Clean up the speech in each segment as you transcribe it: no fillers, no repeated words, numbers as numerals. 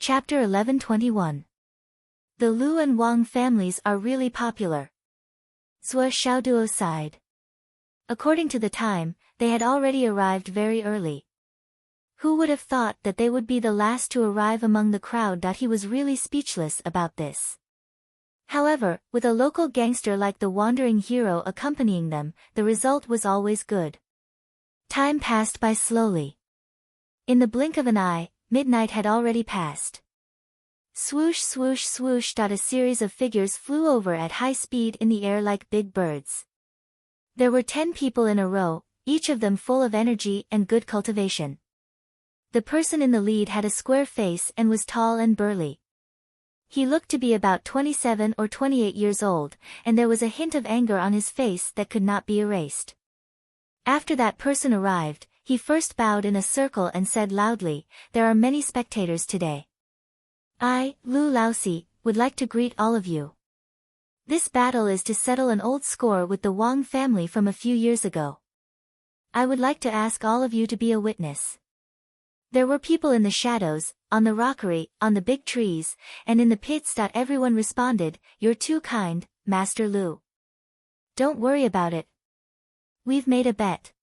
Chapter 1121. The Lu and Wang families are really popular. Zhou Xiaoduo sighed. According to the time, they had already arrived very early. Who would have thought that they would be the last to arrive among the crowd? He was really speechless about this. However, with a local gangster like the wandering hero accompanying them, the result was always good. Time passed by slowly. In the blink of an eye, midnight had already passed. Swoosh swoosh swoosh. A series of figures flew over at high speed in the air like big birds. There were 10 people in a row, each of them full of energy and good cultivation. The person in the lead had a square face and was tall and burly. He looked to be about 27 or 28 years old, and there was a hint of anger on his face that could not be erased. After that person arrived, he first bowed in a circle and said loudly, "There are many spectators today. I, Lu Laosi, would like to greet all of you. This battle is to settle an old score with the Wang family from a few years ago. I would like to ask all of you to be a witness." There were people in the shadows, on the rockery, on the big trees, and in the pits. Everyone responded, "You're too kind, Master Lu. Don't worry about it. We've made a bet.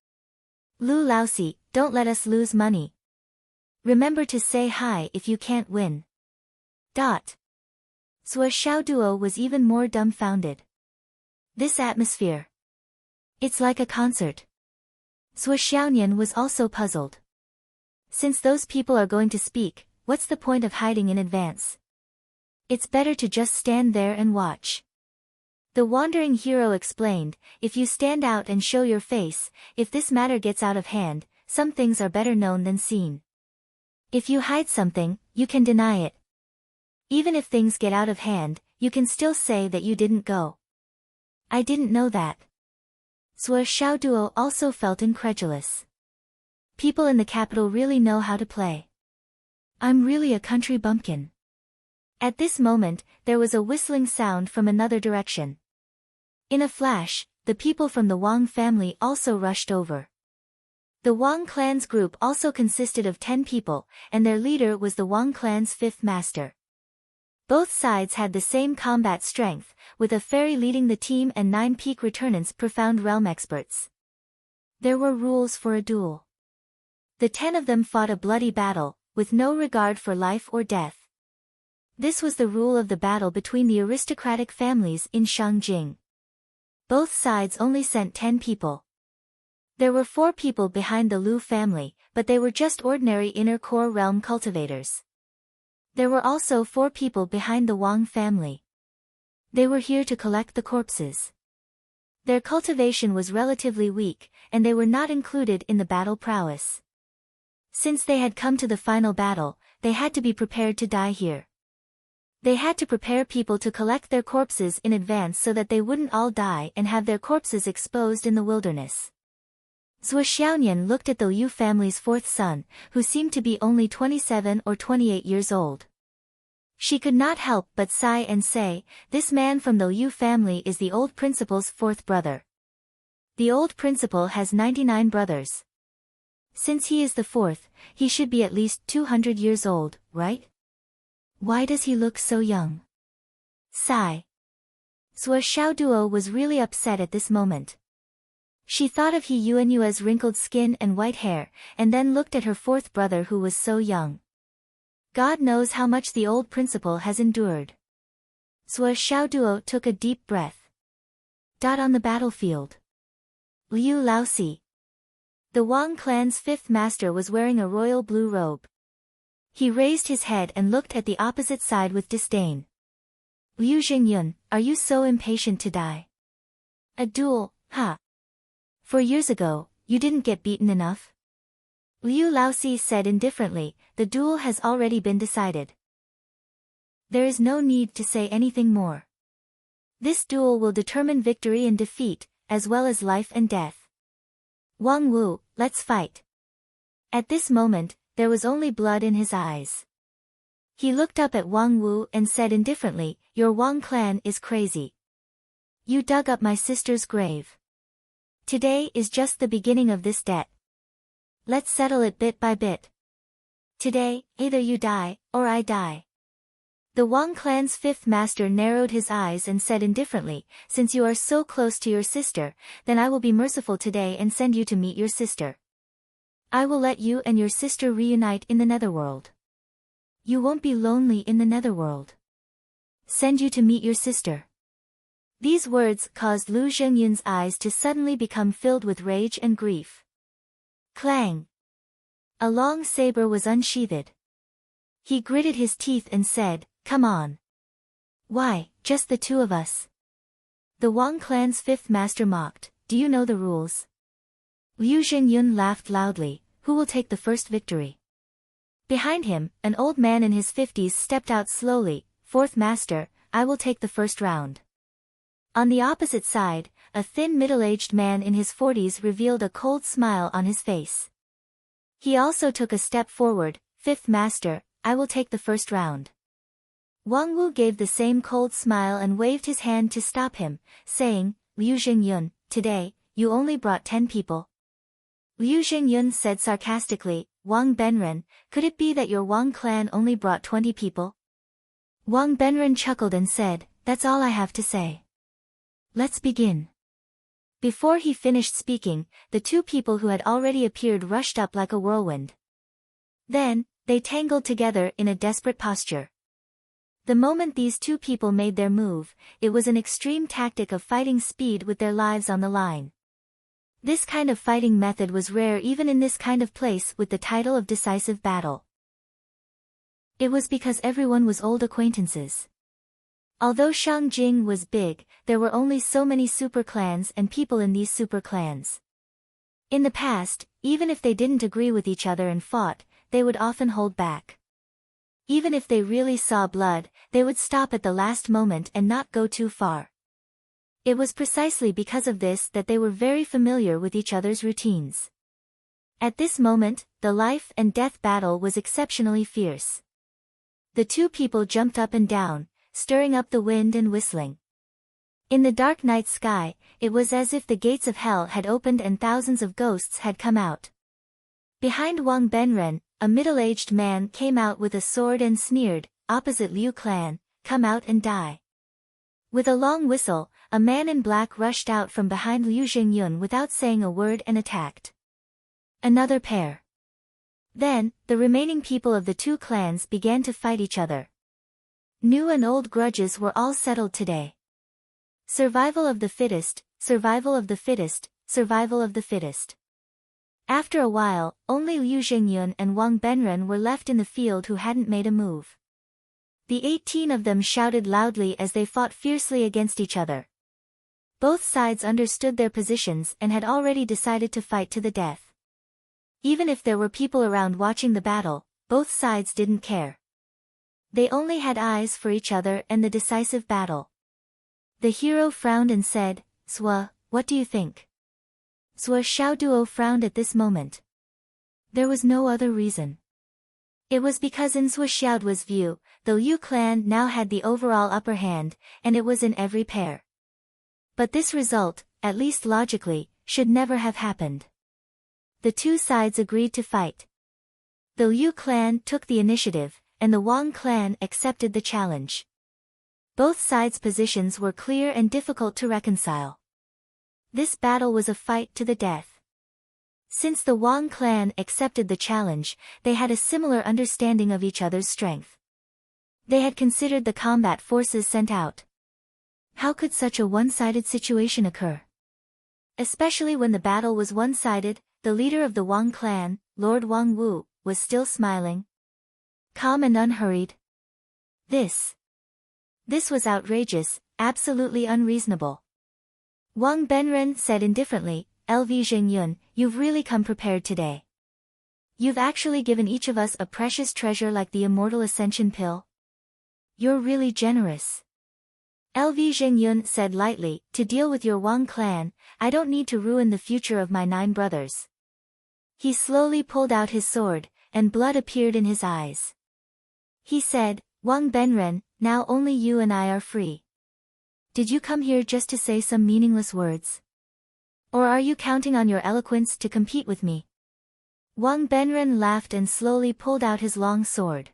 Lu Laosi, don't let us lose money. Remember to say hi if you can't win." Zhou Xiaoduo was even more dumbfounded. This atmosphere. It's like a concert. Zhou Xiaonian was also puzzled. Since those people are going to speak, what's the point of hiding in advance? It's better to just stand there and watch. The wandering hero explained, "If you stand out and show your face, if this matter gets out of hand, some things are better known than seen. If you hide something, you can deny it. Even if things get out of hand, you can still say that you didn't go." "I didn't know that." Zhou Xiaoduo also felt incredulous. People in the capital really know how to play. I'm really a country bumpkin. At this moment, there was a whistling sound from another direction. In a flash, the people from the Wang family also rushed over. The Wang clan's group also consisted of 10 people, and their leader was the Wang clan's 5th master. Both sides had the same combat strength, with a fairy leading the team and 9 peak returnants profound realm experts. There were rules for a duel. The 10 of them fought a bloody battle, with no regard for life or death. This was the rule of the battle between the aristocratic families in Shangjing. Both sides only sent 10 people. There were 4 people behind the Lu family, but they were just ordinary inner core realm cultivators. There were also 4 people behind the Wang family. They were here to collect the corpses. Their cultivation was relatively weak, and they were not included in the battle prowess. Since they had come to the final battle, they had to be prepared to die here. They had to prepare people to collect their corpses in advance so that they wouldn't all die and have their corpses exposed in the wilderness. Zhou Xiaonian looked at the Liu family's 4th son, who seemed to be only 27 or 28 years old. She could not help but sigh and say, "This man from the Liu family is the old principal's 4th brother. The old principal has 99 brothers. Since he is the 4th, he should be at least 200 years old, right? Why does he look so young?" Sigh. Zhou Xiaoduo was really upset at this moment. She thought of He Yuanyue's wrinkled skin and white hair, and then looked at her 4th brother who was so young. God knows how much the old principal has endured. Zhou Xiaoduo took a deep breath. On the battlefield. Liu Laosi. The Wang clan's 5th master was wearing a royal blue robe. He raised his head and looked at the opposite side with disdain. "Liu Jingyun, are you so impatient to die? A duel, huh? 4 years ago, you didn't get beaten enough?" Liu Laosi said indifferently, "The duel has already been decided. There is no need to say anything more. This duel will determine victory and defeat, as well as life and death. Wang Wu, let's fight." At this moment, there was only blood in his eyes. He looked up at Wang Wu and said indifferently, "Your Wang clan is crazy. You dug up my sister's grave. Today is just the beginning of this debt. Let's settle it bit by bit." Today, either you die, or I die. The Wang clan's fifth master narrowed his eyes and said indifferently, since you are so close to your sister, then I will be merciful today and send you to meet your sister. I will let you and your sister reunite in the netherworld. You won't be lonely in the netherworld. Send you to meet your sister. These words caused Lu Zhengyun's eyes to suddenly become filled with rage and grief. Clang! A long saber was unsheathed. He gritted his teeth and said, "Come on." "Why, just the two of us?" The Wang clan's fifth master mocked, "Do you know the rules?" Liu Zhengyun laughed loudly, "Who will take the first victory?" Behind him, an old man in his 50s stepped out slowly, "Fourth master, I will take the first round." On the opposite side, a thin middle-aged man in his 40s revealed a cold smile on his face. He also took a step forward, "Fifth master, I will take the first round." Wang Wu gave the same cold smile and waved his hand to stop him, saying, "Liu Zhengyun, today, you only brought 10 people." Liu Zhengyun said sarcastically, "Wang Benren, could it be that your Wang clan only brought 20 people?" Wang Benren chuckled and said, "That's all I have to say. Let's begin." Before he finished speaking, the two people who had already appeared rushed up like a whirlwind. Then, they tangled together in a desperate posture. The moment these two people made their move, it was an extreme tactic of fighting speed with their lives on the line. This kind of fighting method was rare even in this kind of place with the title of decisive battle. It was because everyone was old acquaintances. Although Shangjing was big, there were only so many super clans and people in these super clans. In the past, even if they didn't agree with each other and fought, they would often hold back. Even if they really saw blood, they would stop at the last moment and not go too far. It was precisely because of this that they were very familiar with each other's routines. At this moment, the life and death battle was exceptionally fierce. The two people jumped up and down, stirring up the wind and whistling. In the dark night sky, it was as if the gates of hell had opened and thousands of ghosts had come out. Behind Wang Benren, a middle-aged man came out with a sword and sneered, "Opposite Liu clan, come out and die." With a long whistle, a man in black rushed out from behind Liu Zhengyun without saying a word and attacked. Another pair. Then, the remaining people of the two clans began to fight each other. New and old grudges were all settled today. Survival of the fittest, survival of the fittest, survival of the fittest. After a while, only Liu Zhengyun and Wang Benren were left in the field who hadn't made a move. The 18 of them shouted loudly as they fought fiercely against each other. Both sides understood their positions and had already decided to fight to the death. Even if there were people around watching the battle, both sides didn't care. They only had eyes for each other and the decisive battle. The hero frowned and said, "Zhua, what do you think?" Zhua Xiaoduo frowned at this moment. There was no other reason. It was because in Zhua Xiaoduo's view, the Liu clan now had the overall upper hand, and it was in every pair. But this result, at least logically, should never have happened. The two sides agreed to fight. The Liu clan took the initiative, and the Wang clan accepted the challenge. Both sides' positions were clear and difficult to reconcile. This battle was a fight to the death. Since the Wang clan accepted the challenge, they had a similar understanding of each other's strength. They had considered the combat forces sent out. How could such a one-sided situation occur? Especially when the battle was one-sided, the leader of the Wang clan, Lord Wang Wu, was still smiling, calm and unhurried. This was outrageous, absolutely unreasonable. Wang Benren said indifferently, "LV Zhengyun, you've really come prepared today. You've actually given each of us a precious treasure like the immortal ascension pill. You're really generous." LV Zhengyun said lightly, "To deal with your Wang clan, I don't need to ruin the future of my 9 brothers." He slowly pulled out his sword, and blood appeared in his eyes. He said, "Wang Benren, now only you and I are free. Did you come here just to say some meaningless words? Or are you counting on your eloquence to compete with me?" Wang Benren laughed and slowly pulled out his long sword.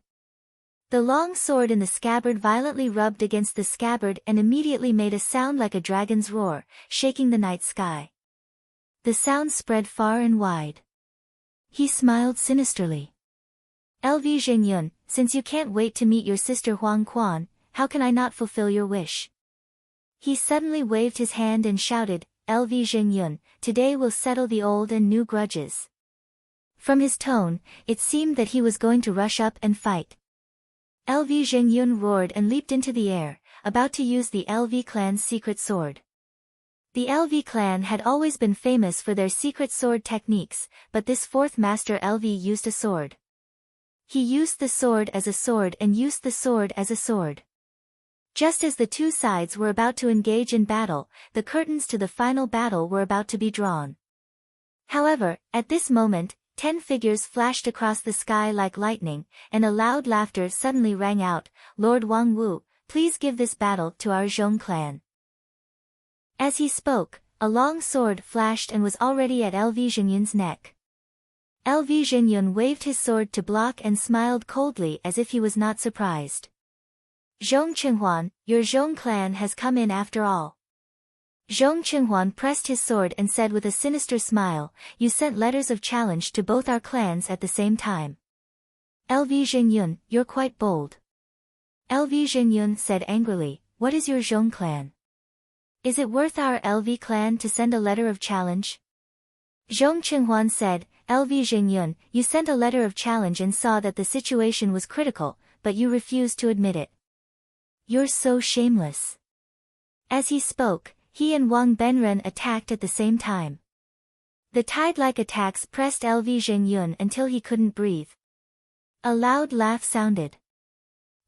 The long sword in the scabbard violently rubbed against the scabbard and immediately made a sound like a dragon's roar, shaking the night sky. The sound spread far and wide. He smiled sinisterly. "LV Zhengyun, since you can't wait to meet your sister Huang Quan, how can I not fulfill your wish?" He suddenly waved his hand and shouted, "LV Zhengyun, today we'll settle the old and new grudges." From his tone, it seemed that he was going to rush up and fight. LV Zhengyun roared and leaped into the air, about to use the LV clan's secret sword. The LV clan had always been famous for their secret sword techniques, but this fourth master LV used a sword. He used the sword as a sword and used the sword as a sword. Just as the two sides were about to engage in battle, the curtains to the final battle were about to be drawn. However, at this moment, 10 figures flashed across the sky like lightning, and a loud laughter suddenly rang out, "Lord Wang Wu, please give this battle to our Zhong clan." As he spoke, a long sword flashed and was already at LV Zhengyun's neck. LV Zhengyun waved his sword to block and smiled coldly as if he was not surprised. "Zhong Chenhuan, your Zhong clan has come in after all." Zhong Chenhuan pressed his sword and said with a sinister smile, "You sent letters of challenge to both our clans at the same time." "LV Zhengyun, you're quite bold." LV Zhengyun said angrily, "What is your Zhong clan? Is it worth our LV clan to send a letter of challenge?" Zhong Chenhuan said, "LV Zhengyun, you sent a letter of challenge and saw that the situation was critical, but you refused to admit it. You're so shameless." As he spoke, he and Wang Benren attacked at the same time. The tide-like attacks pressed LV Zhengyun until he couldn't breathe. A loud laugh sounded.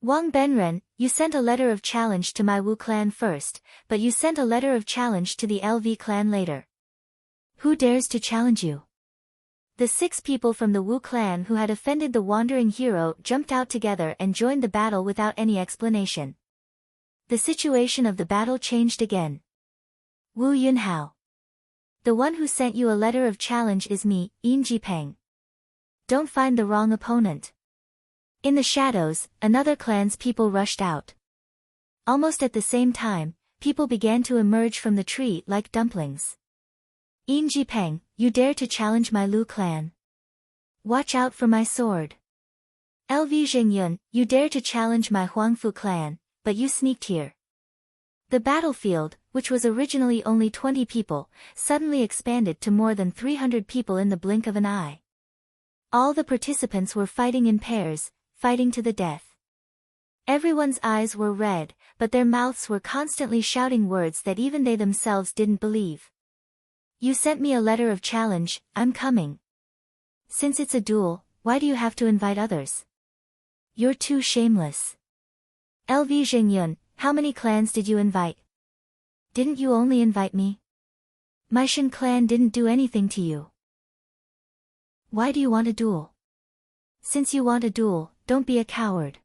"Wang Benren, you sent a letter of challenge to my Wu clan first, but you sent a letter of challenge to the LV clan later. Who dares to challenge you?" The 6 people from the Wu clan who had offended the wandering hero jumped out together and joined the battle without any explanation. The situation of the battle changed again. "Wu Yunhao. The one who sent you a letter of challenge is me, Yin Jipeng. Don't find the wrong opponent." In the shadows, another clan's people rushed out. Almost at the same time, people began to emerge from the tree like dumplings. "Yin Jipeng, you dare to challenge my Lu clan? Watch out for my sword." "LV Zhengyun, you dare to challenge my Huangfu clan, but you sneaked here." The battlefield, which was originally only 20 people, suddenly expanded to more than 300 people in the blink of an eye. All the participants were fighting in pairs, fighting to the death. Everyone's eyes were red, but their mouths were constantly shouting words that even they themselves didn't believe. "You sent me a letter of challenge, I'm coming. Since it's a duel, why do you have to invite others? You're too shameless. LV Zhengyun, how many clans did you invite? Didn't you only invite me? My Shen clan didn't do anything to you. Why do you want a duel? Since you want a duel, don't be a coward.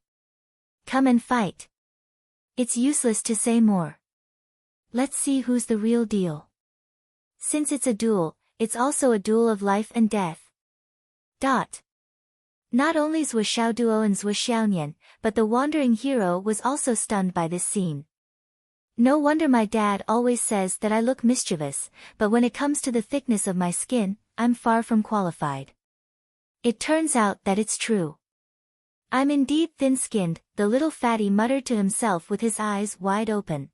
Come and fight. It's useless to say more. Let's see who's the real deal. Since it's a duel, it's also a duel of life and death." Not only Zhuo Xiaoduo and Zhuo Xiaonian, but the wandering hero was also stunned by this scene. "No wonder my dad always says that I look mischievous, but when it comes to the thickness of my skin, I'm far from qualified. It turns out that it's true. I'm indeed thin-skinned," the little fatty muttered to himself with his eyes wide open.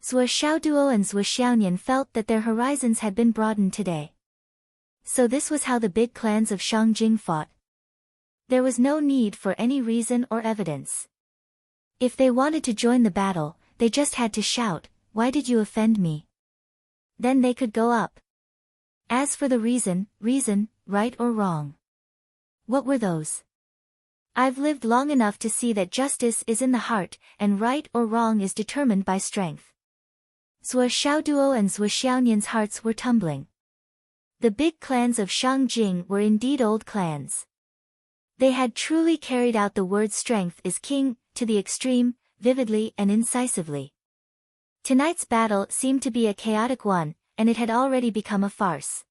Zhuo Xiaoduo and Zhuo Xiaonian felt that their horizons had been broadened today. So this was how the big clans of Shangjing fought. There was no need for any reason or evidence. If they wanted to join the battle, they just had to shout, "Why did you offend me?" Then they could go up. As for the reason, right or wrong. What were those? I've lived long enough to see that justice is in the heart, and right or wrong is determined by strength. Zhuo Xiaoduo and Zhuo Xiaonian's hearts were tumbling. The big clans of Shangjing were indeed old clans. They had truly carried out the word strength is king, to the extreme, vividly and incisively. Tonight's battle seemed to be a chaotic one, and it had already become a farce.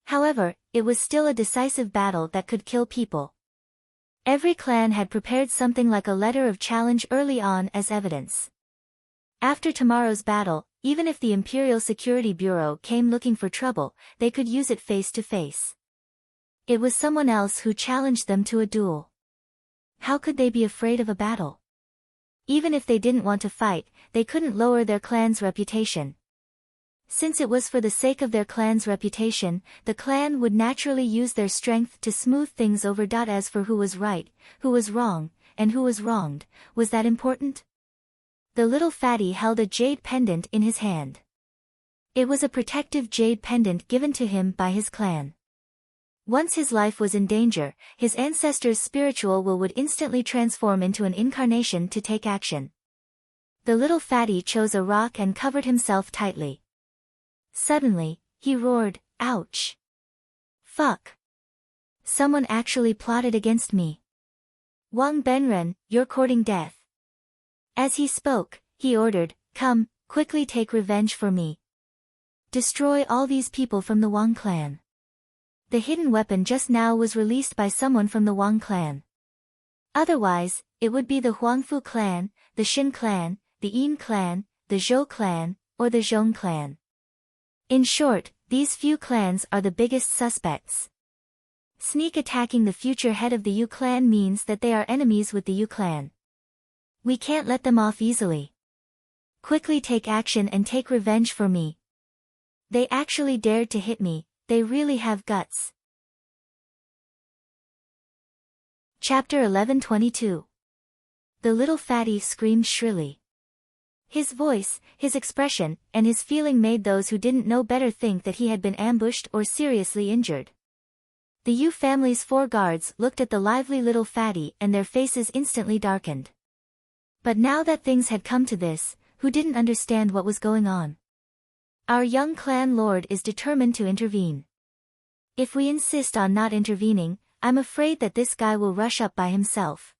However, it was still a decisive battle that could kill people. Every clan had prepared something like a letter of challenge early on as evidence. After tomorrow's battle, even if the Imperial Security Bureau came looking for trouble, they could use it face to face. It was someone else who challenged them to a duel. How could they be afraid of a battle? Even if they didn't want to fight, they couldn't lower their clan's reputation. Since it was for the sake of their clan's reputation, the clan would naturally use their strength to smooth things over. As for who was right, who was wrong, and who was wronged, was that important? The little fatty held a jade pendant in his hand. It was a protective jade pendant given to him by his clan. Once his life was in danger, his ancestors' spiritual will would instantly transform into an incarnation to take action. The little fatty chose a rock and covered himself tightly. Suddenly, he roared, "Ouch! Fuck! Someone actually plotted against me. Wang Benren, you're courting death." As he spoke, he ordered, "Come, quickly take revenge for me. Destroy all these people from the Wang clan." The hidden weapon just now was released by someone from the Wang clan. Otherwise, it would be the Huangfu clan, the Xin clan, the Yin clan, the Zhou clan, or the Zhong clan. In short, these few clans are the biggest suspects. Sneak attacking the future head of the Yu clan means that they are enemies with the Yu clan. We can't let them off easily. Quickly take action and take revenge for me. They actually dared to hit me, they really have guts. Chapter 11:22. The little fatty screamed shrilly. His voice, his expression, and his feeling made those who didn't know better think that he had been ambushed or seriously injured. The Yu family's 4 guards looked at the lively little fatty and their faces instantly darkened. But now that things had come to this, who didn't understand what was going on? Our young clan lord is determined to intervene. If we insist on not intervening, I'm afraid that this guy will rush up by himself.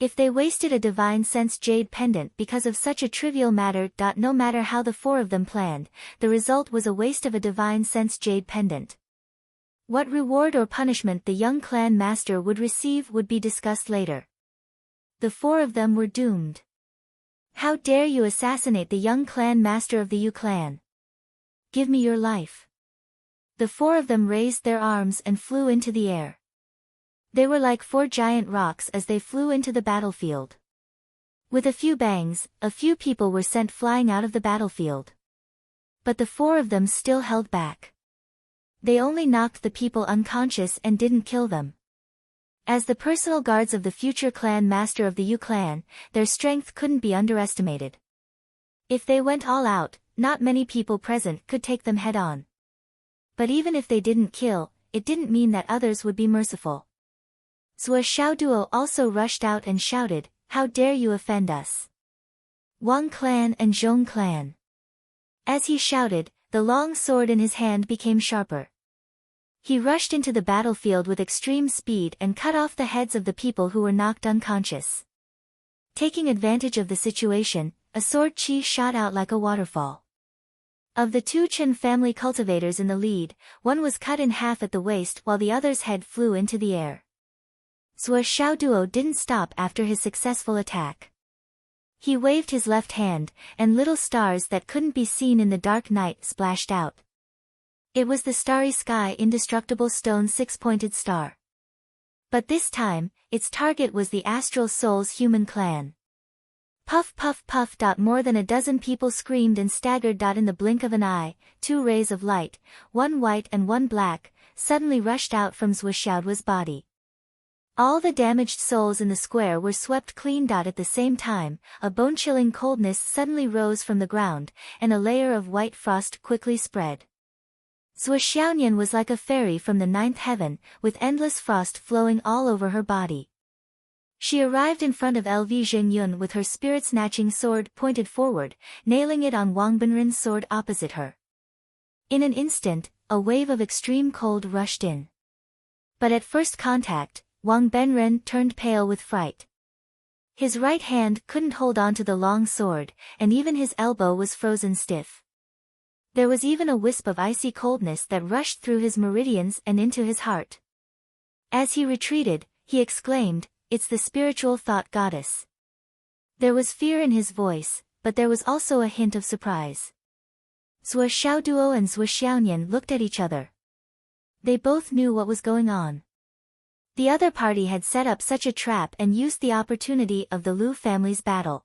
If they wasted a divine sense jade pendant because of such a trivial matter. No matter how the 4 of them planned, the result was a waste of a divine sense jade pendant. What reward or punishment the young clan master would receive would be discussed later. The 4 of them were doomed. How dare you assassinate the young clan master of the Yu clan? Give me your life. The 4 of them raised their arms and flew into the air. They were like 4 giant rocks as they flew into the battlefield. With a few bangs, a few people were sent flying out of the battlefield. But the 4 of them still held back. They only knocked the people unconscious and didn't kill them. As the personal guards of the future clan master of the Yu clan, their strength couldn't be underestimated. If they went all out, not many people present could take them head on. But even if they didn't kill, it didn't mean that others would be merciful. Zhou Xiaoduo also rushed out and shouted, "How dare you offend us? Wang clan and Zhong clan." As he shouted, the long sword in his hand became sharper. He rushed into the battlefield with extreme speed and cut off the heads of the people who were knocked unconscious. Taking advantage of the situation, a sword chi shot out like a waterfall. Of the 2 Chen family cultivators in the lead, one was cut in half at the waist while the other's head flew into the air. Zhou Xiaoduo didn't stop after his successful attack. He waved his left hand, and little stars that couldn't be seen in the dark night splashed out. It was the starry sky indestructible stone 6-pointed star. But this time, its target was the astral soul's human clan. Puff puff puff. More than a dozen people screamed and staggered. In the blink of an eye, 2 rays of light, one white and one black, suddenly rushed out from Zhou Xiaoduo's body. All the damaged souls in the square were swept clean. At the same time, a bone-chilling coldness suddenly rose from the ground, and a layer of white frost quickly spread. Zhou Xiaonian was like a fairy from the 9th heaven, with endless frost flowing all over her body. She arrived in front of LV Zhengyun with her spirit-snatching sword pointed forward, nailing it on Wang Benren's sword opposite her. In an instant, a wave of extreme cold rushed in. But at first contact, Wang Benren turned pale with fright. His right hand couldn't hold on to the long sword, and even his elbow was frozen stiff. There was even a wisp of icy coldness that rushed through his meridians and into his heart. As he retreated, he exclaimed, "It's the spiritual thought goddess." There was fear in his voice, but there was also a hint of surprise. Zhuo Xiaoduo and Zhuo Xiaonian looked at each other. They both knew what was going on. The other party had set up such a trap and used the opportunity of the Lu family's battle.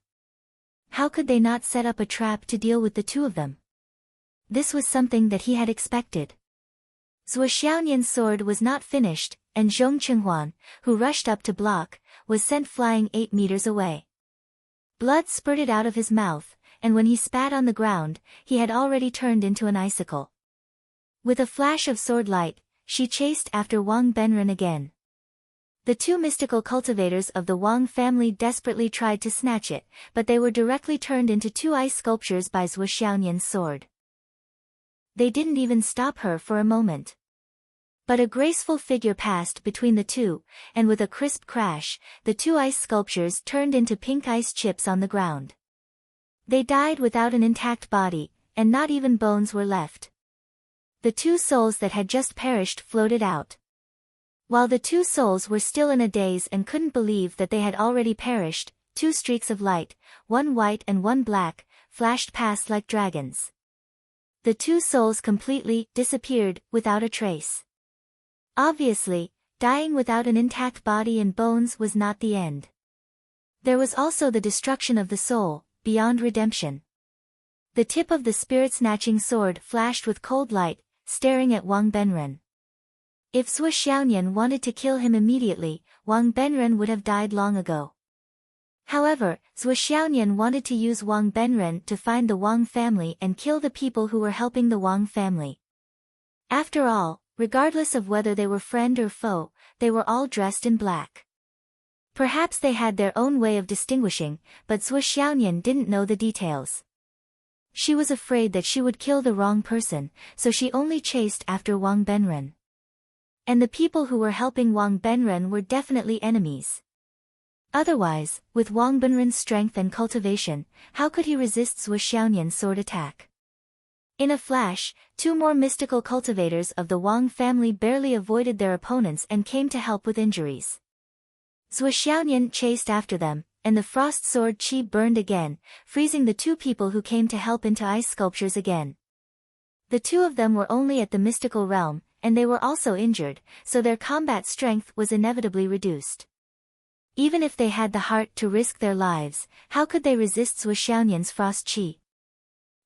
How could they not set up a trap to deal with the two of them? This was something that he had expected. Zhuo Xiaonian's sword was not finished, and Zhong Qinghuan, who rushed up to block, was sent flying 8 meters away. Blood spurted out of his mouth, and when he spat on the ground, he had already turned into an icicle. With a flash of sword light, she chased after Wang Benren again. The two mystical cultivators of the Wang family desperately tried to snatch it, but they were directly turned into 2 ice sculptures by Zhuo Xiaonian's sword. They didn't even stop her for a moment. But a graceful figure passed between the two, and with a crisp crash, the 2 ice sculptures turned into pink ice chips on the ground. They died without an intact body, and not even bones were left. The 2 souls that had just perished floated out. While the 2 souls were still in a daze and couldn't believe that they had already perished, 2 streaks of light, one white and one black, flashed past like dragons. The 2 souls completely disappeared without a trace. Obviously, dying without an intact body and bones was not the end. There was also the destruction of the soul, beyond redemption. The tip of the spirit-snatching sword flashed with cold light, staring at Wang Benren. If Zhuo Xiaonian wanted to kill him immediately, Wang Benren would have died long ago. However, Zhuo Xiaonian wanted to use Wang Benren to find the Wang family and kill the people who were helping the Wang family. After all, regardless of whether they were friend or foe, they were all dressed in black. Perhaps they had their own way of distinguishing, but Zhuo Xiaonian didn't know the details. She was afraid that she would kill the wrong person, so she only chased after Wang Benren. And the people who were helping Wang Benren were definitely enemies. Otherwise, with Wang Benren's strength and cultivation, how could he resist Zhuo Xiaonian's sword attack? In a flash, 2 more mystical cultivators of the Wang family barely avoided their opponents and came to help with injuries. Zhuo Xiaonian chased after them, and the frost sword chi burned again, freezing the 2 people who came to help into ice sculptures again. The 2 of them were only at the mystical realm, and they were also injured, so their combat strength was inevitably reduced. Even if they had the heart to risk their lives, how could they resist Zhuo Xiaonian's frost chi?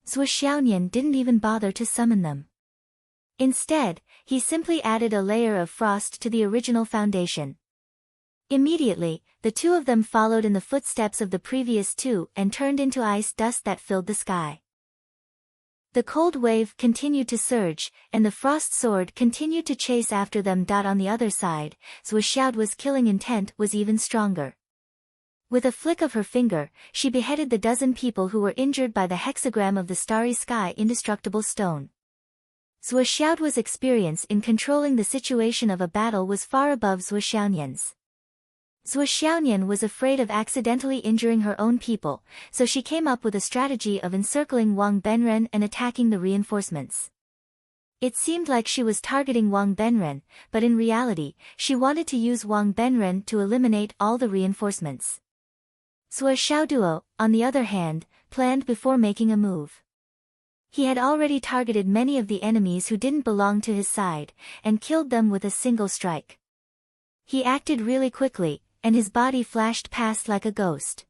Zhuo Xiaonian didn't even bother to summon them. Instead, he simply added a layer of frost to the original foundation. Immediately, the 2 of them followed in the footsteps of the previous 2 and turned into ice dust that filled the sky. The cold wave continued to surge, and the frost sword continued to chase after them. On the other side, Zhuo Xiaoduo's killing intent was even stronger. With a flick of her finger, she beheaded the 12 people who were injured by the hexagram of the starry sky indestructible stone. Zhuo Xiaoduo's experience in controlling the situation of a battle was far above Zhuo Xiaonian's. Zhuo Xiaonian was afraid of accidentally injuring her own people, so she came up with a strategy of encircling Wang Benren and attacking the reinforcements. It seemed like she was targeting Wang Benren, but in reality, she wanted to use Wang Benren to eliminate all the reinforcements. Zhuo Xiaoduo, on the other hand, planned before making a move. He had already targeted many of the enemies who didn't belong to his side, and killed them with a single strike. He acted really quickly, and his body flashed past like a ghost.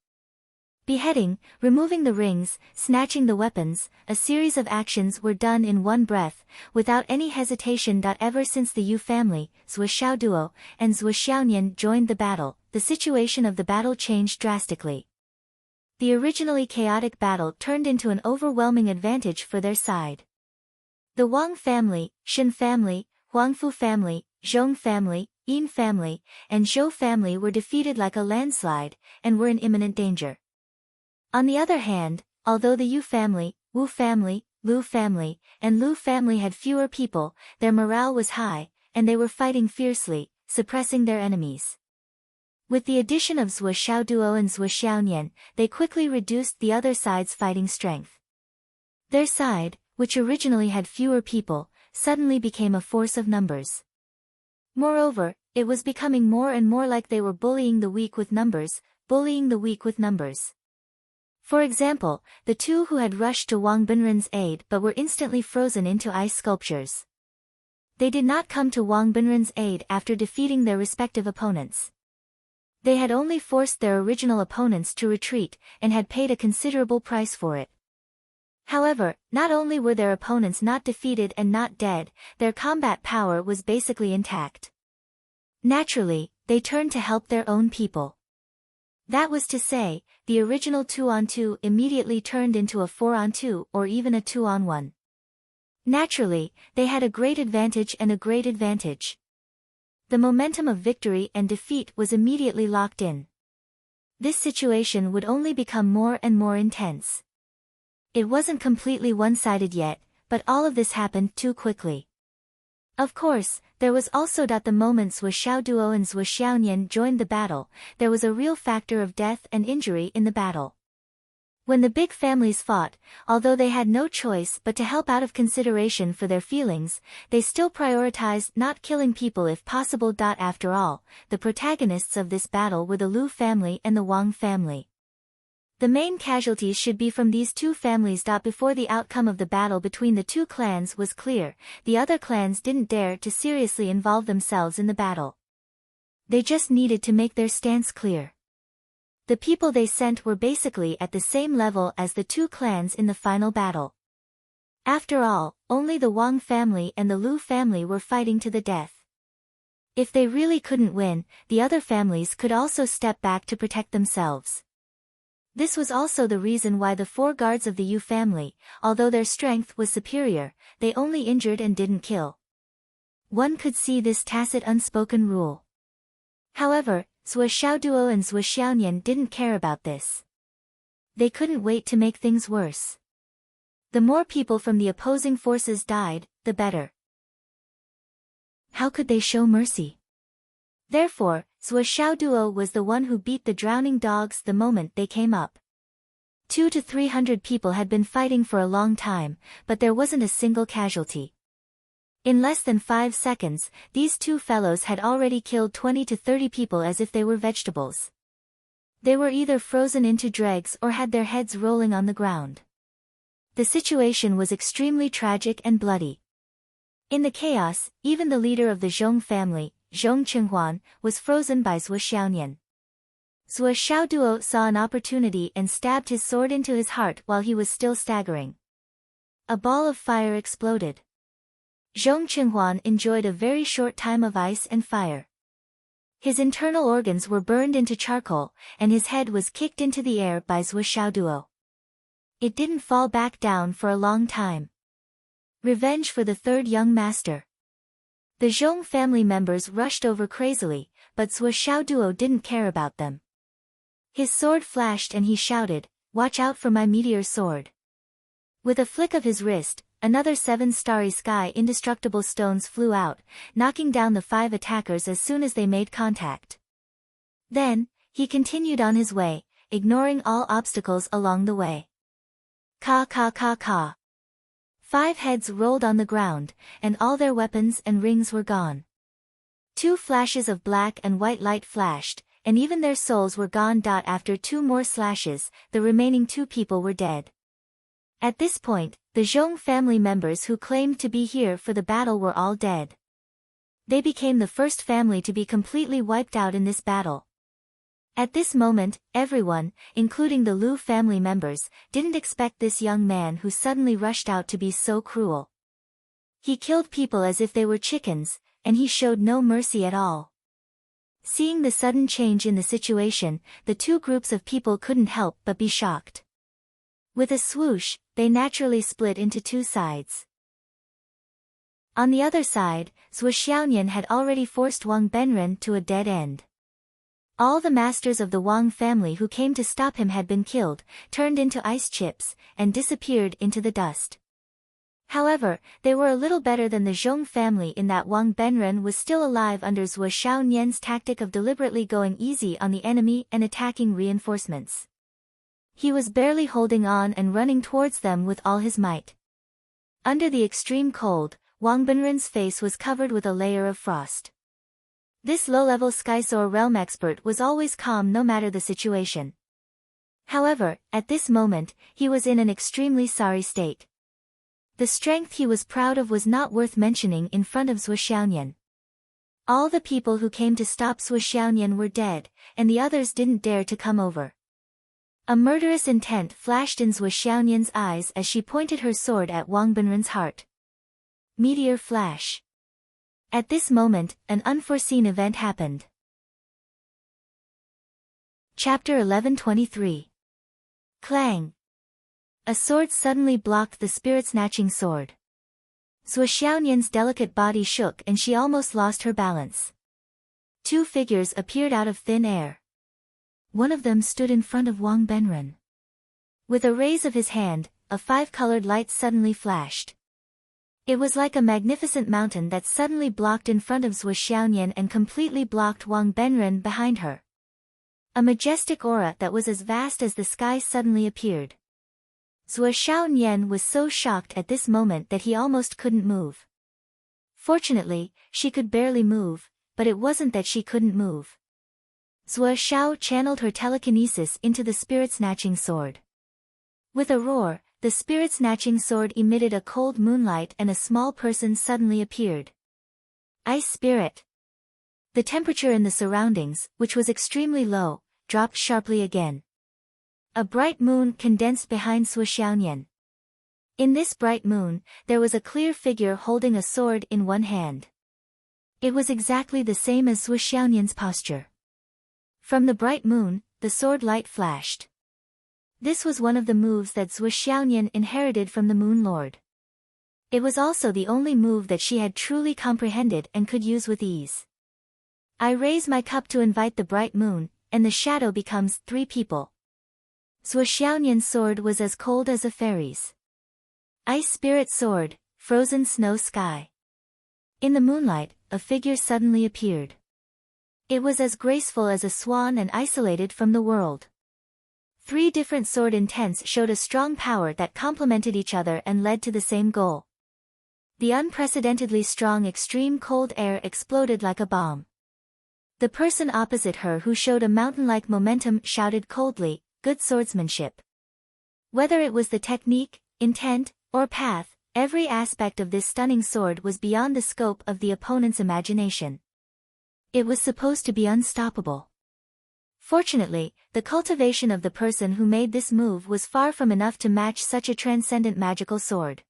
Beheading, removing the rings, snatching the weapons, a series of actions were done in one breath, without any hesitation. Ever since the Yu family, Zhuo Xiaoduo, and Zhuo Xiaonian joined the battle, the situation of the battle changed drastically. The originally chaotic battle turned into an overwhelming advantage for their side. The Wang family, Shen family, Huangfu family, Zhong family, Yin family, and Zhou family were defeated like a landslide, and were in imminent danger. On the other hand, although the Yu family, Wu family, Lu family, and Lu family had fewer people, their morale was high, and they were fighting fiercely, suppressing their enemies. With the addition of Zhuo Xiaoduo and Zhuo Xiaonian, they quickly reduced the other side's fighting strength. Their side, which originally had fewer people, suddenly became a force of numbers. Moreover, it was becoming more and more like they were bullying the weak with numbers, bullying the weak with numbers. For example, the two who had rushed to Wang Binren's aid but were instantly frozen into ice sculptures. They did not come to Wang Binren's aid after defeating their respective opponents. They had only forced their original opponents to retreat, and had paid a considerable price for it. However, not only were their opponents not defeated and not dead, their combat power was basically intact. Naturally, they turned to help their own people. That was to say, the original 2-on-2 immediately turned into a 4-on-2 or even a 2-on-1. Naturally, they had a great advantage and a great advantage. The momentum of victory and defeat was immediately locked in. This situation would only become more and more intense. It wasn't completely one-sided yet, but all of this happened too quickly. Of course, there was also the moments Zhuo Xiaoduo and Zhuo Xiaonian joined the battle, there was a real factor of death and injury in the battle. When the big families fought, although they had no choice but to help out of consideration for their feelings, they still prioritized not killing people if possible. After all, the protagonists of this battle were the Lu family and the Wang family. The main casualties should be from these two families. Before the outcome of the battle between the two clans was clear, the other clans didn't dare to seriously involve themselves in the battle. They just needed to make their stance clear. The people they sent were basically at the same level as the two clans in the final battle. After all, only the Wang family and the Lu family were fighting to the death. If they really couldn't win, the other families could also step back to protect themselves. This was also the reason why the four guards of the Yu family, although their strength was superior, they only injured and didn't kill. One could see this tacit unspoken rule. However, Zhuo Xiaoduo and Zhuo Xiaonian didn't care about this. They couldn't wait to make things worse. The more people from the opposing forces died, the better. How could they show mercy? Therefore, Zhuo Xiaoduo was the one who beat the drowning dogs the moment they came up. 200 to 300 people had been fighting for a long time, but there wasn't a single casualty. In less than 5 seconds, these two fellows had already killed 20 to 30 people as if they were vegetables. They were either frozen into dregs or had their heads rolling on the ground. The situation was extremely tragic and bloody. In the chaos, even the leader of the Zhong family, Zhong Qinghuan, was frozen by Zhuo Xiaonian. Zhuo Xiaoduo saw an opportunity and stabbed his sword into his heart while he was still staggering. A ball of fire exploded. Zhong Qinghuan enjoyed a very short time of ice and fire. His internal organs were burned into charcoal, and his head was kicked into the air by Zhuo Xiaoduo. It didn't fall back down for a long time. Revenge for the third young master. The Zhong family members rushed over crazily, but Zhuo Xiaoduo didn't care about them. His sword flashed and he shouted, "Watch out for my meteor sword." With a flick of his wrist, another 7 starry sky indestructible stones flew out, knocking down the 5 attackers as soon as they made contact. Then, he continued on his way, ignoring all obstacles along the way. Ka ka ka ka. 5 heads rolled on the ground, and all their weapons and rings were gone. 2 flashes of black and white light flashed, and even their souls were gone. After 2 more slashes, the remaining 2 people were dead. At this point, the Zhong family members who claimed to be here for the battle were all dead. They became the first family to be completely wiped out in this battle. At this moment, everyone, including the Lu family members, didn't expect this young man who suddenly rushed out to be so cruel. He killed people as if they were chickens, and he showed no mercy at all. Seeing the sudden change in the situation, the 2 groups of people couldn't help but be shocked. With a swoosh, they naturally split into 2 sides. On the other side, Zhuo Xiaonian had already forced Wang Benren to a dead end. All the masters of the Wang family who came to stop him had been killed, turned into ice chips, and disappeared into the dust. However, they were a little better than the Zhong family in that Wang Benren was still alive under Zhuo Xiaonian's tactic of deliberately going easy on the enemy and attacking reinforcements. He was barely holding on and running towards them with all his might. Under the extreme cold, Wang Benren's face was covered with a layer of frost. This low-level Skysoar realm expert was always calm no matter the situation. However, at this moment, he was in an extremely sorry state. The strength he was proud of was not worth mentioning in front of Zhuo Xiaoyan. All the people who came to stop Zhuo Xiaoyan were dead, and the others didn't dare to come over. A murderous intent flashed in Zhuo Xiaoyan's eyes as she pointed her sword at Wang Benren's heart. Meteor flash. At this moment, an unforeseen event happened. Chapter 1123. Clang. A sword suddenly blocked the spirit-snatching sword. Zhuo Xiaoyan's delicate body shook and she almost lost her balance. Two figures appeared out of thin air. One of them stood in front of Wang Benren. With a raise of his hand, a five-colored light suddenly flashed. It was like a magnificent mountain that suddenly blocked in front of Zhuo Xiaoyan and completely blocked Wang Benren behind her. A majestic aura that was as vast as the sky suddenly appeared. Zhuo Xiaoyan was so shocked at this moment that he almost couldn't move. Fortunately, she could barely move, but it wasn't that she couldn't move. Zhuo Xiao channeled her telekinesis into the spirit-snatching sword. With a roar, the spirit-snatching sword emitted a cold moonlight and a small person suddenly appeared. Ice spirit. The temperature in the surroundings, which was extremely low, dropped sharply again. A bright moon condensed behind Zhuo Xiaoyan. In this bright moon, there was a clear figure holding a sword in one hand. It was exactly the same as Zhuo Xiaoyan's posture. From the bright moon, the sword light flashed. This was one of the moves that Zhuo Xiaoyan inherited from the Moon Lord. It was also the only move that she had truly comprehended and could use with ease. I raise my cup to invite the bright moon, and the shadow becomes 3 people. Zhuo Xiaoyan's sword was as cold as a fairy's. Ice spirit sword, frozen snow sky. In the moonlight, a figure suddenly appeared. It was as graceful as a swan and isolated from the world. 3 different sword intents showed a strong power that complemented each other and led to the same goal. The unprecedentedly strong extreme cold air exploded like a bomb. The person opposite her who showed a mountain-like momentum shouted coldly, "Good swordsmanship." Whether it was the technique, intent, or path, every aspect of this stunning sword was beyond the scope of the opponent's imagination. It was supposed to be unstoppable. Fortunately, the cultivation of the person who made this move was far from enough to match such a transcendent magical sword.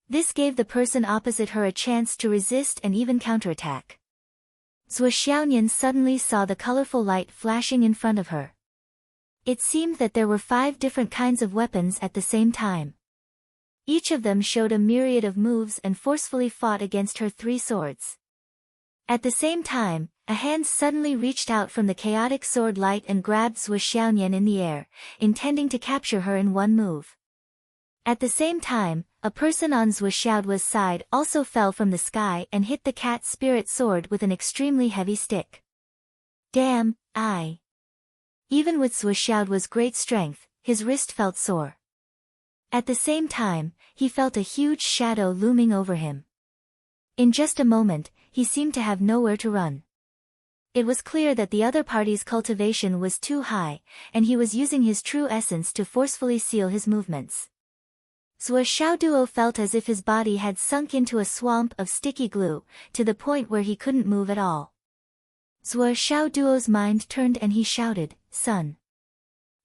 This gave the person opposite her a chance to resist and even counterattack. Zhuo Xiaoyan suddenly saw the colorful light flashing in front of her. It seemed that there were 5 different kinds of weapons at the same time. Each of them showed a myriad of moves and forcefully fought against her 3 swords. At the same time, a hand suddenly reached out from the chaotic sword light and grabbed Zhuo Xiaoyan in the air, intending to capture her in one move. At the same time, a person on Zhuo Xiaoyan's side also fell from the sky and hit the cat spirit sword with an extremely heavy stick. Damn, Even with Zhuo Xiaoyan's great strength, his wrist felt sore. At the same time, he felt a huge shadow looming over him. In just a moment, he seemed to have nowhere to run. It was clear that the other party's cultivation was too high, and he was using his true essence to forcefully seal his movements. Zhuo Xiaoduo felt as if his body had sunk into a swamp of sticky glue, to the point where he couldn't move at all. Zhuo Xiaoduo's mind turned and he shouted, "Son."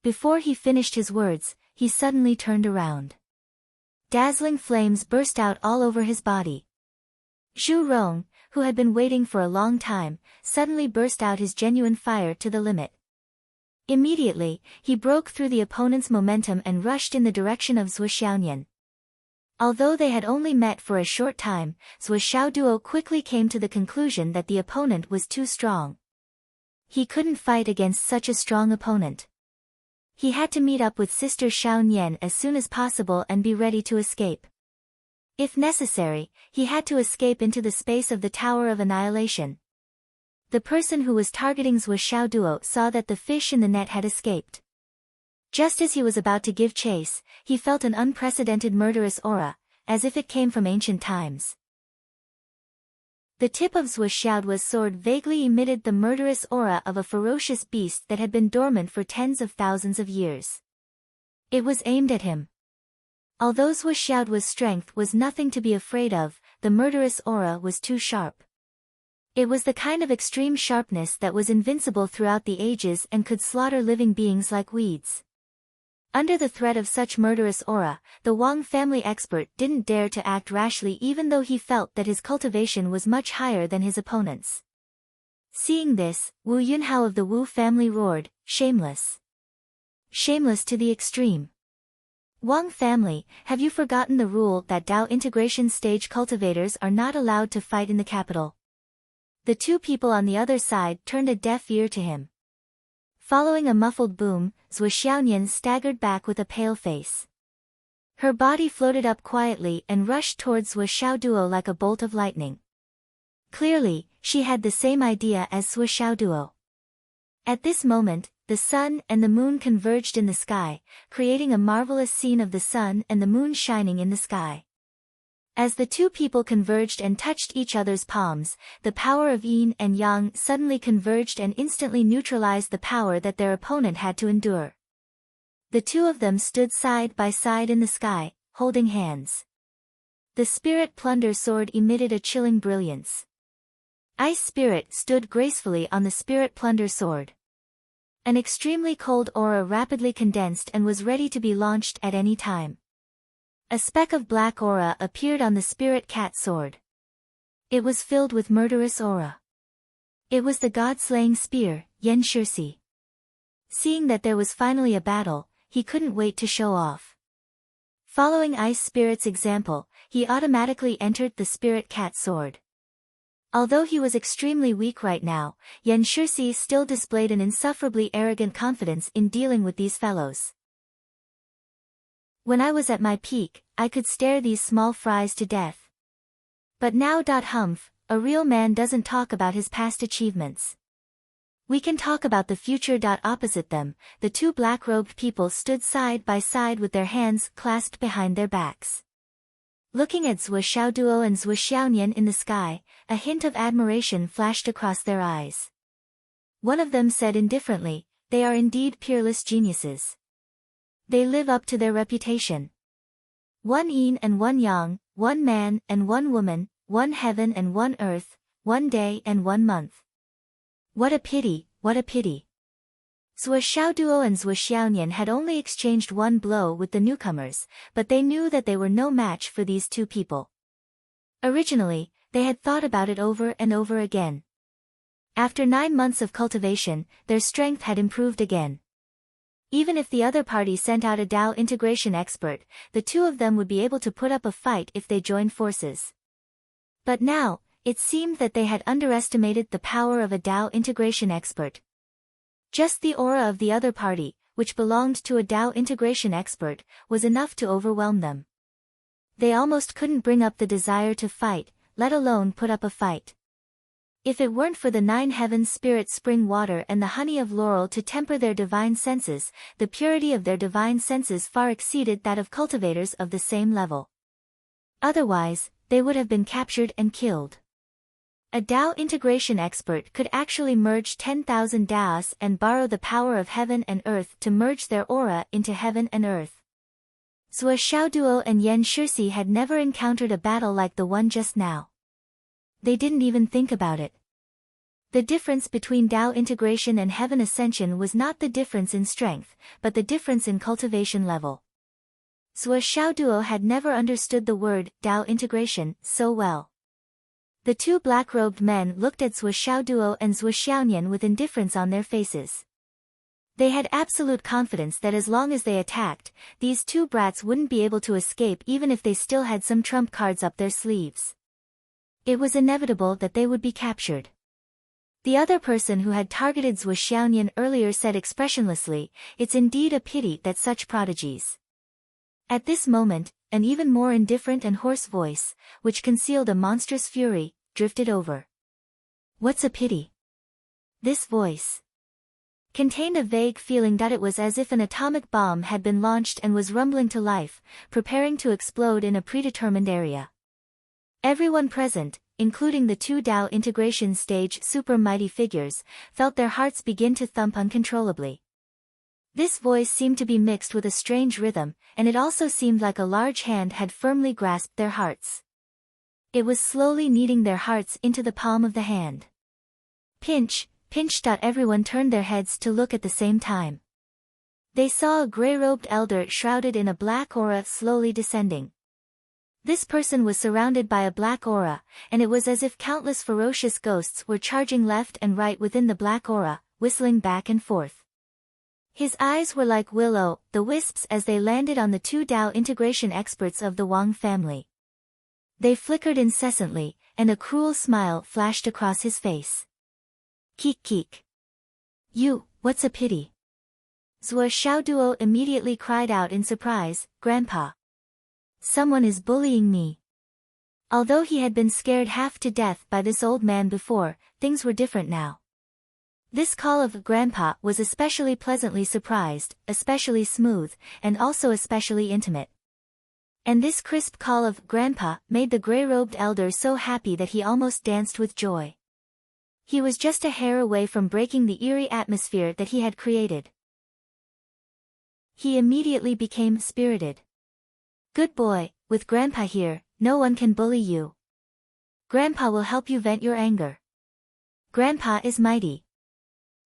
Before he finished his words, he suddenly turned around. Dazzling flames burst out all over his body. Zhu Rong, who had been waiting for a long time, suddenly burst out his genuine fire to the limit. Immediately, he broke through the opponent's momentum and rushed in the direction of Zhuo Xiaoyan. Although they had only met for a short time, Zhuo Xiaoduo quickly came to the conclusion that the opponent was too strong. He couldn't fight against such a strong opponent. He had to meet up with Sister Xiaoyan as soon as possible and be ready to escape. If necessary, he had to escape into the space of the Tower of Annihilation. The person who was targeting Zhuo Xiaoduo saw that the fish in the net had escaped. Just as he was about to give chase, he felt an unprecedented murderous aura, as if it came from ancient times. The tip of Zhuoxiaoduo's sword vaguely emitted the murderous aura of a ferocious beast that had been dormant for tens of thousands of years. It was aimed at him. Although Zhuoxiaoduo's strength was nothing to be afraid of, the murderous aura was too sharp. It was the kind of extreme sharpness that was invincible throughout the ages and could slaughter living beings like weeds. Under the threat of such murderous aura, the Wang family expert didn't dare to act rashly even though he felt that his cultivation was much higher than his opponent's. Seeing this, Wu Yunhao of the Wu family roared, "Shameless! Shameless to the extreme! Wang family, have you forgotten the rule that Dao integration stage cultivators are not allowed to fight in the capital?" The two people on the other side turned a deaf ear to him. Following a muffled boom, Zhuoxiaoyan staggered back with a pale face. Her body floated up quietly and rushed towards Zhuoxiaoduo like a bolt of lightning. Clearly, she had the same idea as Zhuoxiaoduo. At this moment, the sun and the moon converged in the sky, creating a marvelous scene of the sun and the moon shining in the sky. As the two people converged and touched each other's palms, the power of yin and yang suddenly converged and instantly neutralized the power that their opponent had to endure. The two of them stood side by side in the sky, holding hands. The spirit plunder sword emitted a chilling brilliance. Ice Spirit stood gracefully on the spirit plunder sword. An extremely cold aura rapidly condensed and was ready to be launched at any time. A speck of black aura appeared on the spirit cat sword. It was filled with murderous aura. It was the god-slaying spear, Yan Shisi. Seeing that there was finally a battle, he couldn't wait to show off. Following Ice Spirit's example, he automatically entered the spirit cat sword. Although he was extremely weak right now, Yan Shisi still displayed an insufferably arrogant confidence in dealing with these fellows. When I was at my peak, I could stare these small fries to death. But now. Humph, a real man doesn't talk about his past achievements. We can talk about the future. Opposite them, the two black-robed people stood side by side with their hands clasped behind their backs. Looking at Zhuoxiaoduo and Zhuoxiaoyan in the sky, a hint of admiration flashed across their eyes. One of them said indifferently, "They are indeed peerless geniuses. They live up to their reputation. One yin and one yang, one man and one woman, one heaven and one earth, one day and one month. What a pity, what a pity." Zhuoxiaoduo and Zhuoxiaoyan had only exchanged one blow with the newcomers, but they knew that they were no match for these two people. Originally, they had thought about it over and over again. After 9 months of cultivation, their strength had improved again. Even if the other party sent out a Dao integration expert, the two of them would be able to put up a fight if they joined forces. But now, it seemed that they had underestimated the power of a Dao integration expert. Just the aura of the other party, which belonged to a Dao integration expert, was enough to overwhelm them. They almost couldn't bring up the desire to fight, let alone put up a fight. If it weren't for the 9 heavens spirit spring water and the honey of laurel to temper their divine senses, the purity of their divine senses far exceeded that of cultivators of the same level. Otherwise, they would have been captured and killed. A Dao integration expert could actually merge 10,000 Daos and borrow the power of heaven and earth to merge their aura into heaven and earth. Zhuoxiaoduo and Yan Shisi had never encountered a battle like the one just now. They didn't even think about it. The difference between Dao integration and heaven ascension was not the difference in strength, but the difference in cultivation level. Zhuoxiaoduo had never understood the word Dao integration so well. The two black-robed men looked at Zhuoxiaoduo and Zhuoxiaoyan with indifference on their faces. They had absolute confidence that as long as they attacked, these two brats wouldn't be able to escape even if they still had some trump cards up their sleeves. It was inevitable that they would be captured. The other person who had targeted Zhuoxiaoyan earlier said expressionlessly, "It's indeed a pity that such prodigies." At this moment, an even more indifferent and hoarse voice, which concealed a monstrous fury, drifted over. "What's a pity?" This voice. contained a vague feeling that it was as if an atomic bomb had been launched and was rumbling to life, preparing to explode in a predetermined area. Everyone present, including the two Tao integration stage super mighty figures, felt their hearts begin to thump uncontrollably. This voice seemed to be mixed with a strange rhythm, and it also seemed like a large hand had firmly grasped their hearts. It was slowly kneading their hearts into the palm of the hand. Pinch, pinch. Everyone turned their heads to look at the same time. They saw a gray-robed elder shrouded in a black aura slowly descending. This person was surrounded by a black aura, and it was as if countless ferocious ghosts were charging left and right within the black aura, whistling back and forth. His eyes were like will-o'-the-wisps as they landed on the two Tao integration experts of the Wang family. They flickered incessantly, and a cruel smile flashed across his face. Keek keek. You, what's a pity? Zhuo Xiaoduo immediately cried out in surprise, Grandpa. Someone is bullying me. Although he had been scared half to death by this old man before, things were different now. This call of Grandpa was especially pleasantly surprised, especially smooth, and also especially intimate. And this crisp call of Grandpa made the gray-robed elder so happy that he almost danced with joy. He was just a hair away from breaking the eerie atmosphere that he had created. He immediately became spirited. Good boy, with Grandpa here, no one can bully you. Grandpa will help you vent your anger. Grandpa is mighty.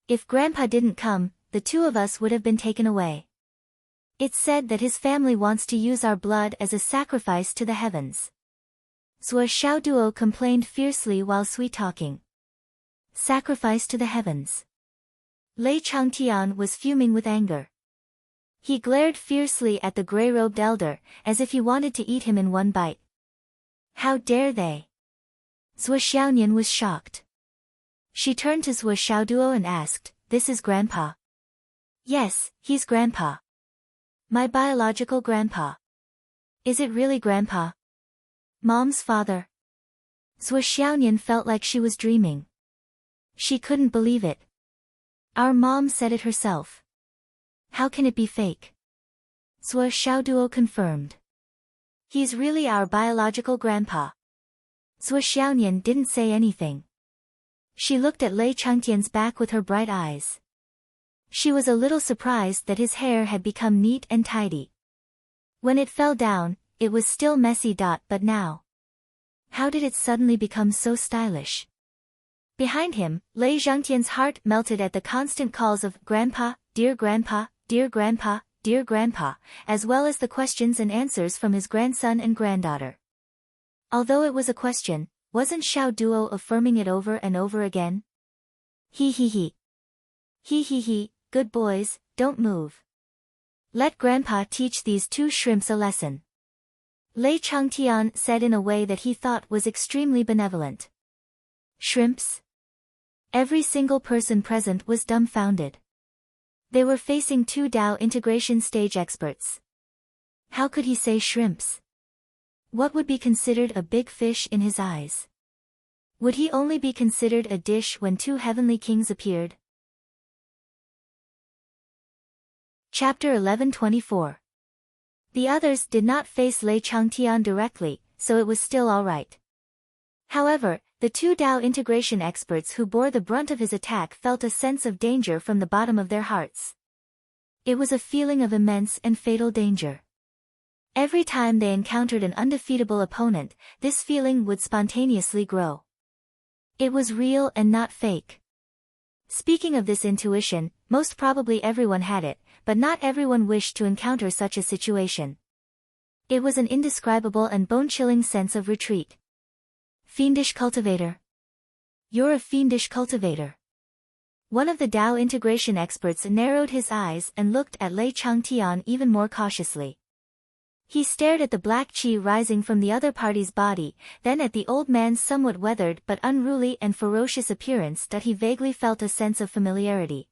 If Grandpa didn't come, the two of us would have been taken away. It's said that his family wants to use our blood as a sacrifice to the heavens. Zhuo Xiaoduo complained fiercely while sweet-talking. Sacrifice to the heavens. Lei Changtian was fuming with anger. He glared fiercely at the gray-robed elder, as if he wanted to eat him in one bite. How dare they? Zhuo Xiaonian was shocked. She turned to Zhuo Xiaoduo and asked, This is Grandpa? Yes, he's Grandpa. My biological grandpa. Is it really Grandpa? Mom's father. Zhuo Xiaonian felt like she was dreaming. She couldn't believe it. Our mom said it herself. How can it be fake? Zhuo Xiaoduo confirmed. He's really our biological grandpa. Zhuo Xiaonian didn't say anything. She looked at Lei Changtian's back with her bright eyes. She was a little surprised that his hair had become neat and tidy. When it fell down, it was still messy. But now? How did it suddenly become so stylish? Behind him, Lei Zhangtian's heart melted at the constant calls of Grandpa, Dear Grandpa, Dear Grandpa, Dear Grandpa, as well as the questions and answers from his grandson and granddaughter. Although it was a question, wasn't Xiao Duo affirming it over and over again? He. He, good boys, don't move. Let Grandpa teach these two shrimps a lesson. Lei Changtian said in a way that he thought was extremely benevolent. Shrimps? Every single person present was dumbfounded. They were facing two Tao integration stage experts. How could he say shrimps? What would be considered a big fish in his eyes? Would he only be considered a dish when two heavenly kings appeared? Chapter 1124. The others did not face Lei Changtian directly, so it was still alright. However, the two Tao integration experts who bore the brunt of his attack felt a sense of danger from the bottom of their hearts. It was a feeling of immense and fatal danger. Every time they encountered an undefeatable opponent, this feeling would spontaneously grow. It was real and not fake. Speaking of this intuition, most probably everyone had it, but not everyone wished to encounter such a situation. It was an indescribable and bone-chilling sense of retreat. Fiendish cultivator. You're a fiendish cultivator. One of the Tao integration experts narrowed his eyes and looked at Lei Changtian even more cautiously. He stared at the black qi rising from the other party's body, then at the old man's somewhat weathered but unruly and ferocious appearance that he vaguely felt a sense of familiarity.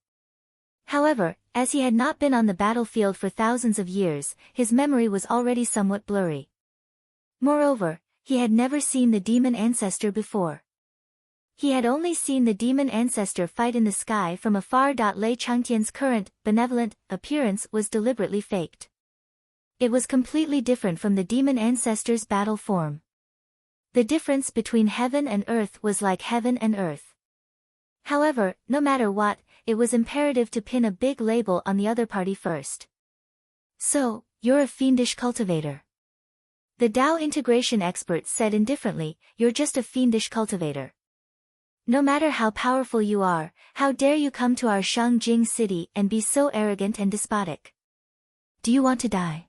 However, as he had not been on the battlefield for thousands of years, his memory was already somewhat blurry. Moreover, he had never seen the demon ancestor before. He had only seen the demon ancestor fight in the sky from afar. Lei Changtian's current, benevolent, appearance was deliberately faked. It was completely different from the demon ancestor's battle form. The difference between heaven and earth was like heaven and earth. However, no matter what, it was imperative to pin a big label on the other party first. So, you're a fiendish cultivator. The Tao integration expert said indifferently, you're just a fiendish cultivator. No matter how powerful you are, how dare you come to our Shangjing city and be so arrogant and despotic? Do you want to die?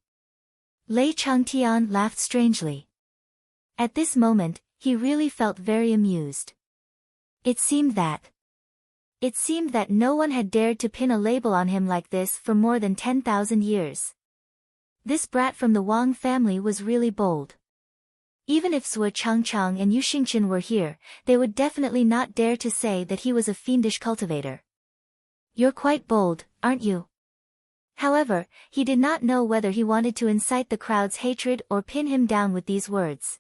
Lei Changtian laughed strangely. At this moment, he really felt very amused. It seemed that no one had dared to pin a label on him like this for more than 10,000 years. This brat from the Wang family was really bold. Even if Sui Changchang and Yu Xingqian were here, they would definitely not dare to say that he was a fiendish cultivator. You're quite bold, aren't you? However, he did not know whether he wanted to incite the crowd's hatred or pin him down with these words.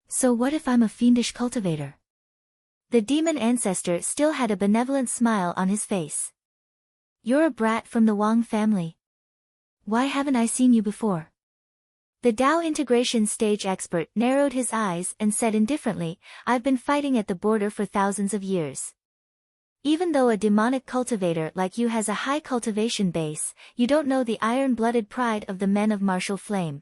So what if I'm a fiendish cultivator? The demon ancestor still had a benevolent smile on his face. You're a brat from the Wang family. Why haven't I seen you before? The Tao integration stage expert narrowed his eyes and said indifferently, I've been fighting at the border for thousands of years. Even though a demonic cultivator like you has a high cultivation base, you don't know the iron-blooded pride of the men of martial flame.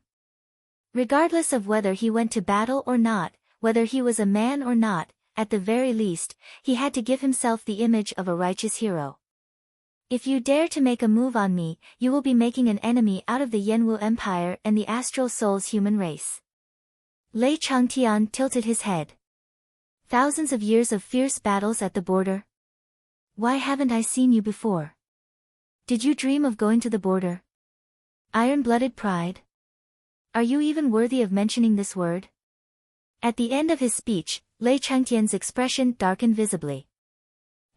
Regardless of whether he went to battle or not, whether he was a man or not, at the very least, he had to give himself the image of a righteous hero. If you dare to make a move on me, you will be making an enemy out of the Yanwu Empire and the Astral Soul's human race. Lei Changtian tilted his head. Thousands of years of fierce battles at the border? Why haven't I seen you before? Did you dream of going to the border? Iron-blooded pride? Are you even worthy of mentioning this word? At the end of his speech, Lei Changtian's expression darkened visibly.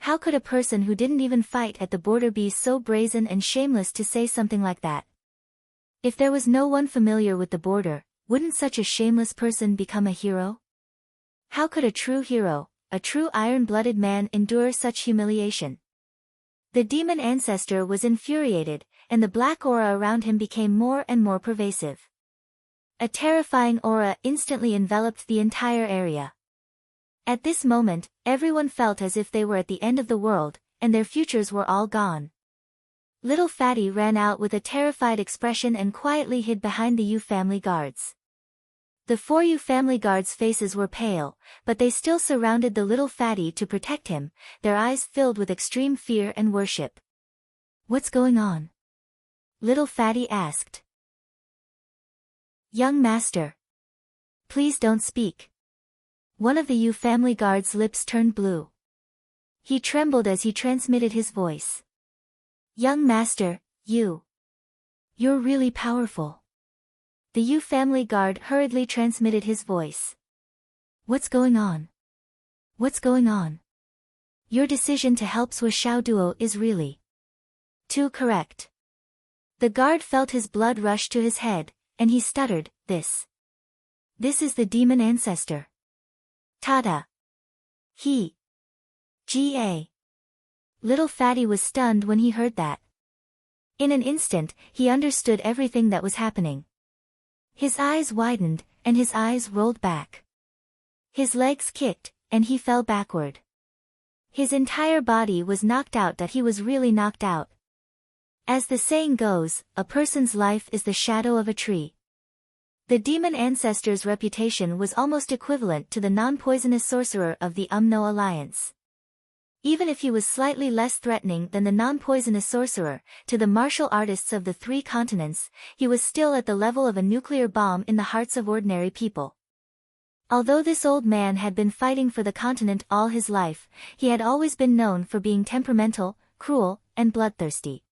How could a person who didn't even fight at the border be so brazen and shameless to say something like that? If there was no one familiar with the border, wouldn't such a shameless person become a hero? How could a true hero, a true iron-blooded man endure such humiliation? The demon ancestor was infuriated, and the black aura around him became more and more pervasive. A terrifying aura instantly enveloped the entire area. At this moment, everyone felt as if they were at the end of the world, and their futures were all gone. Little Fatty ran out with a terrified expression and quietly hid behind the Yu family guards. The 4 Yu family guards' faces were pale, but they still surrounded the little Fatty to protect him, their eyes filled with extreme fear and worship. What's going on? Little Fatty asked. Young master. Please don't speak. One of the Yu family guards' lips turned blue. He trembled as he transmitted his voice. Young master, you're really powerful. The Yu family guard hurriedly transmitted his voice. What's going on? What's going on? Your decision to help Sui Xiao Duo is really too correct. The guard felt his blood rush to his head, and he stuttered, This is the demon ancestor. Tada. Ga. Little Fatty was stunned when he heard that. In an instant, he understood everything that was happening. His eyes widened, and his eyes rolled back. His legs kicked, and he fell backward. His entire body was knocked out. That he was really knocked out. As the saying goes, a person's life is the shadow of a tree. The demon ancestor's reputation was almost equivalent to the non-poisonous sorcerer of the Umno Alliance. Even if he was slightly less threatening than the non-poisonous sorcerer, to the martial artists of the 3 continents, he was still at the level of a nuclear bomb in the hearts of ordinary people. Although this old man had been fighting for the continent all his life, he had always been known for being temperamental, cruel, and bloodthirsty.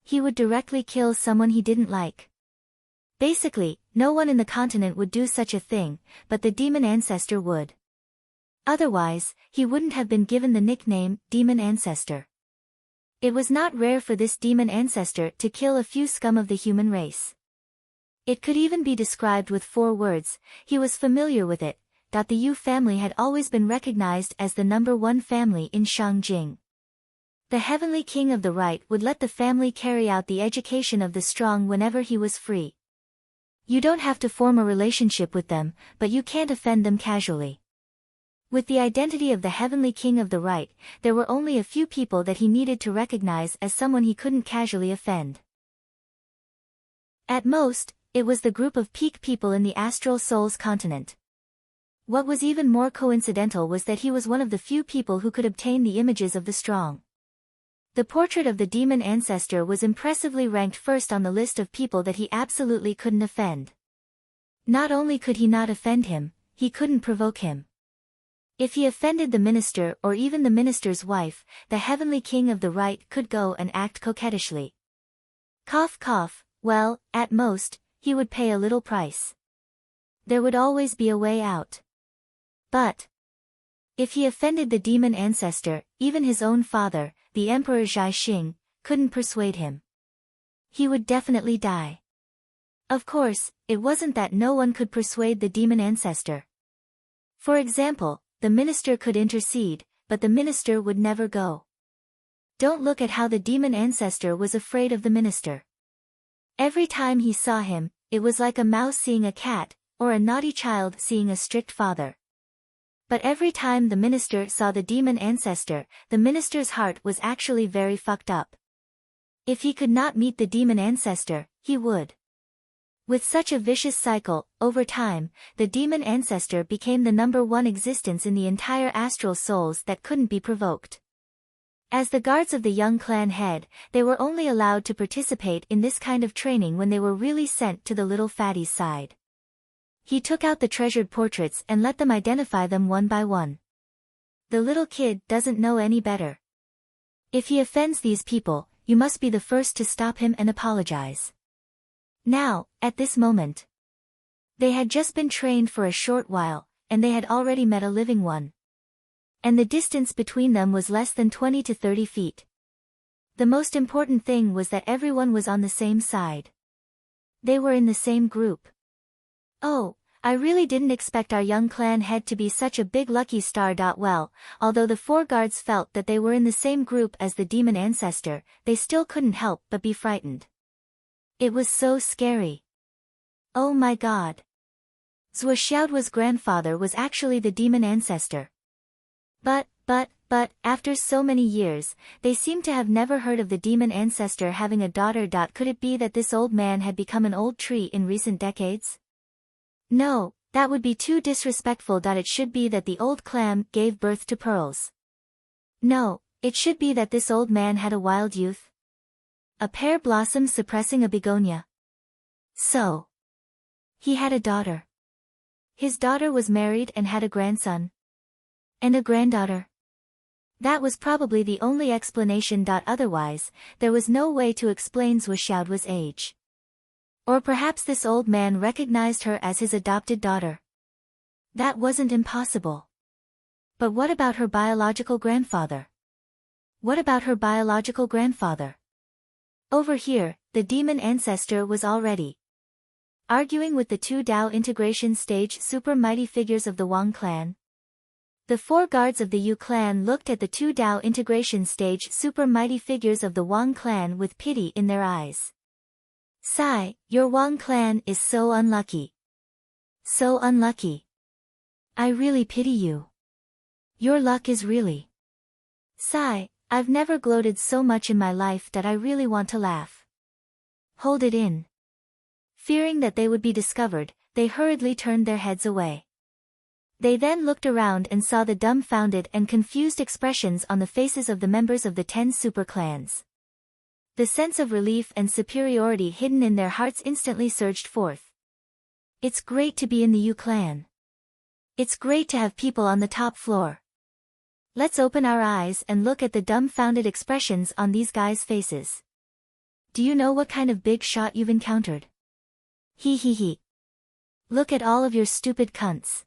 He would directly kill someone he didn't like. Basically, no one in the continent would do such a thing, but the demon ancestor would. Otherwise, he wouldn't have been given the nickname, Demon Ancestor. It was not rare for this demon ancestor to kill a few scum of the human race. It could even be described with 4 words, he was familiar with it, The Yu family had always been recognized as the #1 family in Shangjing. The Heavenly King of the Right would let the family carry out the education of the strong whenever he was free. You don't have to form a relationship with them, but you can't offend them casually. With the identity of the Heavenly King of the Right, there were only a few people that he needed to recognize as someone he couldn't casually offend. At most, it was the group of peak people in the Astral Souls continent. What was even more coincidental was that he was one of the few people who could obtain the images of the strong. The portrait of the demon ancestor was impressively ranked first on the list of people that he absolutely couldn't offend. Not only could he not offend him, he couldn't provoke him. If he offended the minister or even the minister's wife, the Heavenly King of the Right could go and act coquettishly. Cough cough, well, at most, he would pay a little price. There would always be a way out. But if he offended the demon ancestor, even his own father, the Emperor Zhaixing, couldn't persuade him. He would definitely die. Of course, it wasn't that no one could persuade the demon ancestor. For example, the minister could intercede, but the minister would never go. Don't look at how the demon ancestor was afraid of the minister. Every time he saw him, it was like a mouse seeing a cat, or a naughty child seeing a strict father. But every time the minister saw the demon ancestor, the minister's heart was actually very fucked up. If he could not meet the demon ancestor, he would. With such a vicious cycle, over time, the demon ancestor became the #1 existence in the entire astral souls that couldn't be provoked. As the guards of the young clan head, they were only allowed to participate in this kind of training when they were really sent to the little fatty's side. He took out the treasured portraits and let them identify them one by one. The little kid doesn't know any better. If he offends these people, you must be the first to stop him and apologize. Now, at this moment, they had just been trained for a short while, and they had already met a living one. And the distance between them was less than 20 to 30 feet. The most important thing was that everyone was on the same side. They were in the same group. Oh, I really didn't expect our young clan head to be such a big lucky star. Well, although the 4 guards felt that they were in the same group as the demon ancestor, they still couldn't help but be frightened. It was so scary. Oh my god. Zhuo Xiaoduo's grandfather was actually the demon ancestor. But, after so many years, they seem to have never heard of the demon ancestor having a daughter. Could it be that this old man had become an old tree in recent decades? No, that would be too disrespectful. It should be that the old clam gave birth to pearls. No, it should be that this old man had a wild youth. A pear blossom suppressing a begonia. So, he had a daughter. His daughter was married and had a grandson. And a granddaughter. That was probably the only explanation. Otherwise, there was no way to explain Zhuo Xiaoduo's age. Or perhaps this old man recognized her as his adopted daughter. That wasn't impossible. But what about her biological grandfather? What about her biological grandfather? Over here, the demon ancestor was already arguing with the 2 Dao integration stage super mighty figures of the Wang clan. The 4 guards of the Yu clan looked at the 2 Dao integration stage super mighty figures of the Wang clan with pity in their eyes. Sai, your Wang clan is so unlucky. So unlucky. I really pity you. Your luck is really. Sai, I've never gloated so much in my life that I really want to laugh. Hold it in. Fearing that they would be discovered, they hurriedly turned their heads away. They then looked around and saw the dumbfounded and confused expressions on the faces of the members of the 10 super clans. The sense of relief and superiority hidden in their hearts instantly surged forth. It's great to be in the Yu clan. It's great to have people on the top floor. Let's open our eyes and look at the dumbfounded expressions on these guys' faces. Do you know what kind of big shot you've encountered? Hee hee hee. Look at all of your stupid cunts.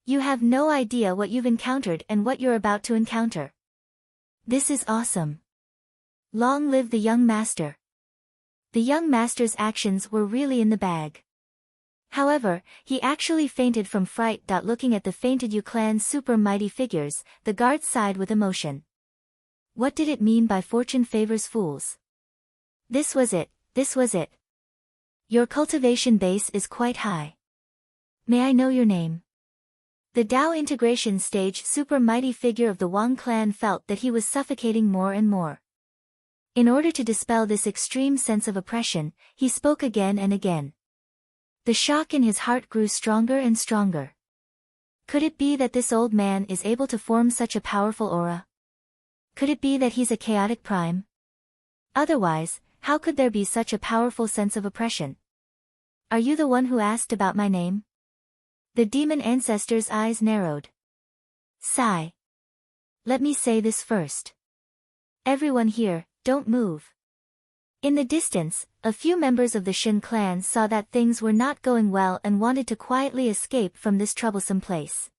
You have no idea what you've encountered and what you're about to encounter. This is awesome. Long live the young master. The young master's actions were really in the bag. However, he actually fainted from fright. Looking at the fainted Yu clan's super mighty figures, the guards sighed with emotion. What did it mean by fortune favors fools? This was it, this was it. Your cultivation base is quite high. May I know your name? The Dao integration stage super mighty figure of the Wang clan felt that he was suffocating more and more. In order to dispel this extreme sense of oppression, he spoke again and again. The shock in his heart grew stronger and stronger. Could it be that this old man is able to form such a powerful aura? Could it be that he's a chaotic prime? Otherwise, how could there be such a powerful sense of oppression? Are you the one who asked about my name? The demon ancestor's eyes narrowed. Sigh. Let me say this first. Everyone here, don't move. In the distance, a few members of the Shen clan saw that things were not going well and wanted to quietly escape from this troublesome place.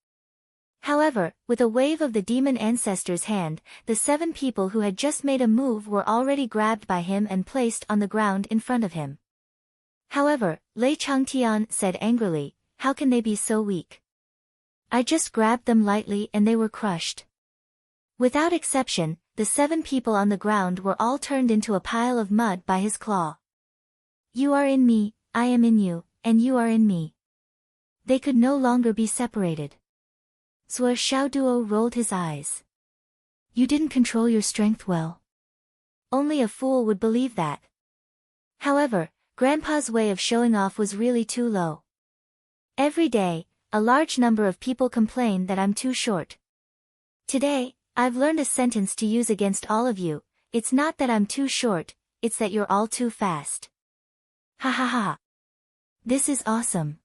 However, with a wave of the demon ancestor's hand, the 7 people who had just made a move were already grabbed by him and placed on the ground in front of him. However, Lei Changtian said angrily, how can they be so weak? I just grabbed them lightly and they were crushed. Without exception, the 7 people on the ground were all turned into a pile of mud by his claw. You are in me, I am in you, and you are in me. They could no longer be separated. Zhuo Xiaoduo rolled his eyes. You didn't control your strength well. Only a fool would believe that. However, Grandpa's way of showing off was really too low. Every day, a large number of people complain that I'm too short. Today, I've learned a sentence to use against all of you. It's not that I'm too short, it's that you're all too fast. Ha ha ha. This is awesome.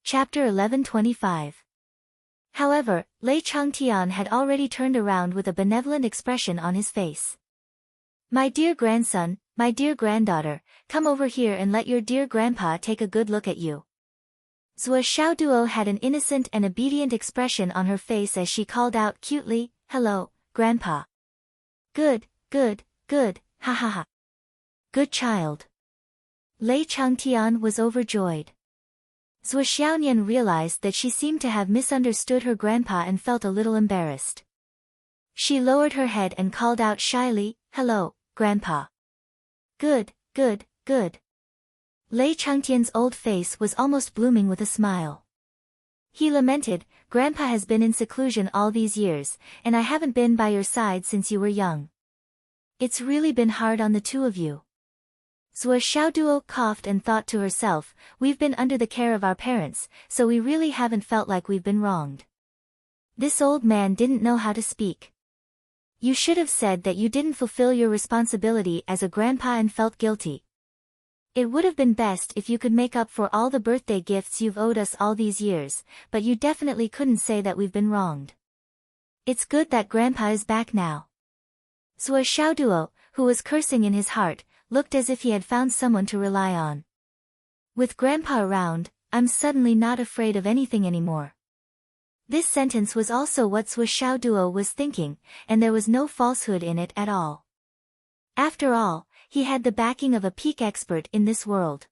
Chapter 1125. However, Lei Changtian had already turned around with a benevolent expression on his face. My dear grandson, my dear granddaughter, come over here and let your dear grandpa take a good look at you. Zhuo Xiaoduo had an innocent and obedient expression on her face as she called out cutely, hello, grandpa. Good, good, good, ha ha ha. Good child. Lei Changtian was overjoyed. Zhuo Xiaonian realized that she seemed to have misunderstood her grandpa and felt a little embarrassed. She lowered her head and called out shyly, hello, grandpa. Good, good, good. Lei Changtian's old face was almost blooming with a smile. He lamented, Grandpa has been in seclusion all these years, and I haven't been by your side since you were young. It's really been hard on the two of you. Zhuo Xiaoduo coughed and thought to herself, we've been under the care of our parents, so we really haven't felt like we've been wronged. This old man didn't know how to speak. You should have said that you didn't fulfill your responsibility as a grandpa and felt guilty. It would have been best if you could make up for all the birthday gifts you've owed us all these years, but you definitely couldn't say that we've been wronged. It's good that Grandpa is back now. Zhuo Xiaoduo, who was cursing in his heart, looked as if he had found someone to rely on. With Grandpa around, I'm suddenly not afraid of anything anymore. This sentence was also what Zhuo Xiaoduo was thinking, and there was no falsehood in it at all. After all, he had the backing of a peak expert in this world.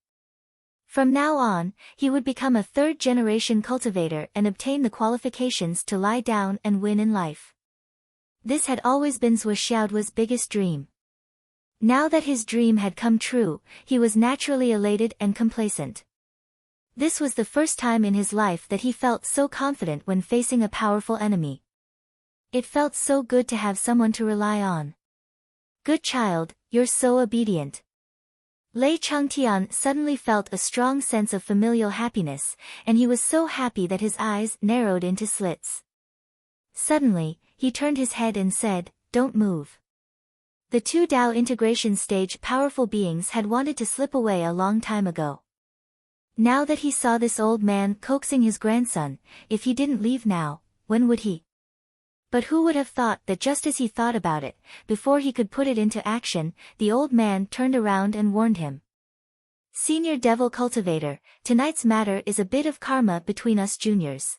From now on, he would become a 3rd-generation cultivator and obtain the qualifications to lie down and win in life. This had always been Zhuo Xiaoduo's biggest dream. Now that his dream had come true, he was naturally elated and complacent. This was the first time in his life that he felt so confident when facing a powerful enemy. It felt so good to have someone to rely on. Good child, you're so obedient. Lei Changtian suddenly felt a strong sense of familial happiness, and he was so happy that his eyes narrowed into slits. Suddenly, he turned his head and said, don't move. The 2 Dao integration stage powerful beings had wanted to slip away a long time ago. Now that he saw this old man coaxing his grandson, if he didn't leave now, when would he? But who would have thought that just as he thought about it, before he could put it into action, the old man turned around and warned him. Senior Devil Cultivator, tonight's matter is a bit of karma between us juniors.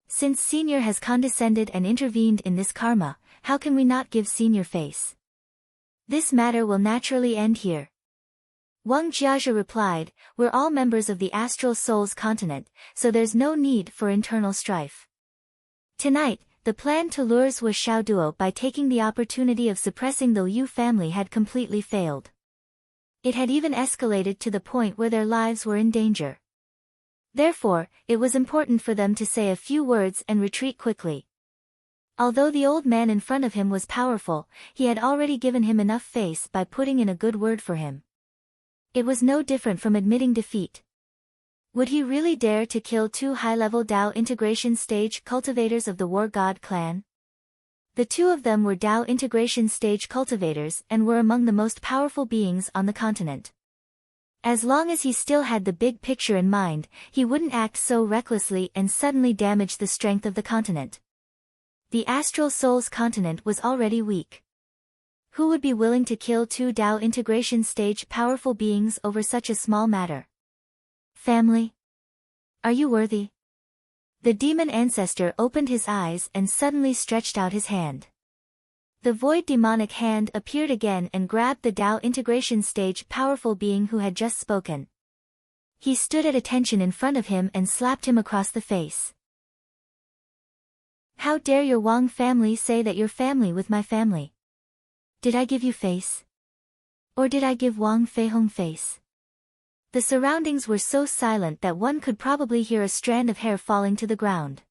Since Senior has condescended and intervened in this karma, how can we not give Senior face? This matter will naturally end here. Wang Jiazhe replied, "We're all members of the Astral Souls continent, so there's no need for internal strife." Tonight, the plan to lure Zhou Xiaoduo by taking the opportunity of suppressing the Liu family had completely failed. It had even escalated to the point where their lives were in danger. Therefore, it was important for them to say a few words and retreat quickly. Although the old man in front of him was powerful, he had already given him enough face by putting in a good word for him. It was no different from admitting defeat. Would he really dare to kill two high-level Dao integration stage cultivators of the War God clan? The two of them were Dao integration stage cultivators and were among the most powerful beings on the continent. As long as he still had the big picture in mind, he wouldn't act so recklessly and suddenly damage the strength of the continent. The Astral Souls continent was already weak. Who would be willing to kill two Dao integration stage powerful beings over such a small matter? Family? Are you worthy? The demon ancestor opened his eyes and suddenly stretched out his hand. The void demonic hand appeared again and grabbed the Dao integration stage powerful being who had just spoken. He stood at attention in front of him and slapped him across the face. How dare your Wang family say that you're family with my family? Did I give you face? Or did I give Wang Feihong face? The surroundings were so silent that one could probably hear a strand of hair falling to the ground.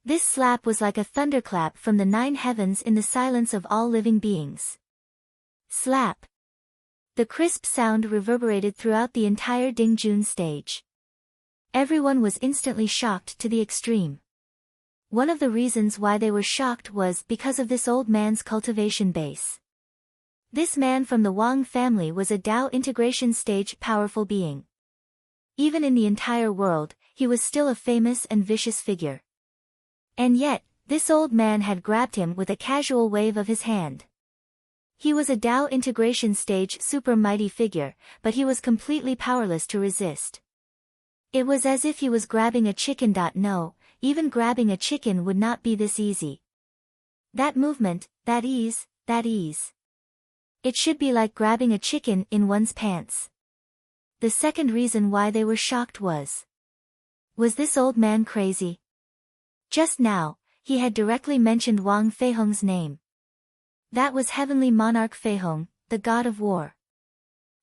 This slap was like a thunderclap from the 9 heavens in the silence of all living beings. Slap. The crisp sound reverberated throughout the entire Dingjun stage. Everyone was instantly shocked to the extreme. One of the reasons why they were shocked was because of this old man's cultivation base. This man from the Wang family was a Dao integration stage powerful being. Even in the entire world, he was still a famous and vicious figure. And yet, this old man had grabbed him with a casual wave of his hand. He was a Dao integration stage super mighty figure, but he was completely powerless to resist. It was as if he was grabbing a chicken. No, even grabbing a chicken would not be this easy. That movement, that ease. It should be like grabbing a chicken in one's pants. The second reason why they were shocked was this old man crazy? Just now, he had directly mentioned Wang Feihong's name. That was Heavenly Monarch Feihong, the god of war.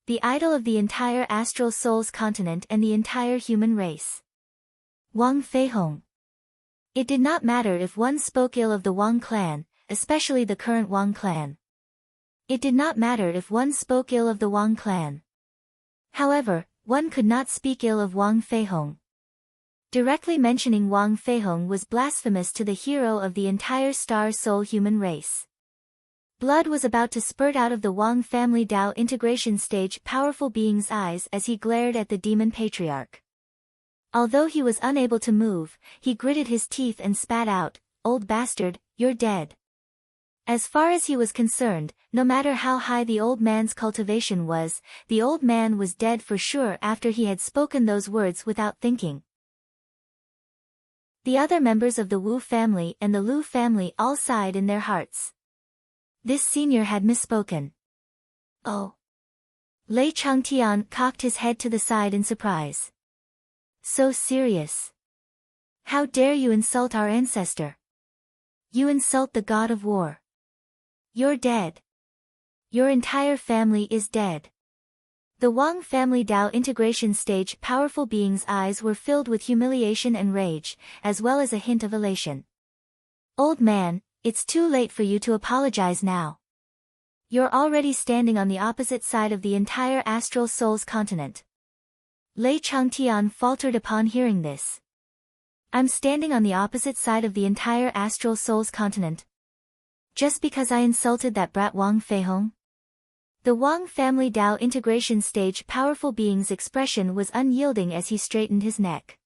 The idol of the entire Astral Souls continent and the entire human race. Wang Feihong. It did not matter if one spoke ill of the Wang clan, especially the current Wang clan. It did not matter if one spoke ill of the Wang clan. However, one could not speak ill of Wang Feihong. Directly mentioning Wang Feihong was blasphemous to the hero of the entire Star Soul human race. Blood was about to spurt out of the Wang family Dao integration stage powerful being's eyes as he glared at the demon patriarch. Although he was unable to move, he gritted his teeth and spat out, "Old bastard, you're dead." As far as he was concerned, no matter how high the old man's cultivation was, the old man was dead for sure after he had spoken those words without thinking. The other members of the Wu family and the Lu family all sighed in their hearts. This senior had misspoken. Oh. Lei Changtian cocked his head to the side in surprise. So serious. How dare you insult our ancestor? You insult the god of war. You're dead. Your entire family is dead. The Wang family Dao integration stage powerful being's eyes were filled with humiliation and rage, as well as a hint of elation. Old man, it's too late for you to apologize now. You're already standing on the opposite side of the entire Astral Souls continent. Lei Changtian faltered upon hearing this. I'm standing on the opposite side of the entire Astral Souls continent. Just because I insulted that brat Wang Feihong? The Wang family Dao integration stage powerful being's expression was unyielding as he straightened his neck.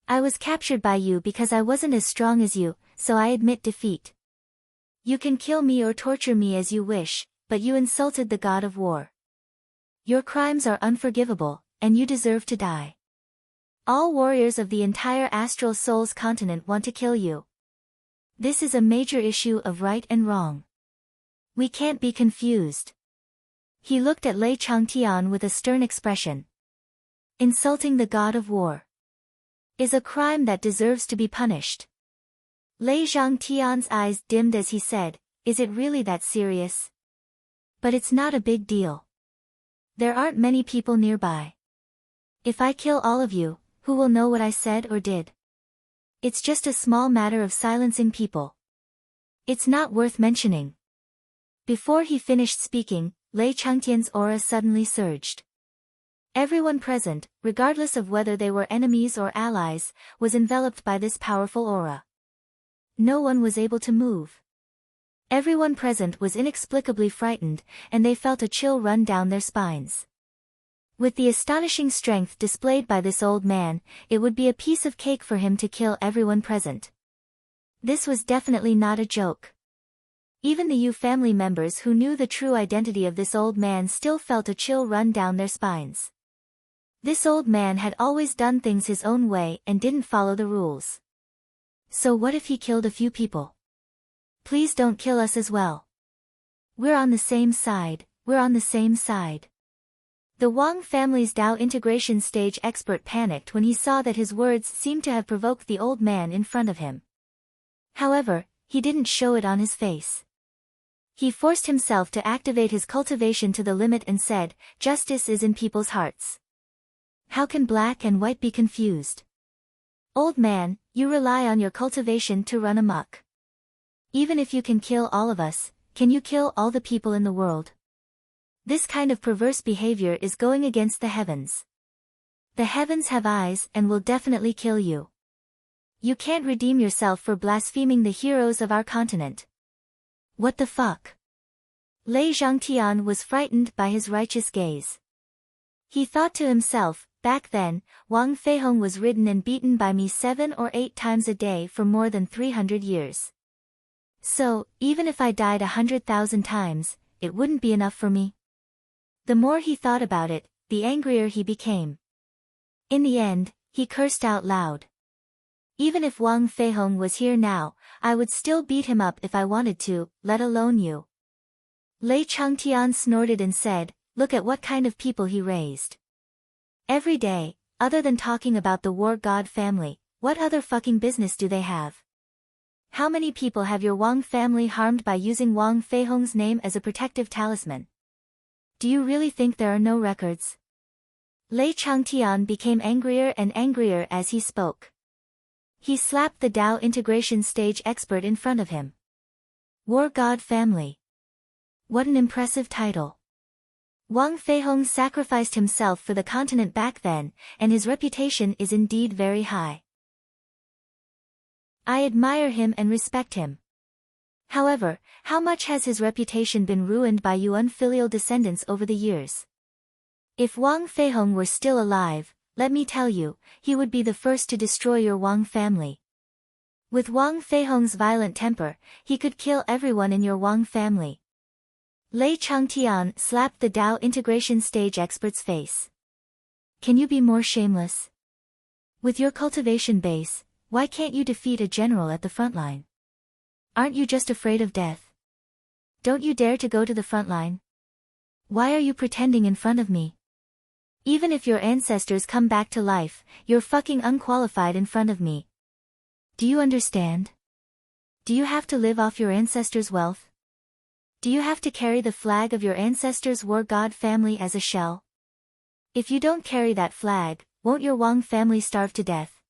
I was captured by you because I wasn't as strong as you, so I admit defeat. You can kill me or torture me as you wish, but you insulted the god of war. Your crimes are unforgivable, and you deserve to die. All warriors of the entire Astral Souls continent want to kill you. This is a major issue of right and wrong. We can't be confused. He looked at Lei Changtian with a stern expression. Insulting the god of war is a crime that deserves to be punished. Lei Changtian's eyes dimmed as he said, "Is it really that serious? But it's not a big deal. There aren't many people nearby. If I kill all of you, who will know what I said or did? It's just a small matter of silencing people. It's not worth mentioning." Before he finished speaking, Lei Changtian's aura suddenly surged. Everyone present, regardless of whether they were enemies or allies, was enveloped by this powerful aura. No one was able to move. Everyone present was inexplicably frightened, and they felt a chill run down their spines. With the astonishing strength displayed by this old man, it would be a piece of cake for him to kill everyone present. This was definitely not a joke. Even the Yu family members who knew the true identity of this old man still felt a chill run down their spines. This old man had always done things his own way and didn't follow the rules. So what if he killed a few people? Please don't kill us as well. We're on the same side, we're on the same side. The Wang family's Dao integration stage expert panicked when he saw that his words seemed to have provoked the old man in front of him. However, he didn't show it on his face. He forced himself to activate his cultivation to the limit and said, "Justice is in people's hearts. How can black and white be confused? Old man, you rely on your cultivation to run amok. Even if you can kill all of us, can you kill all the people in the world? This kind of perverse behavior is going against the heavens. The heavens have eyes and will definitely kill you. You can't redeem yourself for blaspheming the heroes of our continent." What the fuck? Lei Changtian was frightened by his righteous gaze. He thought to himself, back then, Wang Feihong was ridden and beaten by me 7 or 8 times a day for more than 300 years. So, even if I died 100,000 times, it wouldn't be enough for me. The more he thought about it, the angrier he became. In the end, he cursed out loud. Even if Wang Feihong was here now, I would still beat him up if I wanted to, let alone you. Lei Changtian snorted and said, "Look at what kind of people he raised. Every day, other than talking about the war god family, what other fucking business do they have? How many people have your Wang family harmed by using Wang Feihong's name as a protective talisman? Do you really think there are no records?" Lei Changtian became angrier and angrier as he spoke. He slapped the Dao integration stage expert in front of him. War god family. What an impressive title. Wang Feihong sacrificed himself for the continent back then, and his reputation is indeed very high. I admire him and respect him. However, how much has his reputation been ruined by you unfilial descendants over the years? If Wang Feihong were still alive, let me tell you, he would be the first to destroy your Wang family. With Wang Feihong's violent temper, he could kill everyone in your Wang family. Lei Changtian slapped the Dao integration stage expert's face. Can you be more shameless? With your cultivation base, why can't you defeat a general at the front line? Aren't you just afraid of death? Don't you dare to go to the front line? Why are you pretending in front of me? Even if your ancestors come back to life, you're fucking unqualified in front of me. Do you understand? Do you have to live off your ancestors' wealth? Do you have to carry the flag of your ancestors' war god family as a shell? If you don't carry that flag, won't your Wang family starve to death?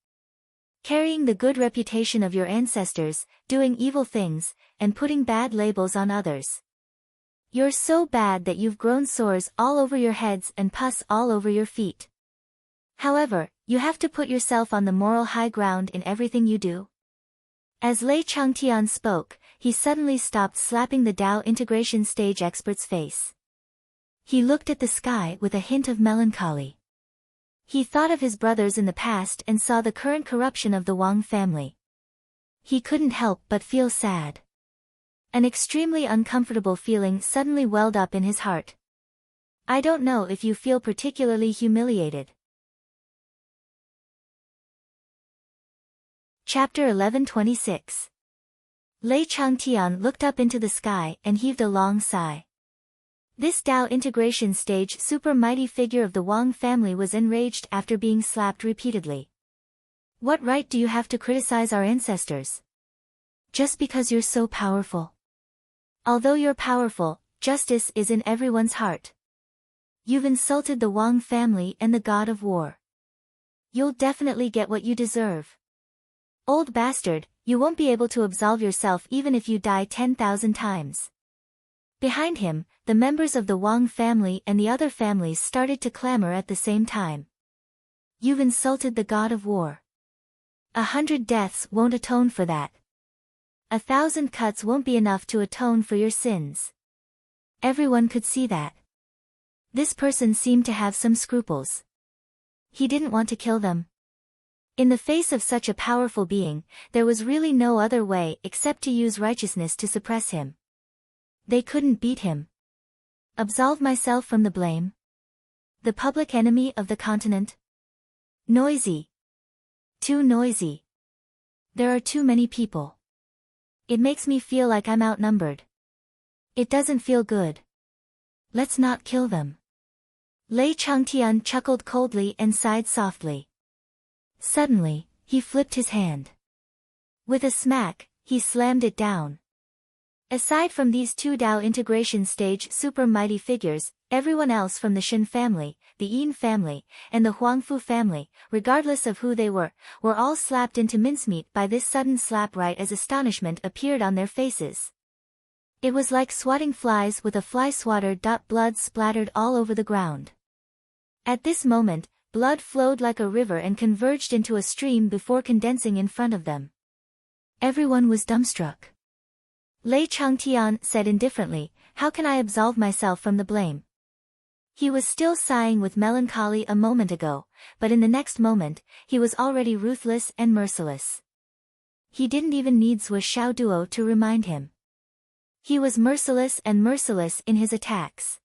Carrying the good reputation of your ancestors, doing evil things, and putting bad labels on others. You're so bad that you've grown sores all over your heads and pus all over your feet. However, you have to put yourself on the moral high ground in everything you do. As Lei Changtian spoke, he suddenly stopped slapping the Dao integration stage expert's face. He looked at the sky with a hint of melancholy. He thought of his brothers in the past and saw the current corruption of the Wang family. He couldn't help but feel sad. An extremely uncomfortable feeling suddenly welled up in his heart. I don't know if you feel particularly humiliated. Chapter 1126. Lei Changtian looked up into the sky and heaved a long sigh. This Tao integration stage super mighty figure of the Wang family was enraged after being slapped repeatedly. What right do you have to criticize our ancestors? Just because you're so powerful. Although you're powerful, justice is in everyone's heart. You've insulted the Wang family and the god of war. You'll definitely get what you deserve. Old bastard, you won't be able to absolve yourself even if you die 10,000 times. Behind him, the members of the Wang family and the other families started to clamor at the same time. You've insulted the god of war. 100 deaths won't atone for that. 1,000 cuts won't be enough to atone for your sins. Everyone could see that. This person seemed to have some scruples. He didn't want to kill them. In the face of such a powerful being, there was really no other way except to use righteousness to suppress him. They couldn't beat him. Absolve myself from the blame? The public enemy of the continent? Noisy. Too noisy. There are too many people. It makes me feel like I'm outnumbered. It doesn't feel good. Let's not kill them. Lei Changtian chuckled coldly and sighed softly. Suddenly, he flipped his hand. With a smack, he slammed it down. Aside from these two Tao integration stage super mighty figures, everyone else from the Shen family, the Yin family, and the Huangfu family, regardless of who they were all slapped into mincemeat by this sudden slap right as astonishment appeared on their faces. It was like swatting flies with a fly swatter. Blood splattered all over the ground. At this moment, blood flowed like a river and converged into a stream before condensing in front of them. Everyone was dumbstruck. Lei Changtian said indifferently, "How can I absolve myself from the blame?" He was still sighing with melancholy a moment ago, but in the next moment, he was already ruthless and merciless. He didn't even need Zhuo Xiaoduo to remind him. He was merciless and merciless in his attacks.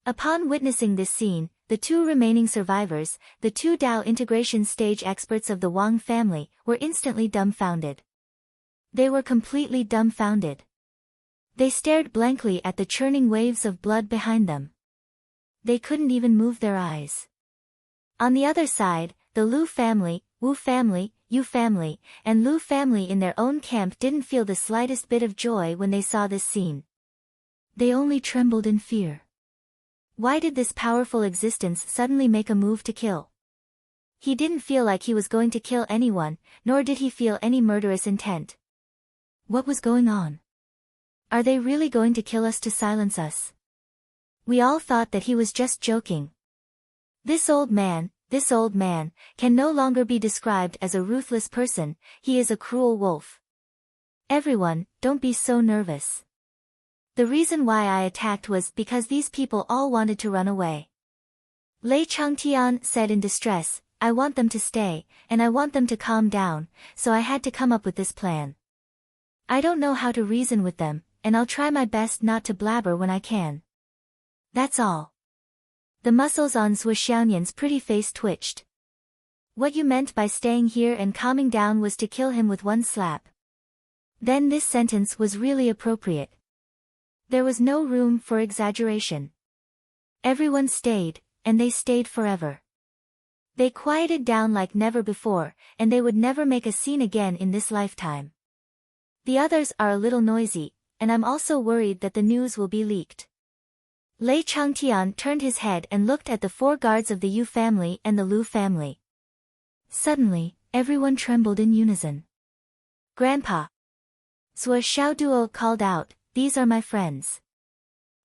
Upon witnessing this scene, the two remaining survivors, the two Tao integration stage experts of the Wang family, were instantly dumbfounded. They were completely dumbfounded. They stared blankly at the churning waves of blood behind them. They couldn't even move their eyes. On the other side, the Lu family, Wu family, Yu family, and Lu family in their own camp didn't feel the slightest bit of joy when they saw this scene. They only trembled in fear. Why did this powerful existence suddenly make a move to kill? He didn't feel like he was going to kill anyone, nor did he feel any murderous intent. What was going on? Are they really going to kill us to silence us? We all thought that he was just joking. This old man, can no longer be described as a ruthless person, he is a cruel wolf. Everyone, don't be so nervous. The reason why I attacked was because these people all wanted to run away. Lei Changtian said in distress, I want them to stay, and I want them to calm down, so I had to come up with this plan. I don't know how to reason with them, and I'll try my best not to blabber when I can. That's all. The muscles on Zhuo Xiaoyan's pretty face twitched. What you meant by staying here and calming down was to kill him with one slap. Then this sentence was really appropriate. There was no room for exaggeration. Everyone stayed, and they stayed forever. They quieted down like never before, and they would never make a scene again in this lifetime. The others are a little noisy, and I'm also worried that the news will be leaked. Lei Changtian turned his head and looked at the four guards of the Yu family and the Lu family. Suddenly, everyone trembled in unison. Grandpa! Zhuo Xiaoduo called out, these are my friends.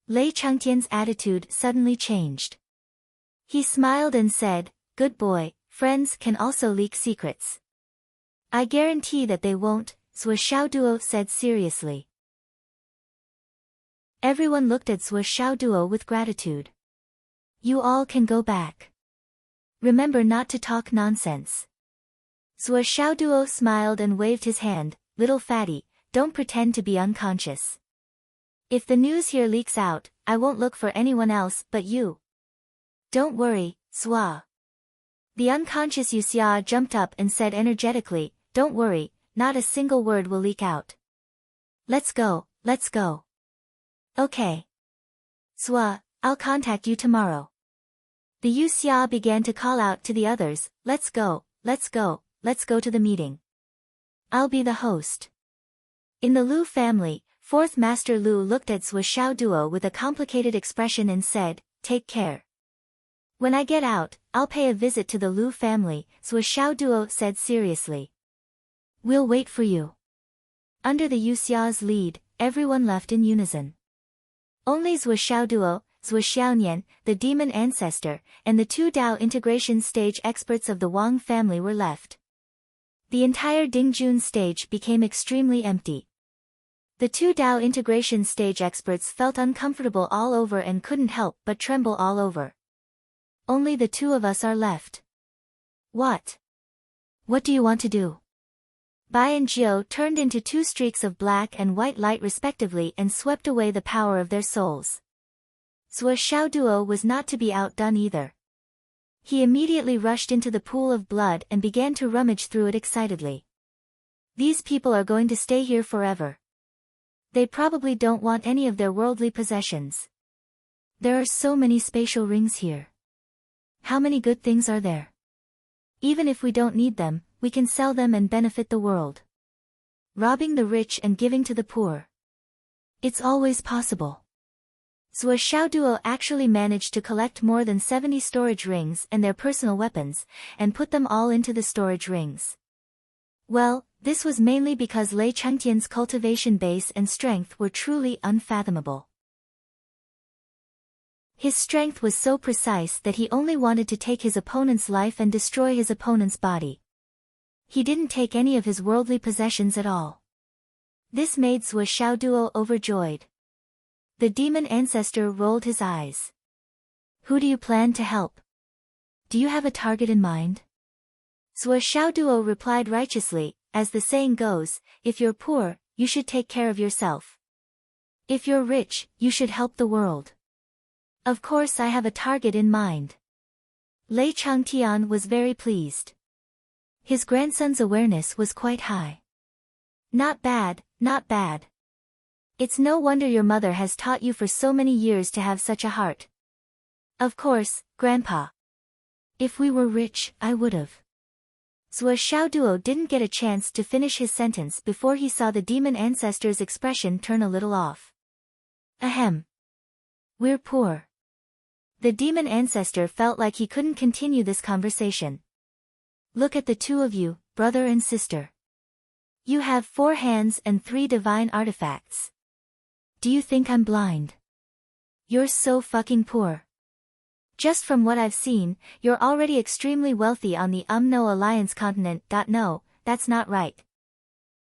Lei Changtian's attitude suddenly changed. He smiled and said, good boy, friends can also leak secrets. I guarantee that they won't, Zhuo Xiaoduo said seriously. Everyone looked at Zhuo Xiaoduo with gratitude. You all can go back. Remember not to talk nonsense. Zhuo Xiaoduo smiled and waved his hand, little fatty, don't pretend to be unconscious. If the news here leaks out, I won't look for anyone else but you. Don't worry, Zhuo. The unconscious Yuxia jumped up and said energetically, don't worry, not a single word will leak out. Let's go, let's go. Okay. Swa, I'll contact you tomorrow. The Yuxia began to call out to the others, let's go, let's go, let's go to the meeting. I'll be the host. In the Lu family, fourth Master Lu looked at Swa Xiaoduo with a complicated expression and said, take care. When I get out, I'll pay a visit to the Lu family, Swa Xiaoduo said seriously. We'll wait for you. Under the Yuxia's lead, everyone left in unison. Only Swa Xiaoduo, Swa Xiaonian, the demon ancestor, and the two Dao integration stage experts of the Wang family were left. The entire Dingjun stage became extremely empty. The two Dao integration stage experts felt uncomfortable all over and couldn't help but tremble all over. Only the two of us are left. What? What do you want to do? Bai and Jiu turned into two streaks of black and white light respectively and swept away the power of their souls. Swa Xiaoduo was not to be outdone either. He immediately rushed into the pool of blood and began to rummage through it excitedly. These people are going to stay here forever. They probably don't want any of their worldly possessions. There are so many spatial rings here. How many good things are there? Even if we don't need them, we can sell them and benefit the world. Robbing the rich and giving to the poor. It's always possible. Swa Xiaoduo actually managed to collect more than 70 storage rings and their personal weapons, and put them all into the storage rings. Well, this was mainly because Lei Chengtian's cultivation base and strength were truly unfathomable. His strength was so precise that he only wanted to take his opponent's life and destroy his opponent's body. He didn't take any of his worldly possessions at all. This made Swa Xiaoduo overjoyed. The demon ancestor rolled his eyes. Who do you plan to help? Do you have a target in mind? Swa Xiaoduo replied righteously, as the saying goes, if you're poor, you should take care of yourself. If you're rich, you should help the world. Of course I have a target in mind. Lei Chengtian was very pleased. His grandson's awareness was quite high. Not bad, not bad. It's no wonder your mother has taught you for so many years to have such a heart. Of course, Grandpa. If we were rich, I would've. Swa Xiaoduo didn't get a chance to finish his sentence before he saw the demon ancestor's expression turn a little off. Ahem. We're poor. The demon ancestor felt like he couldn't continue this conversation. Look at the two of you, brother and sister. You have 4 hands and 3 divine artifacts. Do you think I'm blind? You're so fucking poor. Just from what I've seen, you're already extremely wealthy on the No Alliance continent. No, that's not right.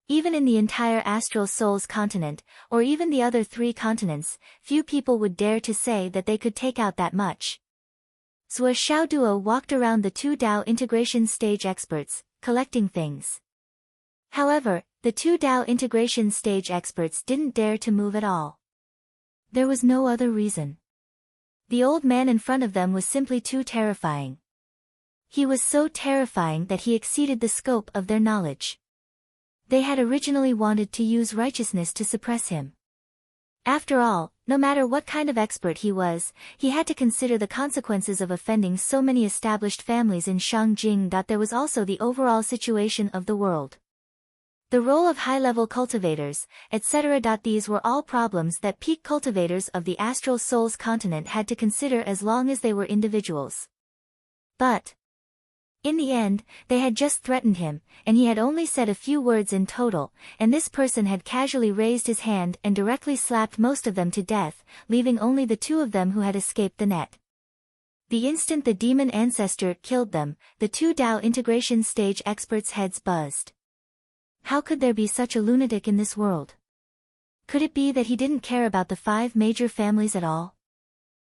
Even in the entire Astral Souls continent, or even the other 3 continents, few people would dare to say that they could take out that much. Swa Xiaoduo walked around the 2 Dao integration stage experts, collecting things. However, the 2 Dao integration stage experts didn't dare to move at all. There was no other reason. The old man in front of them was simply too terrifying. He was so terrifying that he exceeded the scope of their knowledge. They had originally wanted to use righteousness to suppress him. After all, no matter what kind of expert he was, he had to consider the consequences of offending so many established families in Shangjing. There was also the overall situation of the world. The role of high-level cultivators, etc. These were all problems that peak cultivators of the Astral Souls continent had to consider as long as they were individuals. But in the end, they had just threatened him, and he had only said a few words in total, and this person had casually raised his hand and directly slapped most of them to death, leaving only the 2 of them who had escaped the net. The instant the demon ancestor killed them, the 2 Dao integration stage experts' heads buzzed. How could there be such a lunatic in this world? Could it be that he didn't care about the 5 major families at all?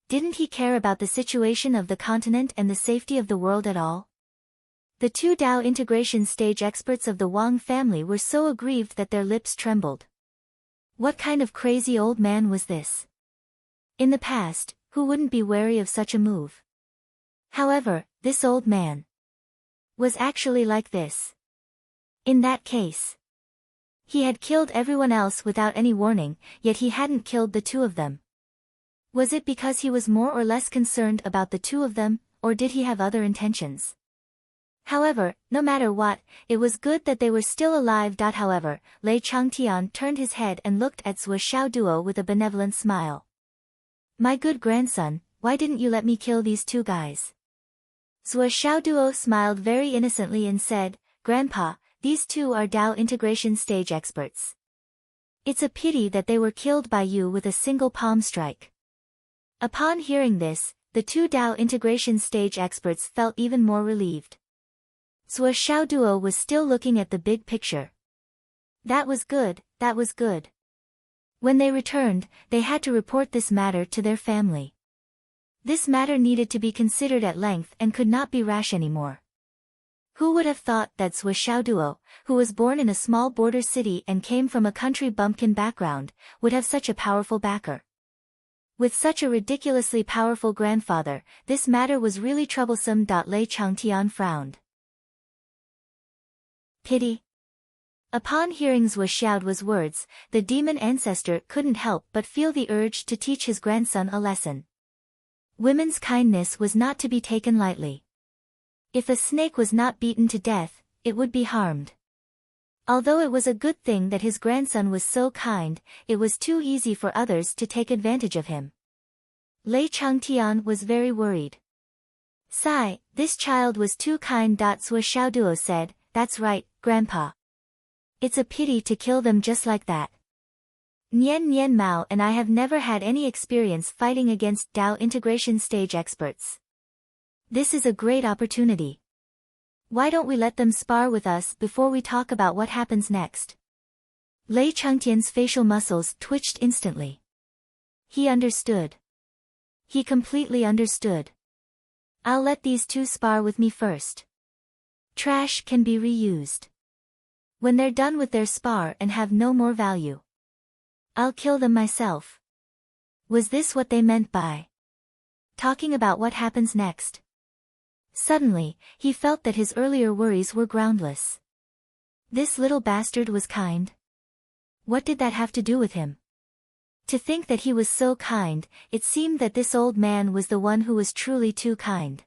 Didn't he care about the situation of the continent and the safety of the world at all? The 2 Dao integration stage experts of the Wang family were so aggrieved that their lips trembled. What kind of crazy old man was this? In the past, who wouldn't be wary of such a move? However, this old man was actually like this. In that case, he had killed everyone else without any warning, yet he hadn't killed the 2 of them. Was it because he was more or less concerned about the two of them, or did he have other intentions? However, no matter what, it was good that they were still alive. However, Lei Changtian turned his head and looked at Zhuo Xiaoduo with a benevolent smile. My good grandson, why didn't you let me kill these two guys? Zhuo Xiaoduo smiled very innocently and said, Grandpa, these two are Dao integration stage experts. It's a pity that they were killed by you with a single palm strike. Upon hearing this, the two Dao integration stage experts felt even more relieved. Zhuo Xiaoduo was still looking at the big picture. That was good, that was good. When they returned, they had to report this matter to their family. This matter needed to be considered at length and could not be rash anymore. Who would have thought that Zhuo Xiaoduo, who was born in a small border city and came from a country bumpkin background, would have such a powerful backer? With such a ridiculously powerful grandfather, this matter was really troublesome. Lei Changtian frowned. Pity. Upon hearing Zhuo Xiaoduo's words, the demon ancestor couldn't help but feel the urge to teach his grandson a lesson. Women's kindness was not to be taken lightly. If a snake was not beaten to death, it would be harmed. Although it was a good thing that his grandson was so kind, it was too easy for others to take advantage of him. Lei Changtian was very worried. Sigh, this child was too kind. Zhuo Xiaoduo said, That's right, Grandpa. It's a pity to kill them just like that. Nian Mao and I have never had any experience fighting against Dao integration stage experts. This is a great opportunity. Why don't we let them spar with us before we talk about what happens next? Lei Changtian's facial muscles twitched instantly. He understood. He completely understood. I'll let these two spar with me first. Trash can be reused. When they're done with their spar and have no more value, I'll kill them myself. Was this what they meant by talking about what happens next? Suddenly, he felt that his earlier worries were groundless. This little bastard was kind. What did that have to do with him? To think that he was so kind, it seemed that this old man was the one who was truly too kind.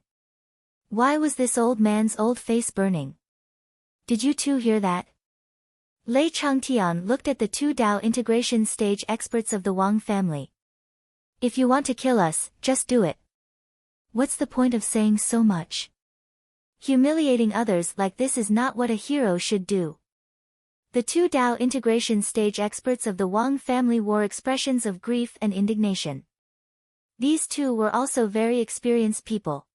Why was this old man's old face burning? Did you two hear that? Lei Changtian looked at the two Dao integration stage experts of the Wang family. If you want to kill us, just do it. What's the point of saying so much? Humiliating others like this is not what a hero should do. The two Dao integration stage experts of the Wang family wore expressions of grief and indignation. These two were also very experienced people.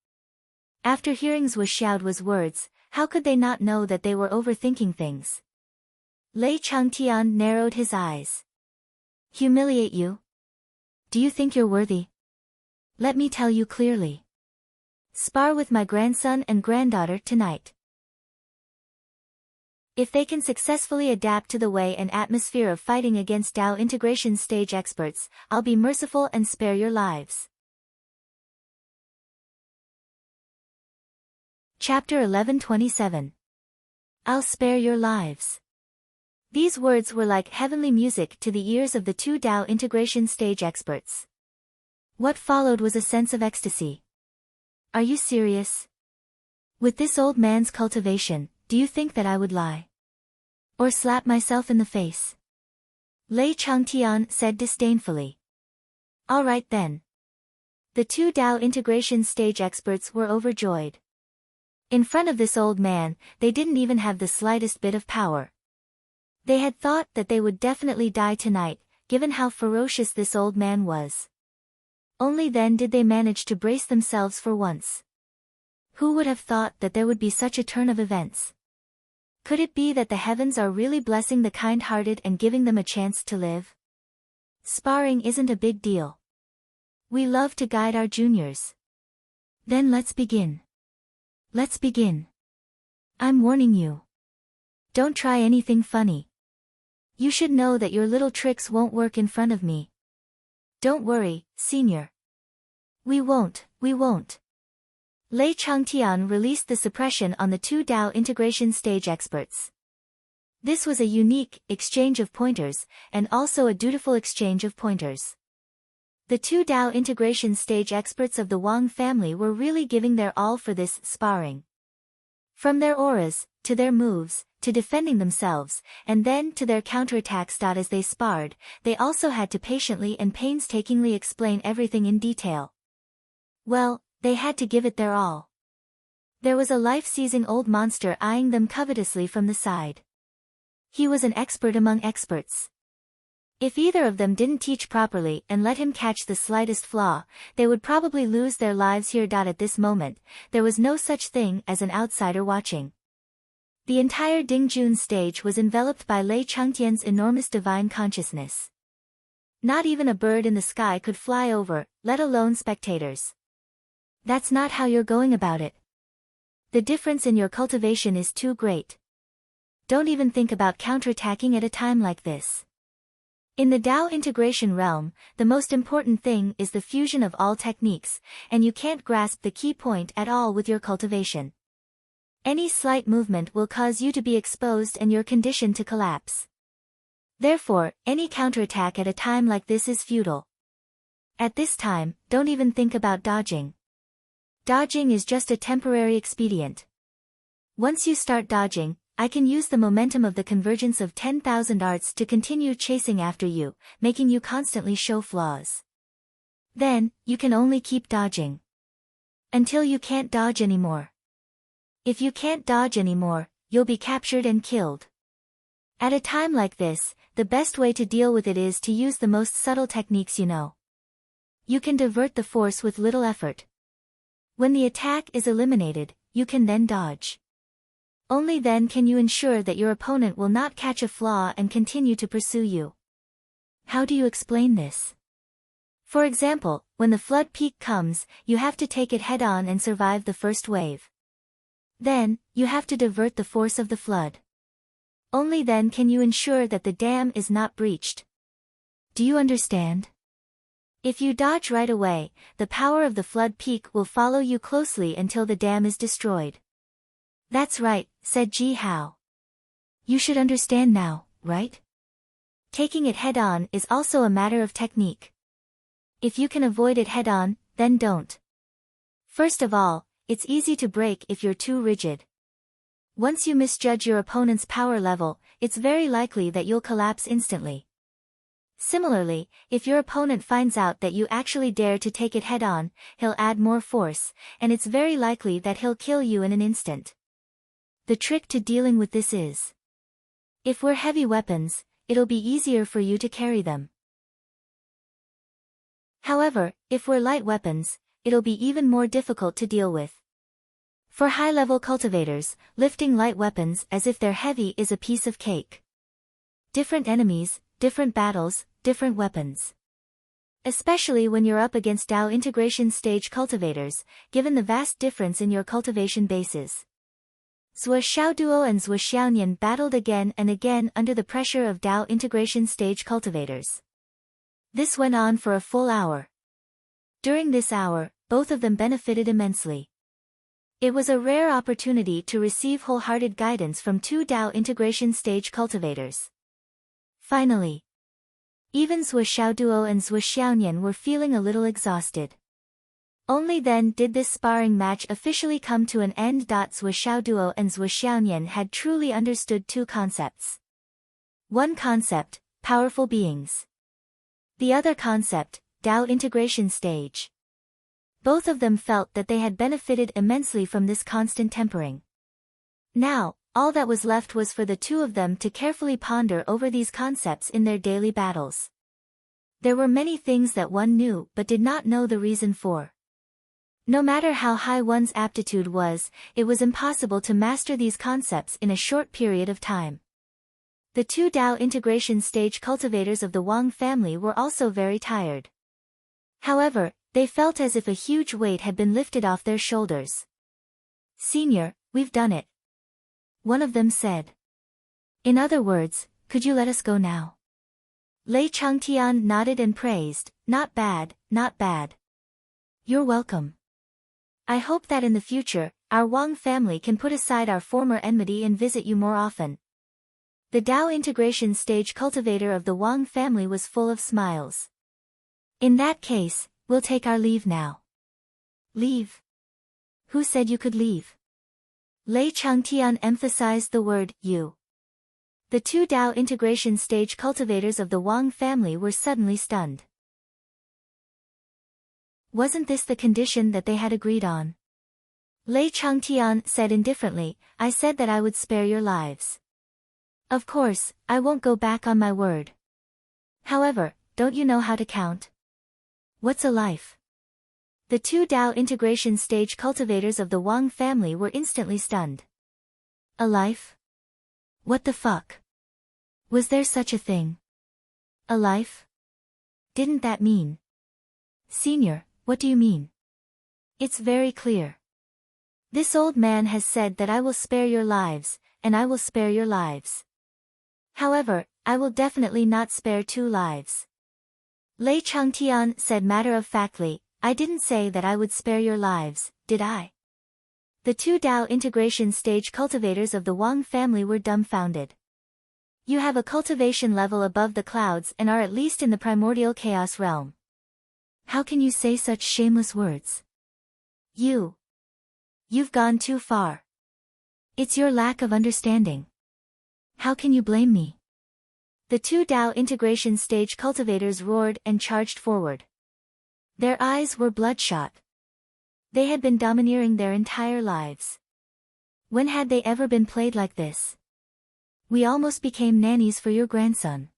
After hearing Zhuo Xiaoduo's words, how could they not know that they were overthinking things? Lei Changtian narrowed his eyes. Humiliate you? Do you think you're worthy? Let me tell you clearly. Spar with my grandson and granddaughter tonight. If they can successfully adapt to the way and atmosphere of fighting against Dao integration stage experts, I'll be merciful and spare your lives. Chapter 11:27. I'll spare your lives. These words were like heavenly music to the ears of the two Dao integration stage experts. What followed was a sense of ecstasy. Are you serious? With this old man's cultivation, do you think that I would lie? Or slap myself in the face? Lei Changtian said disdainfully. All right then. The two Dao integration stage experts were overjoyed. In front of this old man, they didn't even have the slightest bit of power. They had thought that they would definitely die tonight, given how ferocious this old man was. Only then did they manage to brace themselves for once. Who would have thought that there would be such a turn of events? Could it be that the heavens are really blessing the kind-hearted and giving them a chance to live? Sparring isn't a big deal. We love to guide our juniors. Then let's begin. Let's begin. I'm warning you. Don't try anything funny. You should know that your little tricks won't work in front of me. Don't worry, senior. We won't. Lei Changtian released the suppression on the two Dao integration stage experts. This was a unique exchange of pointers, and also a dutiful exchange of pointers. The two Tao integration stage experts of the Wang family were really giving their all for this sparring. From their auras, to their moves, to defending themselves, and then to their counterattacks. As they sparred, they also had to patiently and painstakingly explain everything in detail. Well, they had to give it their all. There was a life-seizing old monster eyeing them covetously from the side. He was an expert among experts. If either of them didn't teach properly and let him catch the slightest flaw, they would probably lose their lives here. At this moment, there was no such thing as an outsider watching. The entire Dingjun stage was enveloped by Lei Chengtian's enormous divine consciousness. Not even a bird in the sky could fly over, let alone spectators. That's not how you're going about it. The difference in your cultivation is too great. Don't even think about counterattacking at a time like this. In the Tao integration realm, the most important thing is the fusion of all techniques, and you can't grasp the key point at all with your cultivation. Any slight movement will cause you to be exposed and your condition to collapse. Therefore, any counterattack at a time like this is futile. At this time, don't even think about dodging. Dodging is just a temporary expedient. Once you start dodging, I can use the momentum of the convergence of 10,000 arts to continue chasing after you, making you constantly show flaws. Then, you can only keep dodging. Until you can't dodge anymore. If you can't dodge anymore, you'll be captured and killed. At a time like this, the best way to deal with it is to use the most subtle techniques you know. You can divert the force with little effort. When the attack is eliminated, you can then dodge. Only then can you ensure that your opponent will not catch a flaw and continue to pursue you. How do you explain this? For example, when the flood peak comes, you have to take it head-on and survive the first wave. Then, you have to divert the force of the flood. Only then can you ensure that the dam is not breached. Do you understand? If you dodge right away, the power of the flood peak will follow you closely until the dam is destroyed. That's right, said Ji Hao. You should understand now, right? Taking it head-on is also a matter of technique. If you can avoid it head-on, then don't. First of all, it's easy to break if you're too rigid. Once you misjudge your opponent's power level, it's very likely that you'll collapse instantly. Similarly, if your opponent finds out that you actually dare to take it head-on, he'll add more force, and it's very likely that he'll kill you in an instant. The trick to dealing with this is, if we're heavy weapons, it'll be easier for you to carry them. However, if we're light weapons, it'll be even more difficult to deal with. For high-level cultivators, lifting light weapons as if they're heavy is a piece of cake. Different enemies, different battles, different weapons. Especially when you're up against Tao integration stage cultivators, given the vast difference in your cultivation bases. Zhuo Xiaoduo and Zhuo Xiaonian battled again and again under the pressure of Tao integration stage cultivators. This went on for a full hour. During this hour, both of them benefited immensely. It was a rare opportunity to receive wholehearted guidance from two Tao integration stage cultivators. Finally, even Zhuo Xiaoduo and Zhuo Xiaonian were feeling a little exhausted. Only then did this sparring match officially come to an end. Zhuo Xiaoduo and Zhuo Xiaonian had truly understood two concepts. One concept, powerful beings. The other concept, Tao integration stage. Both of them felt that they had benefited immensely from this constant tempering. Now, all that was left was for the two of them to carefully ponder over these concepts in their daily battles. There were many things that one knew but did not know the reason for. No matter how high one's aptitude was, it was impossible to master these concepts in a short period of time. The two Tao integration stage cultivators of the Wang family were also very tired. However, they felt as if a huge weight had been lifted off their shoulders. "Senior, we've done it," one of them said. "In other words, could you let us go now?" Lei Chengtian nodded and praised, "Not bad, not bad. You're welcome. I hope that in the future, our Wang family can put aside our former enmity and visit you more often." The Tao integration stage cultivator of the Wang family was full of smiles. In that case, we'll take our leave now. Leave? Who said you could leave? Lei Changtian emphasized the word, you. The two Dao integration stage cultivators of the Wang family were suddenly stunned. Wasn't this the condition that they had agreed on? Lei Changtian said indifferently, I said that I would spare your lives. Of course, I won't go back on my word. However, don't you know how to count? What's a life? The two Dao integration stage cultivators of the Wang family were instantly stunned. A life? What the fuck? Was there such a thing? A life? Didn't that mean? Senior, what do you mean? It's very clear. This old man has said that I will spare your lives, and I will spare your lives. However, I will definitely not spare two lives. Lei Changtian said matter-of-factly, I didn't say that I would spare your lives, did I? The two Dao integration stage cultivators of the Wang family were dumbfounded. You have a cultivation level above the clouds and are at least in the primordial chaos realm. How can you say such shameless words? You've gone too far. It's your lack of understanding. How can you blame me? The two Dao integration stage cultivators roared and charged forward. Their eyes were bloodshot. They had been domineering their entire lives. When had they ever been played like this? We almost became nannies for your grandson.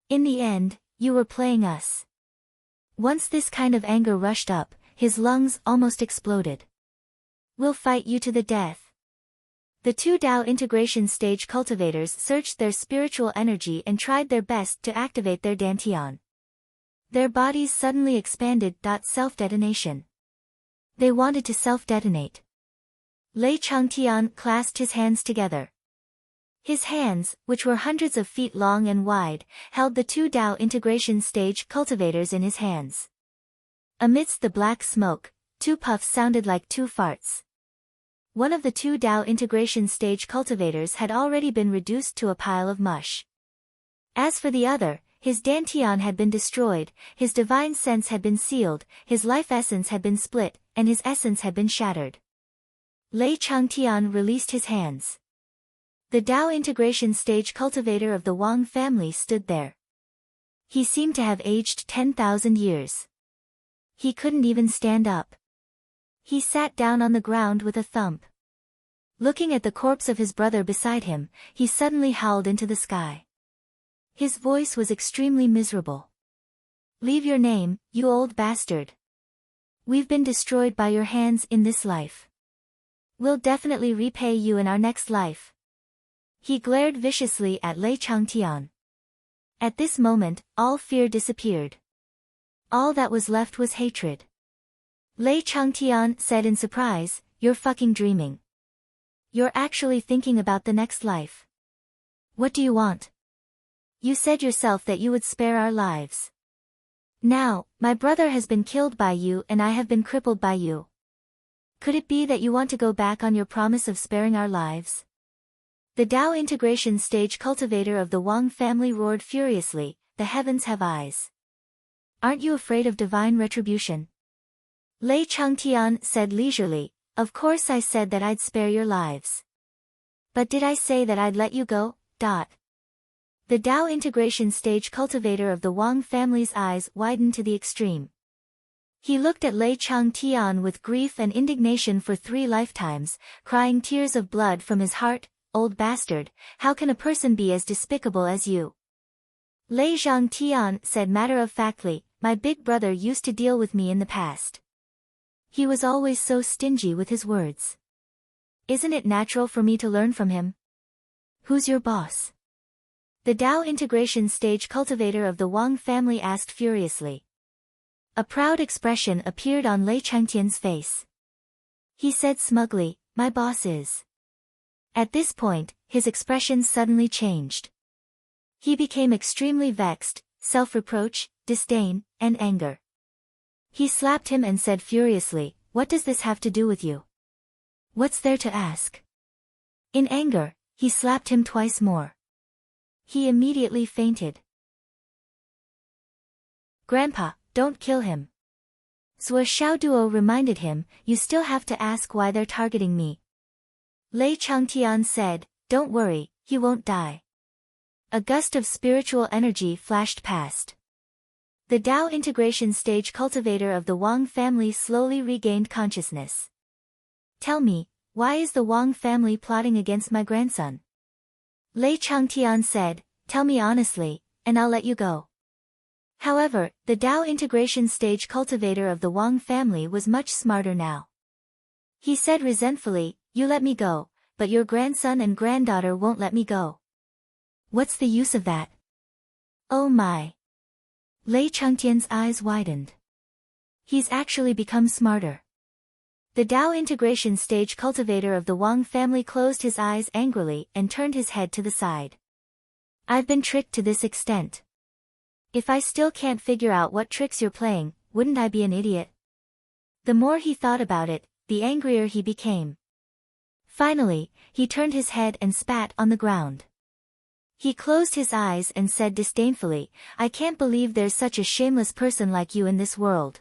In the end, you were playing us. Once this kind of anger rushed up, his lungs almost exploded. We'll fight you to the death. The two Dao integration stage cultivators searched their spiritual energy and tried their best to activate their dantian. Their bodies suddenly expanded. Self-detonation. They wanted to self-detonate. Lei Changtian clasped his hands together. His hands, which were hundreds of feet long and wide, held the two Dao integration stage cultivators in his hands. Amidst the black smoke, two puffs sounded like two farts. One of the two Dao integration stage cultivators had already been reduced to a pile of mush. As for the other, his dantian had been destroyed, his divine sense had been sealed, his life essence had been split, and his essence had been shattered. Lei Changtian released his hands. The Dao integration stage cultivator of the Wang family stood there. He seemed to have aged 10,000 years. He couldn't even stand up. He sat down on the ground with a thump. Looking at the corpse of his brother beside him, he suddenly howled into the sky. His voice was extremely miserable. Leave your name, you old bastard. We've been destroyed by your hands in this life. We'll definitely repay you in our next life. He glared viciously at Lei Changtian. At this moment, all fear disappeared. All that was left was hatred. Lei Changtian said in surprise, You're fucking dreaming. You're actually thinking about the next life. What do you want? You said yourself that you would spare our lives. Now, my brother has been killed by you and I have been crippled by you. Could it be that you want to go back on your promise of sparing our lives? The Dao integration stage cultivator of the Wang family roared furiously, The heavens have eyes. Aren't you afraid of divine retribution? Lei Changtian said leisurely, Of course I said that I'd spare your lives. But did I say that I'd let you go? The Dao integration stage cultivator of the Wang family's eyes widened to the extreme. He looked at Lei Changtian with grief and indignation for 3 lifetimes, crying tears of blood from his heart, Old bastard, how can a person be as despicable as you? Lei Changtian said matter-of-factly, My big brother used to deal with me in the past. He was always so stingy with his words. Isn't it natural for me to learn from him? Who's your boss? The Dao integration stage cultivator of the Wang family asked furiously. A proud expression appeared on Lei Changtian's face. He said smugly, My boss is. At this point, his expression suddenly changed. He became extremely vexed, self-reproach, disdain, and anger. He slapped him and said furiously, What does this have to do with you? What's there to ask? In anger, he slapped him twice more. He immediately fainted. Grandpa, don't kill him. Zhuo Xiaoduo reminded him, you still have to ask why they're targeting me. Lei Changtian said, don't worry, he won't die. A gust of spiritual energy flashed past. The Tao integration stage cultivator of the Wang family slowly regained consciousness. Tell me, why is the Wang family plotting against my grandson? Lei Changtian said, tell me honestly, and I'll let you go. However, the Tao integration stage cultivator of the Wang family was much smarter now. He said resentfully, you let me go, but your grandson and granddaughter won't let me go. What's the use of that? Oh my. Lei Changtian's eyes widened. He's actually become smarter. The Tao integration stage cultivator of the Wang family closed his eyes angrily and turned his head to the side. I've been tricked to this extent. If I still can't figure out what tricks you're playing, wouldn't I be an idiot? The more he thought about it, the angrier he became. Finally, he turned his head and spat on the ground. He closed his eyes and said disdainfully, I can't believe there's such a shameless person like you in this world.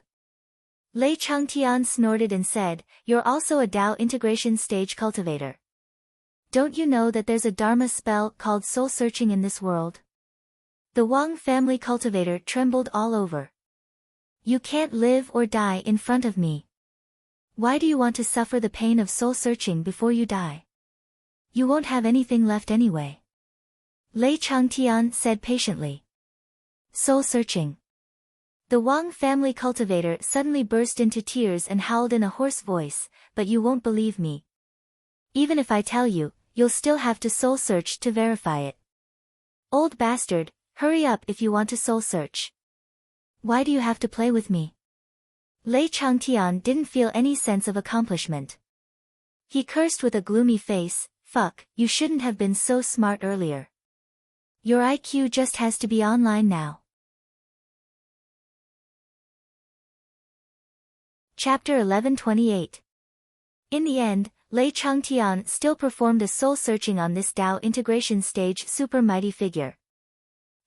Lei Changtian snorted and said, you're also a Tao integration stage cultivator. Don't you know that there's a Dharma spell called soul searching in this world? The Wang family cultivator trembled all over. You can't live or die in front of me. Why do you want to suffer the pain of soul searching before you die? You won't have anything left anyway. Lei Changtian said patiently. Soul searching. The Wang family cultivator suddenly burst into tears and howled in a hoarse voice, but you won't believe me. Even if I tell you, you'll still have to soul search to verify it. Old bastard, hurry up if you want to soul search. Why do you have to play with me? Lei Changtian didn't feel any sense of accomplishment. He cursed with a gloomy face, fuck, you shouldn't have been so smart earlier. Your IQ just has to be online now. Chapter 1128. In the end, Lei Changtian still performed a soul searching on this Tao integration stage super mighty figure.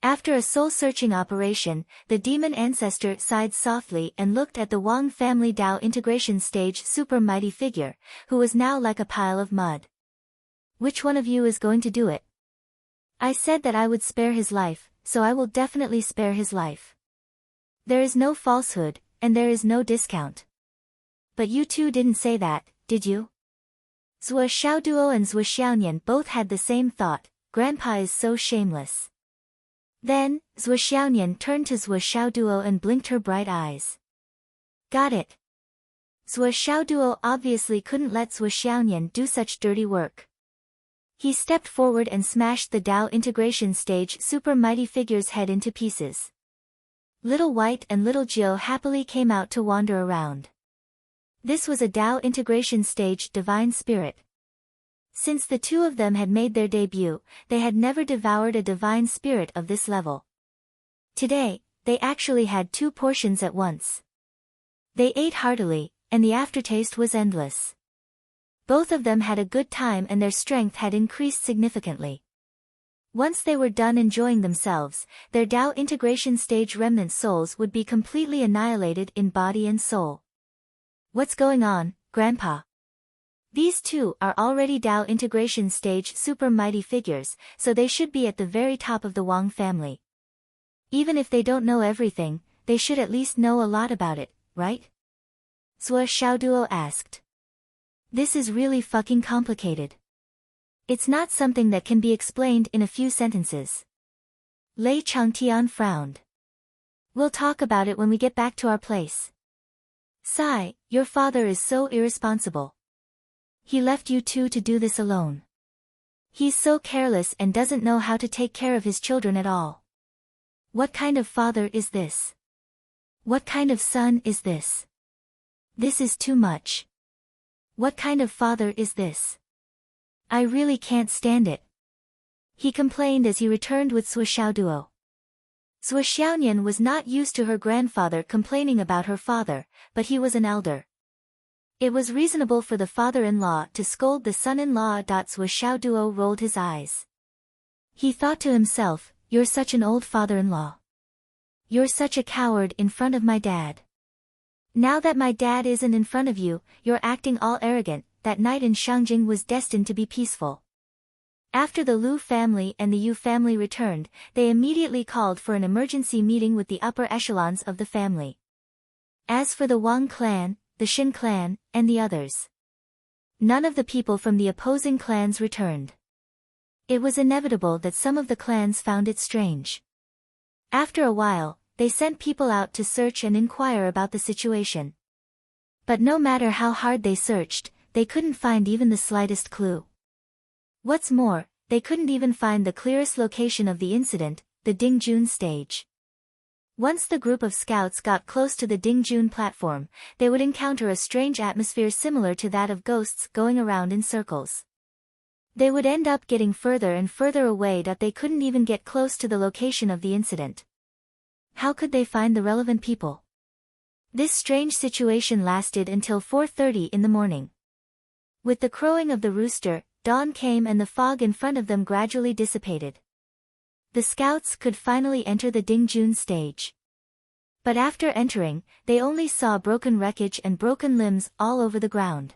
After a soul-searching operation, the demon ancestor sighed softly and looked at the Wang family Tao integration stage super mighty figure, who was now like a pile of mud. Which one of you is going to do it? I said that I would spare his life, so I will definitely spare his life. There is no falsehood, and there is no discount. But you two didn't say that, did you? Zhuo Xiaoduo and Zhuo Xiaonian both had the same thought, Grandpa is so shameless. Then, Zhuo Xiaonian turned to Zhuo Xiaoduo and blinked her bright eyes. Got it. Zhuo Xiaoduo obviously couldn't let Zhuo Xiaonian do such dirty work. He stepped forward and smashed the Tao integration stage super mighty figure's head into pieces. Little White and Little Jill happily came out to wander around. This was a Tao integration stage divine spirit. Since the two of them had made their debut, they had never devoured a divine spirit of this level. Today, they actually had two portions at once. They ate heartily, and the aftertaste was endless. Both of them had a good time and their strength had increased significantly. Once they were done enjoying themselves, their Tao integration stage remnant souls would be completely annihilated in body and soul. What's going on, Grandpa? These two are already Tao integration stage super mighty figures, so they should be at the very top of the Wang family. Even if they don't know everything, they should at least know a lot about it, right? Zhuo Xiaoduo asked. This is really fucking complicated. It's not something that can be explained in a few sentences. Lei Changtian frowned. We'll talk about it when we get back to our place. Sigh, your father is so irresponsible. He left you two to do this alone. He's so careless and doesn't know how to take care of his children at all. What kind of father is this? What kind of son is this? This is too much. What kind of father is this? I really can't stand it. He complained as he returned with Zhuo Xiaoduo. Zhuo Xiaonian was not used to her grandfather complaining about her father, but he was an elder. It was reasonable for the father-in-law to scold the son-in-law. Zhuo Xiaoduo rolled his eyes. He thought to himself, you're such an old father-in-law. You're such a coward in front of my dad. Now that my dad isn't in front of you, you're acting all arrogant. That night in Shangjing was destined to be peaceful. After the Lu family and the Yu family returned, they immediately called for an emergency meeting with the upper echelons of the family. As for the Wang clan, the Shin clan, and the others, none of the people from the opposing clans returned. It was inevitable that some of the clans found it strange. After a while, they sent people out to search and inquire about the situation. But no matter how hard they searched, they couldn't find even the slightest clue. What's more, they couldn't even find the clearest location of the incident, the Dingjun stage. Once the group of scouts got close to the Dingjun platform, they would encounter a strange atmosphere similar to that of ghosts going around in circles. They would end up getting further and further away that they couldn't even get close to the location of the incident. How could they find the relevant people? This strange situation lasted until 4:30 in the morning. With the crowing of the rooster, dawn came and the fog in front of them gradually dissipated. The scouts could finally enter the Dingjun stage. But after entering, they only saw broken wreckage and broken limbs all over the ground.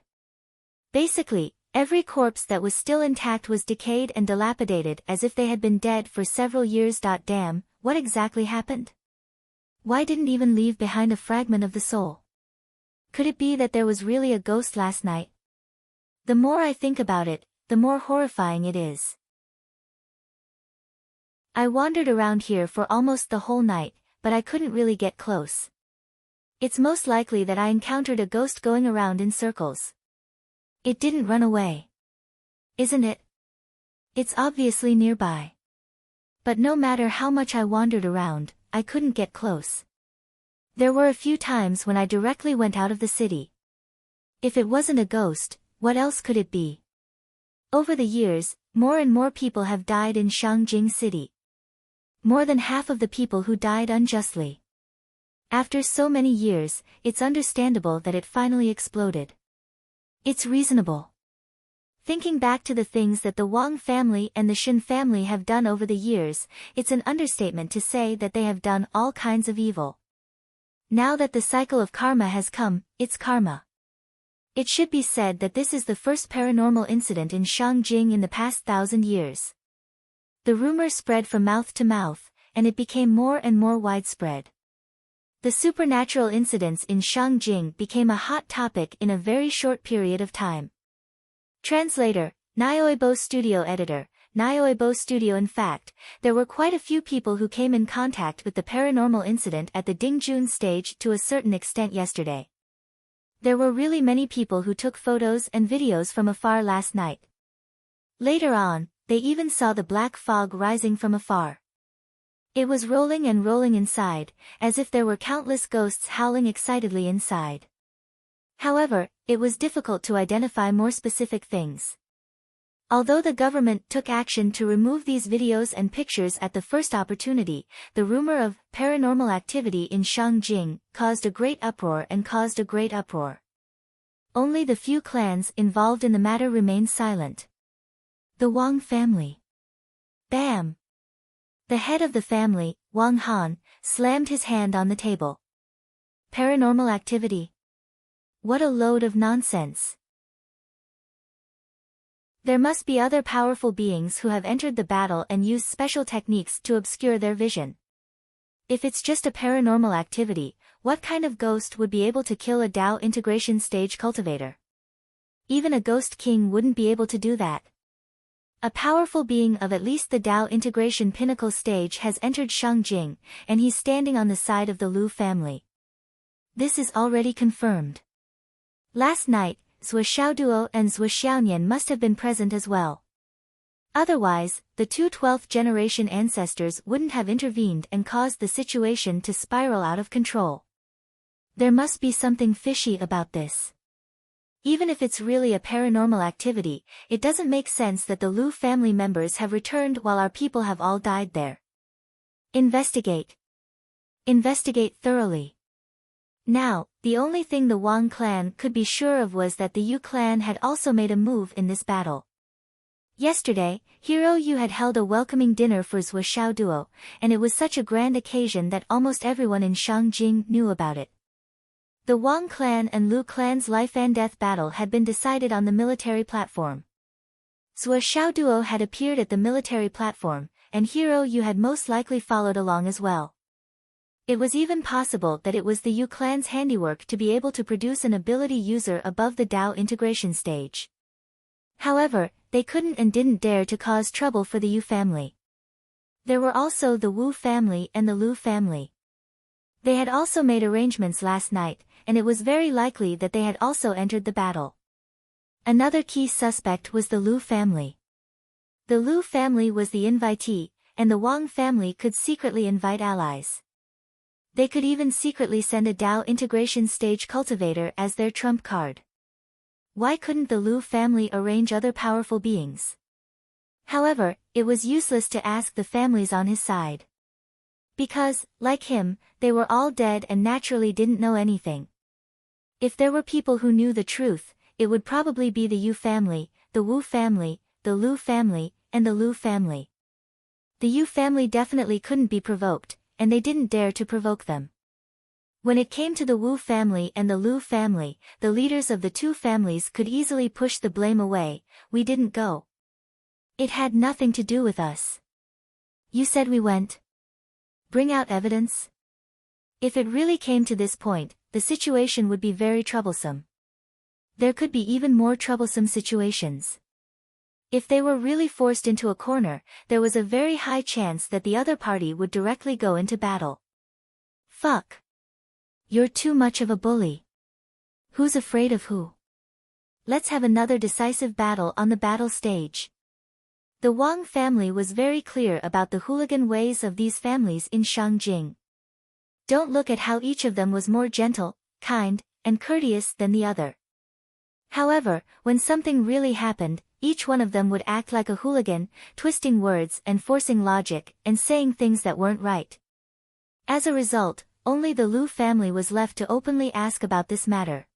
Basically, every corpse that was still intact was decayed and dilapidated as if they had been dead for several years. Damn, what exactly happened? Why didn't even leave behind a fragment of the soul? Could it be that there was really a ghost last night? The more I think about it, the more horrifying it is. I wandered around here for almost the whole night, but I couldn't really get close. It's most likely that I encountered a ghost going around in circles. It didn't run away. Isn't it? It's obviously nearby. But no matter how much I wandered around, I couldn't get close. There were a few times when I directly went out of the city. If it wasn't a ghost, what else could it be? Over the years, more and more people have died in Shangjing City. More than half of the people who died unjustly. After so many years, it's understandable that it finally exploded. It's reasonable. Thinking back to the things that the Wang family and the Shin family have done over the years, it's an understatement to say that they have done all kinds of evil. Now that the cycle of karma has come, it's karma. It should be said that this is the first paranormal incident in Shangjing in the past 1,000 years. The rumor spread from mouth to mouth, and it became more and more widespread. The supernatural incidents in Shangjing became a hot topic in a very short period of time. Translator, Nyoebo Studio Editor, Nyoebo Studio. In fact, there were quite a few people who came in contact with the paranormal incident at the Dingjun stage to a certain extent yesterday. There were really many people who took photos and videos from afar last night. Later on, they even saw the black fog rising from afar. It was rolling and rolling inside, as if there were countless ghosts howling excitedly inside. However, it was difficult to identify more specific things. Although the government took action to remove these videos and pictures at the first opportunity, the rumor of paranormal activity in Shangjing caused a great uproar. Only the few clans involved in the matter remained silent. The Wang family. Bam! The head of the family, Wang Han, slammed his hand on the table. Paranormal activity? What a load of nonsense. There must be other powerful beings who have entered the battle and used special techniques to obscure their vision. If it's just a paranormal activity, what kind of ghost would be able to kill a Dao integration stage cultivator? Even a ghost king wouldn't be able to do that. A powerful being of at least the Dao integration pinnacle stage has entered Shangjing, and he's standing on the side of the Lu family. This is already confirmed. Last night, Zhou Xiaoduo and Zhou Xiaonian must have been present as well. Otherwise, the two 12th generation ancestors wouldn't have intervened and caused the situation to spiral out of control. There must be something fishy about this. Even if it's really a paranormal activity, it doesn't make sense that the Lu family members have returned while our people have all died there. Investigate. Investigate thoroughly. Now, the only thing the Wang clan could be sure of was that the Yu clan had also made a move in this battle. Yesterday, Hero Yu had held a welcoming dinner for Zhou Xiaoduo, and it was such a grand occasion that almost everyone in Shangjing knew about it. The Wang clan and Lu clan's life and death battle had been decided on the military platform. Zhou Xiaoduo had appeared at the military platform, and Hero Yu had most likely followed along as well. It was even possible that it was the Yu clan's handiwork to be able to produce an ability user above the Dao integration stage. However, they couldn't and didn't dare to cause trouble for the Yu family. There were also the Wu family and the Lu family. They had also made arrangements last night, and it was very likely that they had also entered the battle. Another key suspect was the Lu family. The Lu family was the invitee, and the Wang family could secretly invite allies. They could even secretly send a Dao integration stage cultivator as their trump card. Why couldn't the Lu family arrange other powerful beings? However, it was useless to ask the families on his side. Because, like him, they were all dead and naturally didn't know anything. If there were people who knew the truth, it would probably be the Yu family, the Wu family, the Lu family, and the Lu family. The Yu family definitely couldn't be provoked, and they didn't dare to provoke them. When it came to the Wu family and the Lu family, the leaders of the two families could easily push the blame away. We didn't go. It had nothing to do with us. You said we went. Bring out evidence. If it really came to this point, the situation would be very troublesome. There could be even more troublesome situations. If they were really forced into a corner, there was a very high chance that the other party would directly go into battle. Fuck. You're too much of a bully. Who's afraid of who? Let's have another decisive battle on the battle stage. The Wang family was very clear about the hooligan ways of these families in Shangjing. Don't look at how each of them was more gentle, kind, and courteous than the other. However, when something really happened, each one of them would act like a hooligan, twisting words and forcing logic, and saying things that weren't right. As a result, only the Lu family was left to openly ask about this matter.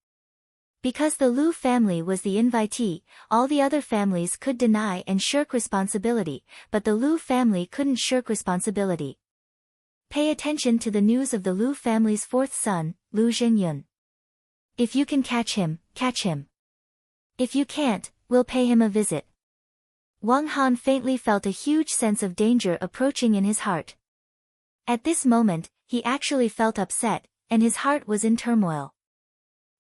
Because the Lu family was the invitee, all the other families could deny and shirk responsibility, but the Lu family couldn't shirk responsibility. Pay attention to the news of the Lu family's fourth son, Lu Zhengyun. If you can catch him, catch him. If you can't, we'll pay him a visit. Wang Han faintly felt a huge sense of danger approaching in his heart. At this moment, he actually felt upset, and his heart was in turmoil.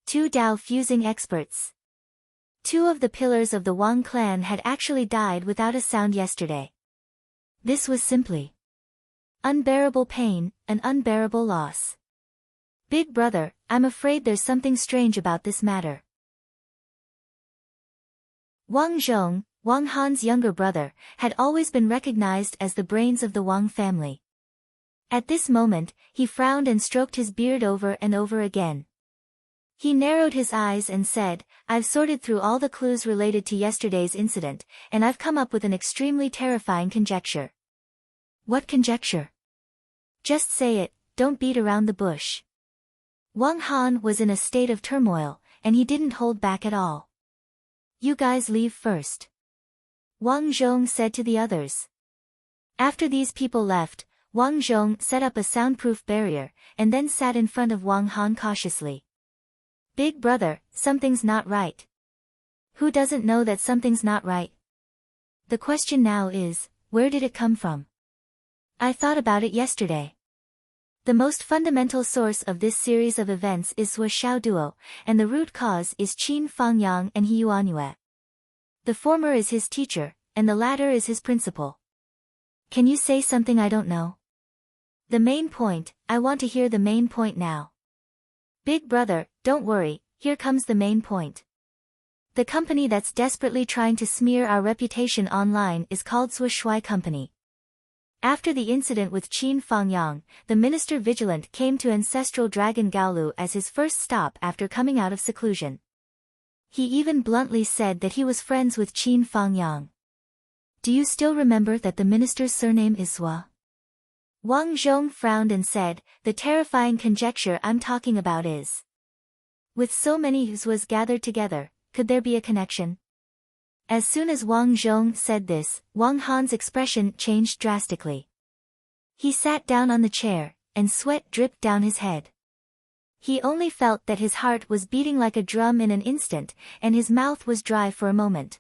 Two Dao fusing experts. Two of the pillars of the Wang clan had actually died without a sound yesterday. This was simply unbearable pain, an unbearable loss. Big brother, I'm afraid there's something strange about this matter. Wang Zhong, Wang Han's younger brother, had always been recognized as the brains of the Wang family. At this moment, he frowned and stroked his beard over and over again. He narrowed his eyes and said, I've sorted through all the clues related to yesterday's incident, and I've come up with an extremely terrifying conjecture. What conjecture? Just say it, don't beat around the bush. Wang Han was in a state of turmoil, and he didn't hold back at all. You guys leave first. Wang Zhong said to the others. After these people left, Wang Zhong set up a soundproof barrier, and then sat in front of Wang Han cautiously. Big brother, something's not right. Who doesn't know that something's not right? The question now is, where did it come from? I thought about it yesterday. The most fundamental source of this series of events is Zhou Xiaoduo, and the root cause is Qin Fangyang and He Yuanyue. The former is his teacher, and the latter is his principal. Can you say something I don't know? The main point, I want to hear the main point now. Big brother, don't worry, here comes the main point. The company that's desperately trying to smear our reputation online is called Zhou Shui Company. After the incident with Qin Fangyang, the minister vigilant came to ancestral dragon Gaolu as his first stop after coming out of seclusion. He even bluntly said that he was friends with Qin Fangyang. Do you still remember that the minister's surname is Zhua? Wang Zhong frowned and said, the terrifying conjecture I'm talking about is. With so many Zhuas gathered together, could there be a connection? As soon as Wang Zhong said this, Wang Han's expression changed drastically. He sat down on the chair, and sweat dripped down his head. He only felt that his heart was beating like a drum in an instant, and his mouth was dry for a moment.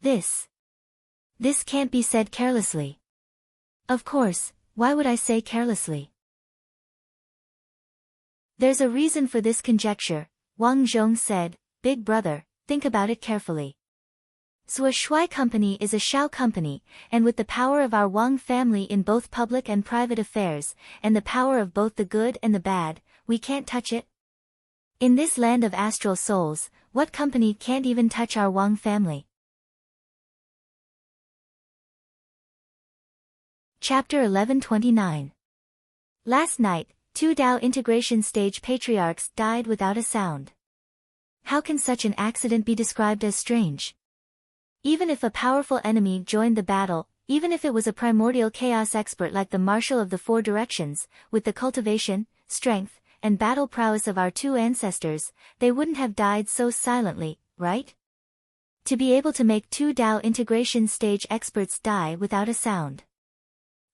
This can't be said carelessly. Of course, why would I say carelessly? There's a reason for this conjecture, Wang Zhong said. Big brother, think about it carefully. Zhuo Shui Company is a Shao company, and with the power of our Wang family in both public and private affairs, and the power of both the good and the bad, we can't touch it. In this land of astral souls, what company can't even touch our Wang family? Chapter 1129. Last night, 2 Dao integration stage patriarchs died without a sound. How can such an accident be described as strange? Even if a powerful enemy joined the battle, even if it was a primordial chaos expert like the Marshal of the Four Directions, with the cultivation, strength, and battle prowess of our 2 ancestors, they wouldn't have died so silently, right? To be able to make 2 Dao integration stage experts die without a sound.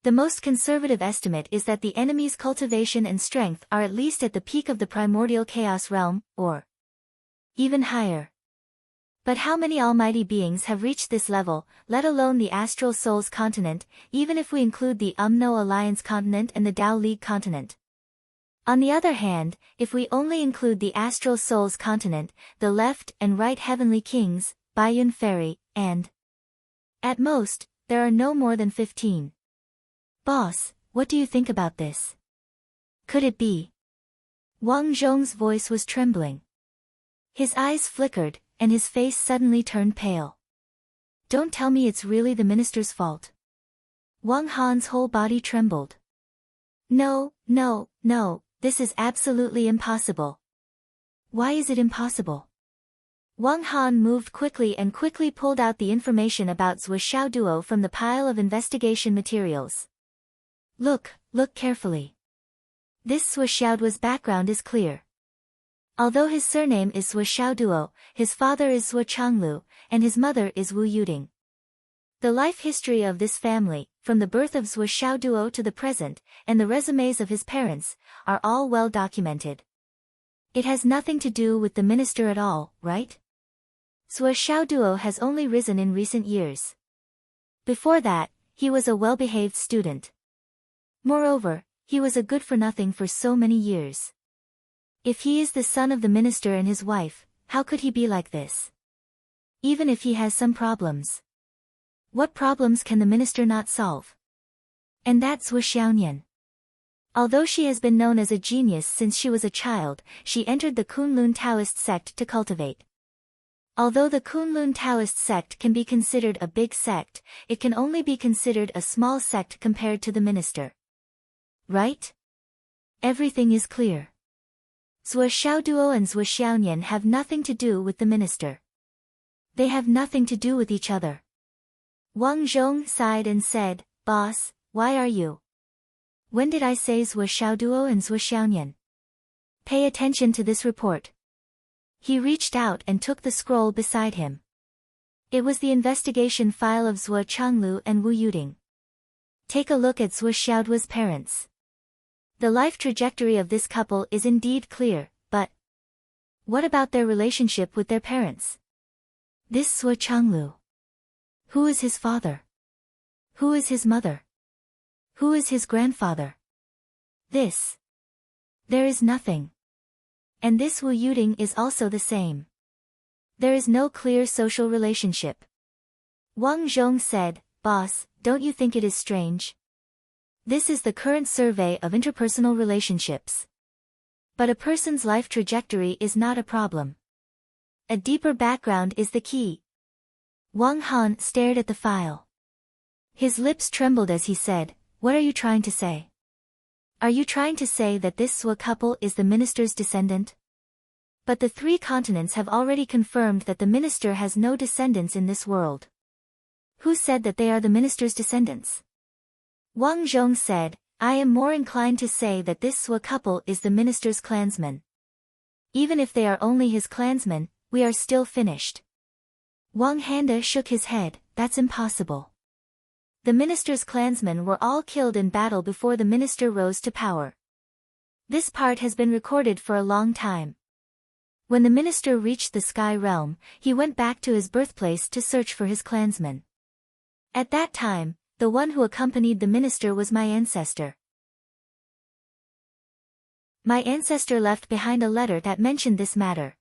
The most conservative estimate is that the enemy's cultivation and strength are at least at the peak of the primordial chaos realm, or even higher. But how many almighty beings have reached this level, let alone the Astral Souls continent, even if we include the Umno Alliance continent and the Dao League continent? On the other hand, if we only include the Astral Souls continent, the left and right heavenly kings, Baiyun Fairy, and at most, there are no more than 15. Boss, what do you think about this? Could it be? Wang Zhong's voice was trembling. His eyes flickered, and his face suddenly turned pale. Don't tell me it's really the minister's fault. Wang Han's whole body trembled. No, this is absolutely impossible. Why is it impossible? Wang Han moved quickly and quickly pulled out the information about Zhuo Xiaoduo from the pile of investigation materials. Look carefully. This Zhuo Xiaoduo's background is clear. Although his surname is Zhuo Xiaoduo, his father is Zhuo Changlu, and his mother is Wu Yuding. The life history of this family, from the birth of Zhuo Xiaoduo to the present, and the resumes of his parents, are all well documented. It has nothing to do with the minister at all, right? Zhuo Xiaoduo has only risen in recent years. Before that, he was a well-behaved student. Moreover, he was a good-for-nothing for so many years. If he is the son of the minister and his wife, how could he be like this? Even if he has some problems. What problems can the minister not solve? And that's Zhuo Xiaonian. Although she has been known as a genius since she was a child, she entered the Kunlun Taoist sect to cultivate. Although the Kunlun Taoist sect can be considered a big sect, it can only be considered a small sect compared to the minister. Right? Everything is clear. Zhuo Xiaoduo and Zhuo Xiaonian have nothing to do with the minister. They have nothing to do with each other. Wang Zhong sighed and said, Boss, why are you? When did I say Zhuo Xiaoduo and Zhuo Xiaonian? Pay attention to this report. He reached out and took the scroll beside him. It was the investigation file of Zhuo Changlu and Wu Yuding. Take a look at Zhuo Xiaoduo's parents. The life trajectory of this couple is indeed clear, but what about their relationship with their parents? This Zhuo Changlu. Who is his father? Who is his mother? Who is his grandfather? There is nothing. And this Wu Yuding is also the same. There is no clear social relationship. Wang Zhong said, Boss, don't you think it is strange? This is the current survey of interpersonal relationships. But a person's life trajectory is not a problem. A deeper background is the key. Wang Han stared at the file. His lips trembled as he said, What are you trying to say? Are you trying to say that this Zhuo couple is the minister's descendant? But the 3 continents have already confirmed that the minister has no descendants in this world. Who said that they are the minister's descendants? Wang Zhong said, I am more inclined to say that this Zhuo couple is the minister's clansmen. Even if they are only his clansmen, we are still finished. Wang Handa shook his head, that's impossible. The minister's clansmen were all killed in battle before the minister rose to power. This part has been recorded for a long time. When the minister reached the sky realm, he went back to his birthplace to search for his clansmen. At that time, the one who accompanied the minister was my ancestor. My ancestor left behind a letter that mentioned this matter.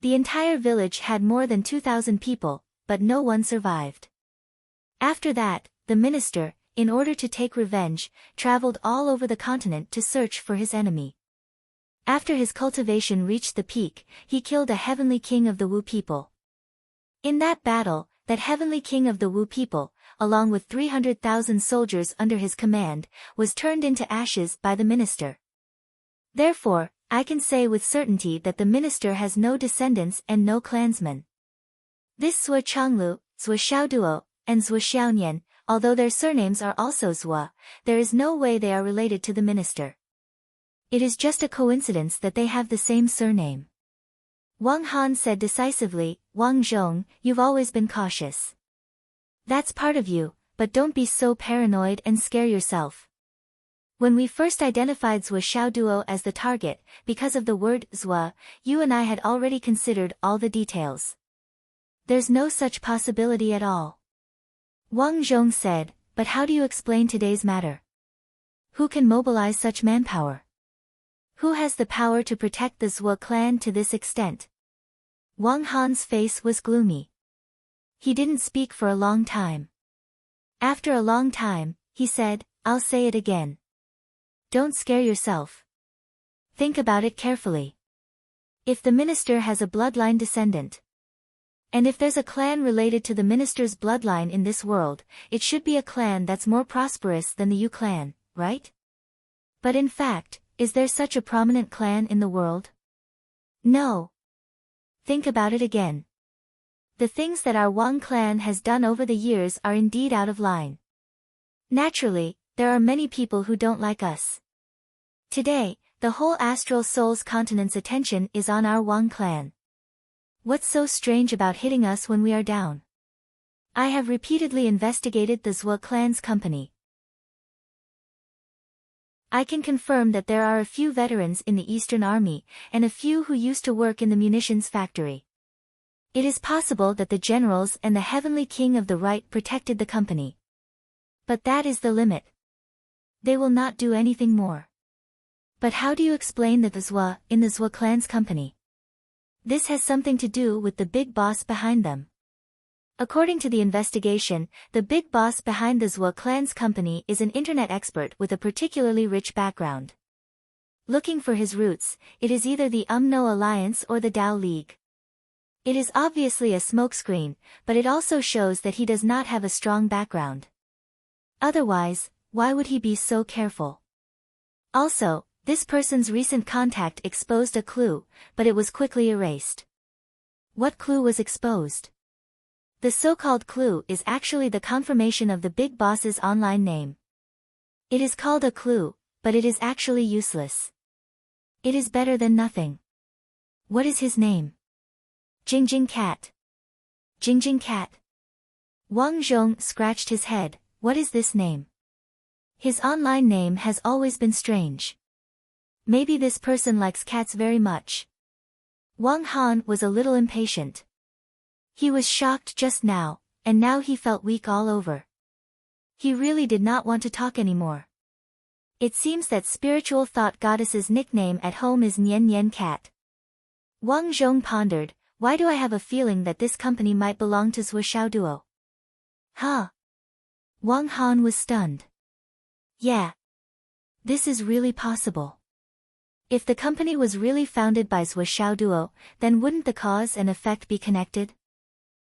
The entire village had more than 2,000 people, but no one survived. After that, the minister, in order to take revenge, traveled all over the continent to search for his enemy. After his cultivation reached the peak, he killed a heavenly king of the Wu people. In that battle, that heavenly king of the Wu people, along with 300,000 soldiers under his command, was turned into ashes by the minister. Therefore, I can say with certainty that the minister has no descendants and no clansmen. This Zhuo Changlu, Zhuo Xiaoduo, and Zhuo Xiaonian, although their surnames are also Zhuo, there is no way they are related to the minister. It is just a coincidence that they have the same surname. Wang Han said decisively, Wang Zhong, you've always been cautious. That's part of you, but don't be so paranoid and scare yourself. When we first identified Zhuo Xiaoduo as the target, because of the word Zhuo, you and I had already considered all the details. There's no such possibility at all. Wang Zhong said, but how do you explain today's matter? Who can mobilize such manpower? Who has the power to protect the Zhuo clan to this extent? Wang Han's face was gloomy. He didn't speak for a long time. After a long time, he said, I'll say it again. Don't scare yourself. Think about it carefully. If the minister has a bloodline descendant, and if there's a clan related to the minister's bloodline in this world, it should be a clan that's more prosperous than the Yu clan, right? But in fact, is there such a prominent clan in the world? No. Think about it again. The things that our Wang clan has done over the years are indeed out of line. Naturally, there are many people who don't like us. Today, the whole astral soul's continent's attention is on our Wang clan. What's so strange about hitting us when we are down? I have repeatedly investigated the Zhuo clan's company. I can confirm that there are a few veterans in the Eastern Army, and a few who used to work in the munitions factory. It is possible that the generals and the Heavenly King of the Right protected the company. But that is the limit. They will not do anything more. But how do you explain that the Zhuo in the Zhuo clan's company? This has something to do with the big boss behind them. According to the investigation, the big boss behind the Zhuo clan's company is an internet expert with a particularly rich background. Looking for his roots, it is either the UMNO Alliance or the Dao League. It is obviously a smokescreen, but it also shows that he does not have a strong background. Otherwise, why would he be so careful? Also, this person's recent contact exposed a clue, but it was quickly erased. What clue was exposed? The so-called clue is actually the confirmation of the big boss's online name. It is called a clue, but it is actually useless. It is better than nothing. What is his name? Jingjing Cat. Jingjing Cat. Wang Zhong scratched his head. What is this name? His online name has always been strange. Maybe this person likes cats very much. Wang Han was a little impatient. He was shocked just now, and now he felt weak all over. He really did not want to talk anymore. It seems that spiritual thought goddess's nickname at home is Nian Nian Cat. Wang Zhong pondered, why do I have a feeling that this company might belong to Zhuo Xiaoduo? Huh? Wang Han was stunned. Yeah. This is really possible. If the company was really founded by Zhuo Xiaoduo, then wouldn't the cause and effect be connected?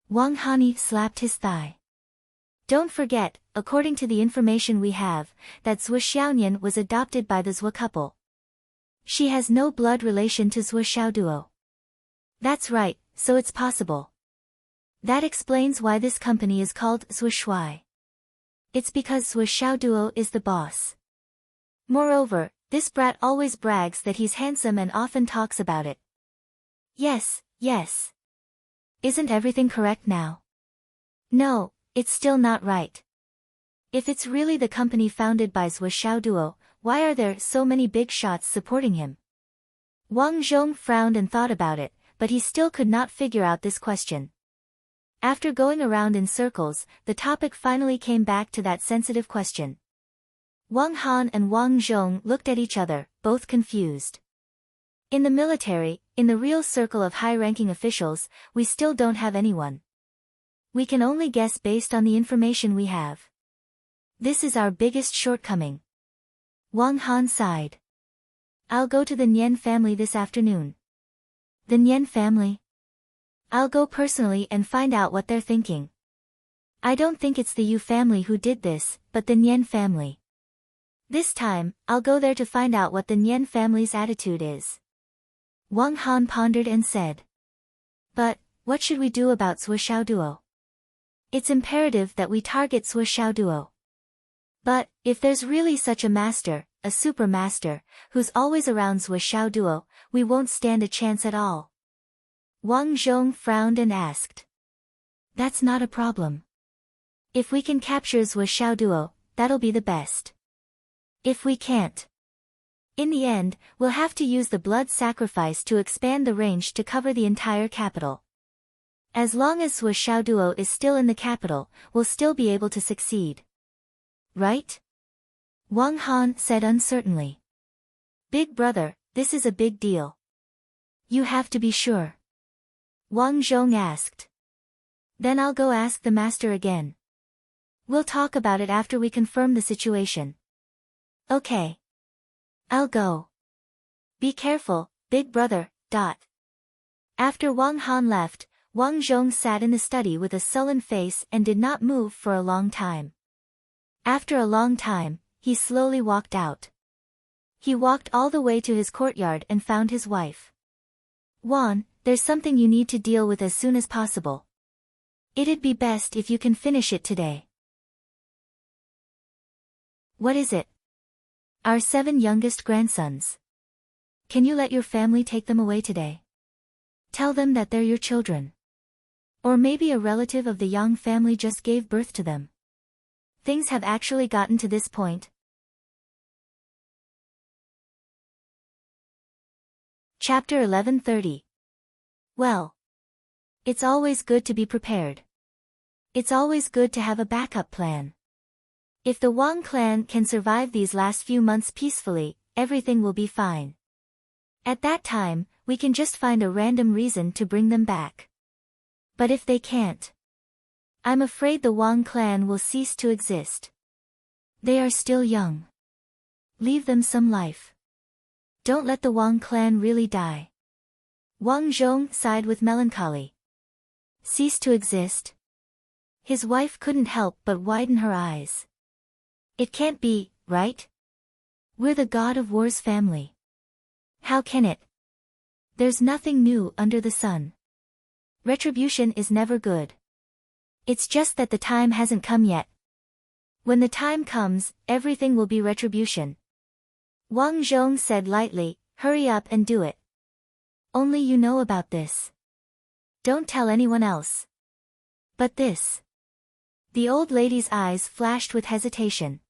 Wang Hani slapped his thigh. Don't forget, according to the information we have, that Zhuo Xiaonian was adopted by the Zhuo couple. She has no blood relation to Zhuo Xiaoduo. That's right, so it's possible. That explains why this company is called Zhuo Shui. It's because Zhuo Xiaoduo is the boss. Moreover, this brat always brags that he's handsome and often talks about it. Yes, yes. Isn't everything correct now? No, it's still not right. If it's really the company founded by Zhou Xiaoduo, why are there so many big shots supporting him? Wang Zhong frowned and thought about it, but he still could not figure out this question. After going around in circles, the topic finally came back to that sensitive question. Wang Han and Wang Zhong looked at each other, both confused. In the military, in the real circle of high-ranking officials, we still don't have anyone. We can only guess based on the information we have. This is our biggest shortcoming. Wang Han sighed. I'll go to the Nian family this afternoon. The Nian family? I'll go personally and find out what they're thinking. I don't think it's the Yu family who did this, but the Nian family. This time, I'll go there to find out what the Nian family's attitude is. Wang Han pondered and said. But, what should we do about Zhou Xiaoduo? It's imperative that we target Zhou Xiaoduo. But, if there's really such a master, a super master, who's always around Zhou Xiaoduo, we won't stand a chance at all. Wang Zhong frowned and asked. That's not a problem. If we can capture Zhou Xiaoduo, that'll be the best. If we can't, in the end, we'll have to use the blood sacrifice to expand the range to cover the entire capital. As long as Zhou Xiaoduo is still in the capital, we'll still be able to succeed. Right? Wang Han said uncertainly. Big brother, this is a big deal. You have to be sure. Wang Zhong asked. Then I'll go ask the master again. We'll talk about it after we confirm the situation. Okay. I'll go. Be careful, big brother. After Wang Han left, Wang Zhong sat in the study with a sullen face and did not move for a long time. After a long time, he slowly walked out. He walked all the way to his courtyard and found his wife. Wan, there's something you need to deal with as soon as possible. It'd be best if you can finish it today. What is it? Our 7 youngest grandsons. Can you let your family take them away today? Tell them that they're your children. Or maybe a relative of the Yang family just gave birth to them. Things have actually gotten to this point. Chapter 11:30. Well. It's always good to be prepared. It's always good to have a backup plan. If the Wang clan can survive these last few months peacefully, everything will be fine. At that time, we can just find a random reason to bring them back. But if they can't, I'm afraid the Wang clan will cease to exist. They are still young. Leave them some life. Don't let the Wang clan really die. Wang Zhong sighed with melancholy. Cease to exist? His wife couldn't help but widen her eyes. It can't be, right? We're the God of War's family. How can it? There's nothing new under the sun. Retribution is never good. It's just that the time hasn't come yet. When the time comes, everything will be retribution. Wang Zhong said lightly, hurry up and do it. Only you know about this. Don't tell anyone else. But this. The old lady's eyes flashed with hesitation.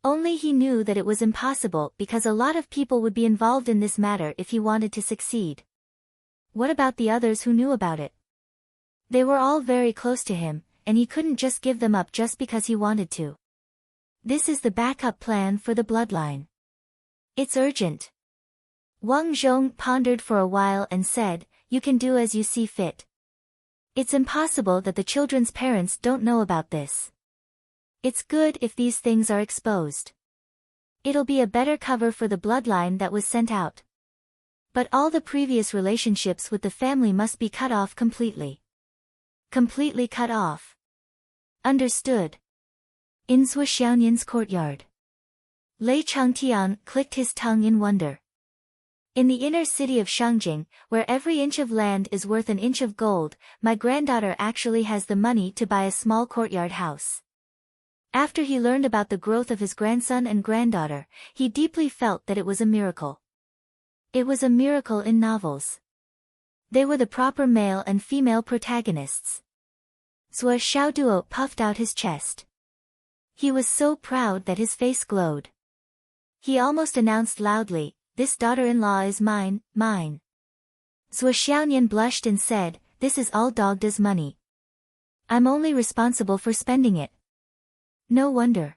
Only he knew that it was impossible because a lot of people would be involved in this matter if he wanted to succeed. What about the others who knew about it? They were all very close to him, and he couldn't just give them up just because he wanted to. This is the backup plan for the bloodline. It's urgent. Wang Zhong pondered for a while and said, you can do as you see fit. It's impossible that the children's parents don't know about this. It's good if these things are exposed. It'll be a better cover for the bloodline that was sent out. But all the previous relationships with the family must be cut off completely. Completely cut off. Understood. In Zhou Xiaonian's courtyard. Lei Changtian clicked his tongue in wonder. In the inner city of Shangjing, where every inch of land is worth an inch of gold, my granddaughter actually has the money to buy a small courtyard house. After he learned about the growth of his grandson and granddaughter, he deeply felt that it was a miracle. It was a miracle in novels. They were the proper male and female protagonists. Zhuo Xiaoduo puffed out his chest. He was so proud that his face glowed. He almost announced loudly, "This daughter-in-law is mine, mine." Zhuo Xiaonian blushed and said, "This is all Dogda's money. I'm only responsible for spending it." No wonder.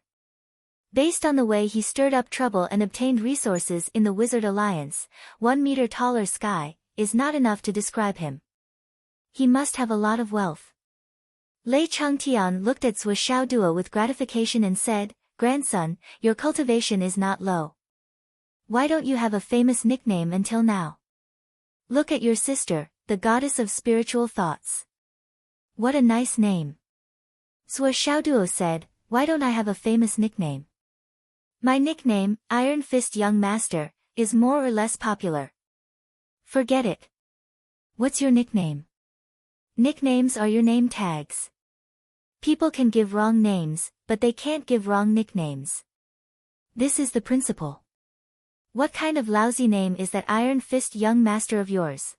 Based on the way he stirred up trouble and obtained resources in the Wizard Alliance, 1 meter taller sky is not enough to describe him. He must have a lot of wealth. Lei Changtian looked at Zhuo Xiaoduo with gratification and said, "Grandson, your cultivation is not low. Why don't you have a famous nickname until now? Look at your sister, the goddess of spiritual thoughts. What a nice name." Zhuo Xiaoduo said, "Why don't I have a famous nickname? My nickname, Iron Fist Young Master, is more or less popular." "Forget it. What's your nickname?" "Nicknames are your name tags. People can give wrong names, but they can't give wrong nicknames. This is the principle. What kind of lousy name is that Iron Fist Young Master of yours?"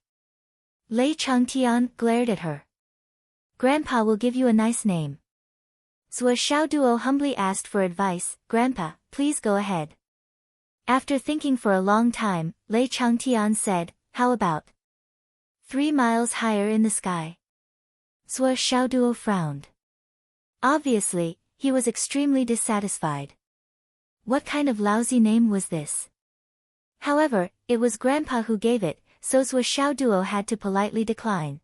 Lei Changtian glared at her. "Grandpa will give you a nice name." Zhuo Xiaoduo humbly asked for advice, "Grandpa, please go ahead." After thinking for a long time, Lei Changtian said, "How about 3 miles higher in the sky?" Zhuo Xiaoduo frowned. Obviously, he was extremely dissatisfied. What kind of lousy name was this? However, it was Grandpa who gave it, so Zhuo Xiaoduo had to politely decline.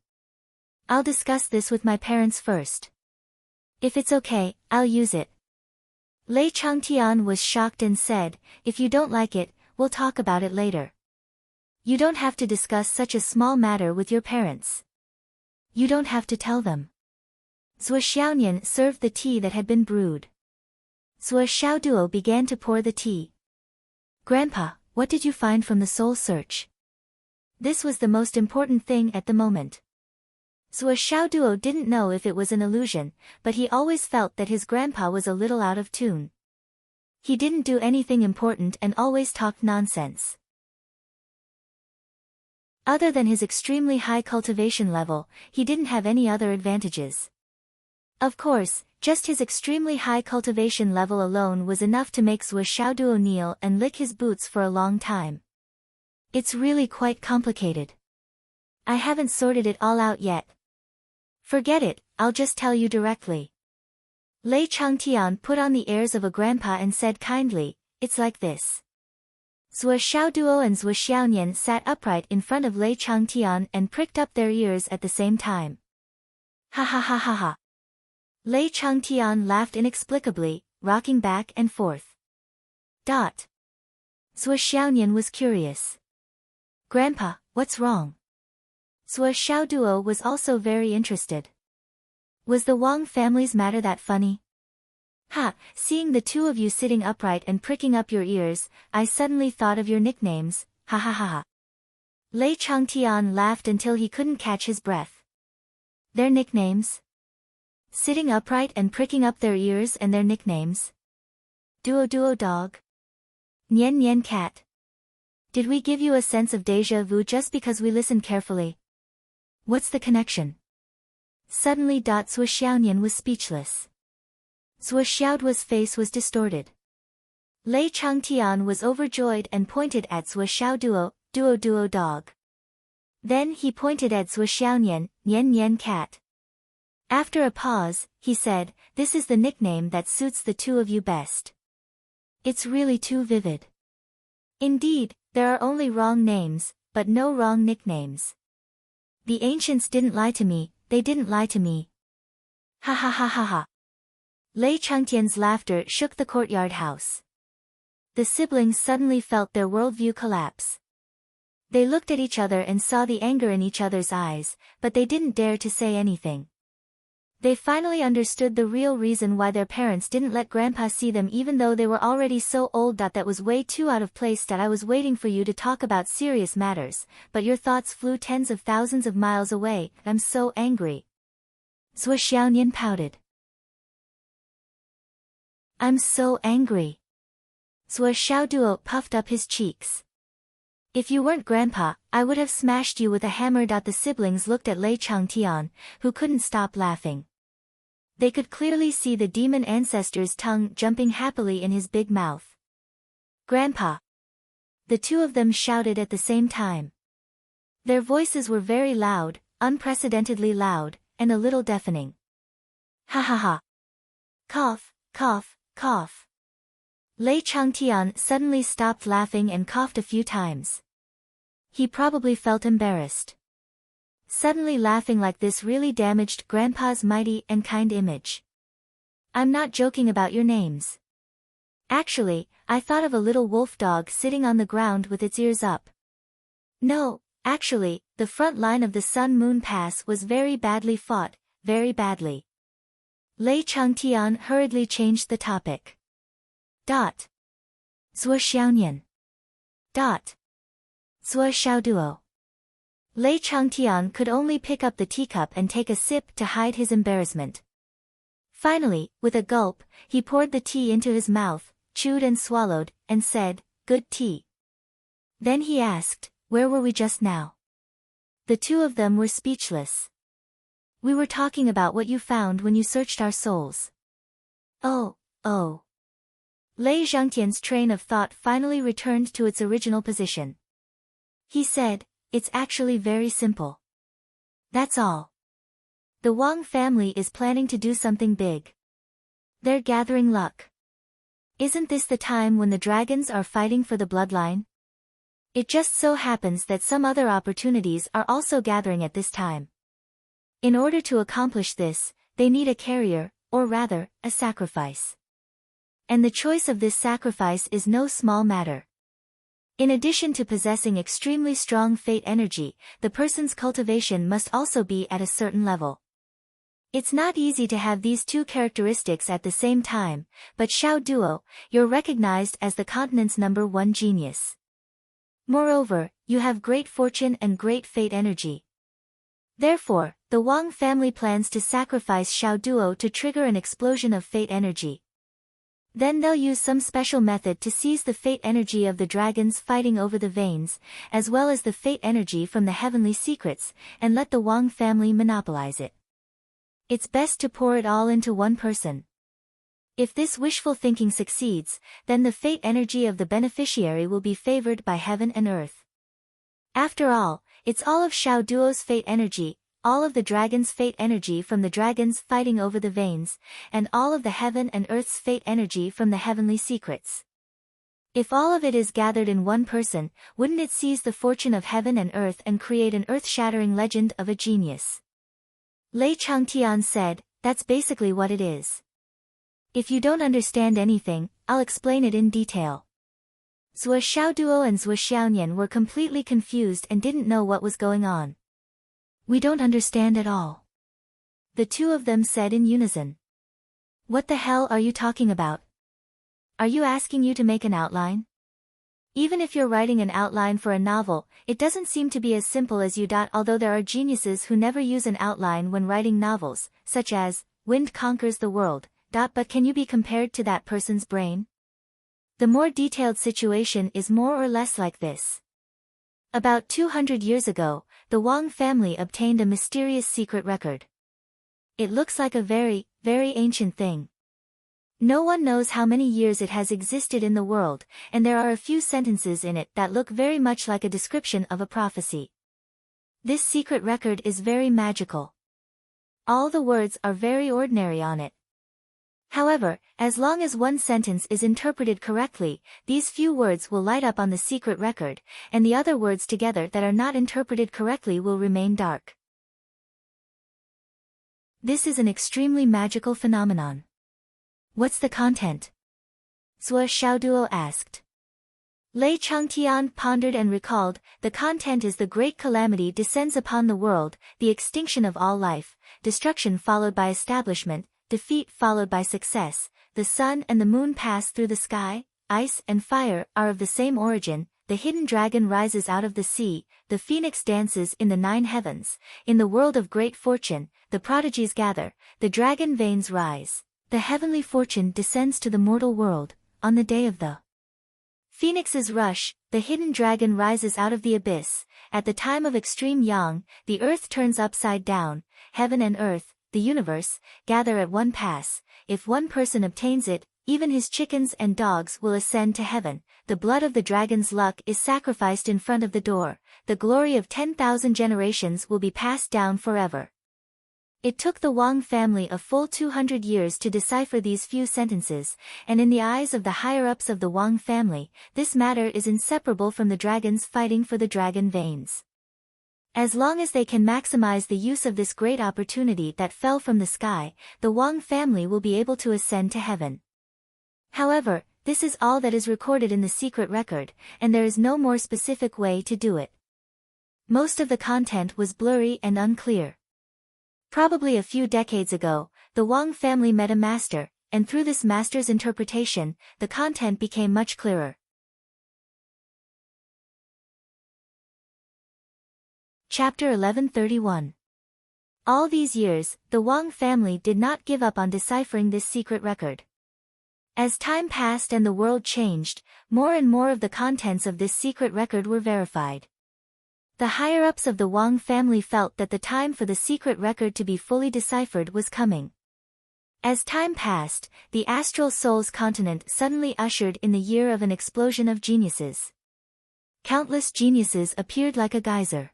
"I'll discuss this with my parents first. If it's okay, I'll use it." Lei Changtian was shocked and said, "If you don't like it, we'll talk about it later. You don't have to discuss such a small matter with your parents. You don't have to tell them." Zhuo Xiaonian served the tea that had been brewed. Zhuo Xiaoduo began to pour the tea. "Grandpa, what did you find from the soul search?" This was the most important thing at the moment. Zhuo Xiaoduo didn't know if it was an illusion, but he always felt that his grandpa was a little out of tune. He didn't do anything important and always talked nonsense. Other than his extremely high cultivation level, he didn't have any other advantages. Of course, just his extremely high cultivation level alone was enough to make Zhuo Xiaoduo kneel and lick his boots for a long time. It's really quite complicated. I haven't sorted it all out yet. Forget it, I'll just tell you directly. Lei Changtian put on the airs of a grandpa and said kindly, "It's like this." Zhuo Xiaoduo and Zhuo Xiaonian sat upright in front of Lei Changtian and pricked up their ears at the same time. Ha ha ha ha ha. Lei Changtian laughed inexplicably, rocking back and forth. Zhuo Xiaonian was curious. "Grandpa, what's wrong?" Zhuo Xiaoduo was also very interested. Was the Wang family's matter that funny? "Ha, seeing the two of you sitting upright and pricking up your ears, I suddenly thought of your nicknames, ha ha ha ha." Lei Changtian laughed until he couldn't catch his breath. Their nicknames? Sitting upright and pricking up their ears and their nicknames? Duo Duo Dog? Nian Nian Cat? Did we give you a sense of déjà vu just because we listened carefully? What's the connection? Suddenly Zhuo Xiaonian was speechless. Zhuo Xiaoduo's face was distorted. Lei Changtian was overjoyed and pointed at Zhuo Xiaoduo, "Duo Duo Dog." Then he pointed at Zhuo Xiaonian, "Nian Nian Cat." After a pause, he said, "This is the nickname that suits the two of you best. It's really too vivid. Indeed, there are only wrong names, but no wrong nicknames. The ancients didn't lie to me, they didn't lie to me." Ha ha ha ha ha. Lei Changtian's laughter shook the courtyard house. The siblings suddenly felt their worldview collapse. They looked at each other and saw the anger in each other's eyes, but they didn't dare to say anything. They finally understood the real reason why their parents didn't let Grandpa see them even though they were already so old. That was way too out of place. I was waiting for you to talk about serious matters, but your thoughts flew tens of thousands of miles away. I'm so angry. Zhuo Xiaonian pouted. "I'm so angry." Zhuo Xiaoduo puffed up his cheeks. If you weren't Grandpa, I would have smashed you with a hammer. The siblings looked at Lei Changtian, who couldn't stop laughing. They could clearly see the demon ancestor's tongue jumping happily in his big mouth. Grandpa! The two of them shouted at the same time. Their voices were very loud, unprecedentedly loud, and a little deafening. Ha ha ha! Cough, cough, cough. Lei Changtian suddenly stopped laughing and coughed a few times. He probably felt embarrassed. Suddenly laughing like this really damaged Grandpa's mighty and kind image. I'm not joking about your names. Actually, I thought of a little wolf dog sitting on the ground with its ears up. No, actually, the front line of the Sun-Moon Pass was very badly fought, very badly. Lei Changtian hurriedly changed the topic. Zhuo Xiaonian. Zhuo Xiaoduo. Lei Changtian could only pick up the teacup and take a sip to hide his embarrassment. Finally, with a gulp, he poured the tea into his mouth, chewed and swallowed, and said, "Good tea." Then he asked, "Where were we just now?" The two of them were speechless. "We were talking about what you found when you searched our souls." Oh. Lei Zhangtian's train of thought finally returned to its original position. He said, "It's actually very simple. That's all. The Wang family is planning to do something big. They're gathering luck. Isn't this the time when the dragons are fighting for the bloodline? It just so happens that some other opportunities are also gathering at this time. In order to accomplish this, they need a carrier, or rather, a sacrifice. And the choice of this sacrifice is no small matter. In addition to possessing extremely strong fate energy, the person's cultivation must also be at a certain level. It's not easy to have these two characteristics at the same time, but Xiao Duo, you're recognized as the continent's #1 genius. Moreover, you have great fortune and great fate energy. Therefore, the Wang family plans to sacrifice Xiao Duo to trigger an explosion of fate energy. Then they'll use some special method to seize the fate energy of the dragons fighting over the veins, as well as the fate energy from the heavenly secrets, and let the Wang family monopolize it. It's best to pour it all into one person. If this wishful thinking succeeds, then the fate energy of the beneficiary will be favored by heaven and earth. After all, it's all of Xiao Duo's fate energy, all of the dragon's fate energy from the dragons fighting over the veins, and all of the heaven and earth's fate energy from the heavenly secrets. If all of it is gathered in one person, wouldn't it seize the fortune of heaven and earth and create an earth-shattering legend of a genius? Lei Changtian said, "That's basically what it is. If you don't understand anything, I'll explain it in detail." Zhuo Xiaoduo and Zhuo Xiaonian were completely confused and didn't know what was going on. "We don't understand at all," the two of them said in unison. "What the hell are you talking about? Are you asking you to make an outline? Even if you're writing an outline for a novel, it doesn't seem to be as simple as you. Although there are geniuses who never use an outline when writing novels, such as Wind Conquers the World, but can you be compared to that person's brain? The more detailed situation is more or less like this. About 200 years ago, the Wang family obtained a mysterious secret record. It looks like a very, very ancient thing. No one knows how many years it has existed in the world, and there are a few sentences in it that look very much like a description of a prophecy. This secret record is very magical. All the words are very ordinary on it. However, as long as one sentence is interpreted correctly, these few words will light up on the secret record, and the other words together that are not interpreted correctly will remain dark. This is an extremely magical phenomenon. What's the content? Zhuo Xiaoduo asked. Lei Changtian pondered and recalled, the content is the great calamity descends upon the world, the extinction of all life, destruction followed by establishment, defeat followed by success, the sun and the moon pass through the sky, ice and fire are of the same origin, the hidden dragon rises out of the sea, the phoenix dances in the 9 heavens, in the world of great fortune, the prodigies gather, the dragon veins rise, the heavenly fortune descends to the mortal world, on the day of the Phoenix's rush, the hidden dragon rises out of the abyss. At the time of extreme yang, the earth turns upside down. Heaven and earth, the universe, gather at one pass. If one person obtains it, even his chickens and dogs will ascend to heaven. The blood of the dragon's luck is sacrificed in front of the door. The glory of 10,000 generations will be passed down forever. It took the Wang family a full 200 years to decipher these few sentences, and in the eyes of the higher-ups of the Wang family, this matter is inseparable from the dragons fighting for the dragon veins. As long as they can maximize the use of this great opportunity that fell from the sky, the Wang family will be able to ascend to heaven. However, this is all that is recorded in the secret record, and there is no more specific way to do it. Most of the content was blurry and unclear. Probably a few decades ago, the Wang family met a master, and through this master's interpretation, the content became much clearer. Chapter 1131. All these years, the Wang family did not give up on deciphering this secret record. As time passed and the world changed, more and more of the contents of this secret record were verified. The higher-ups of the Wang family felt that the time for the secret record to be fully deciphered was coming. As time passed, the astral souls continent suddenly ushered in the year of an explosion of geniuses. Countless geniuses appeared like a geyser.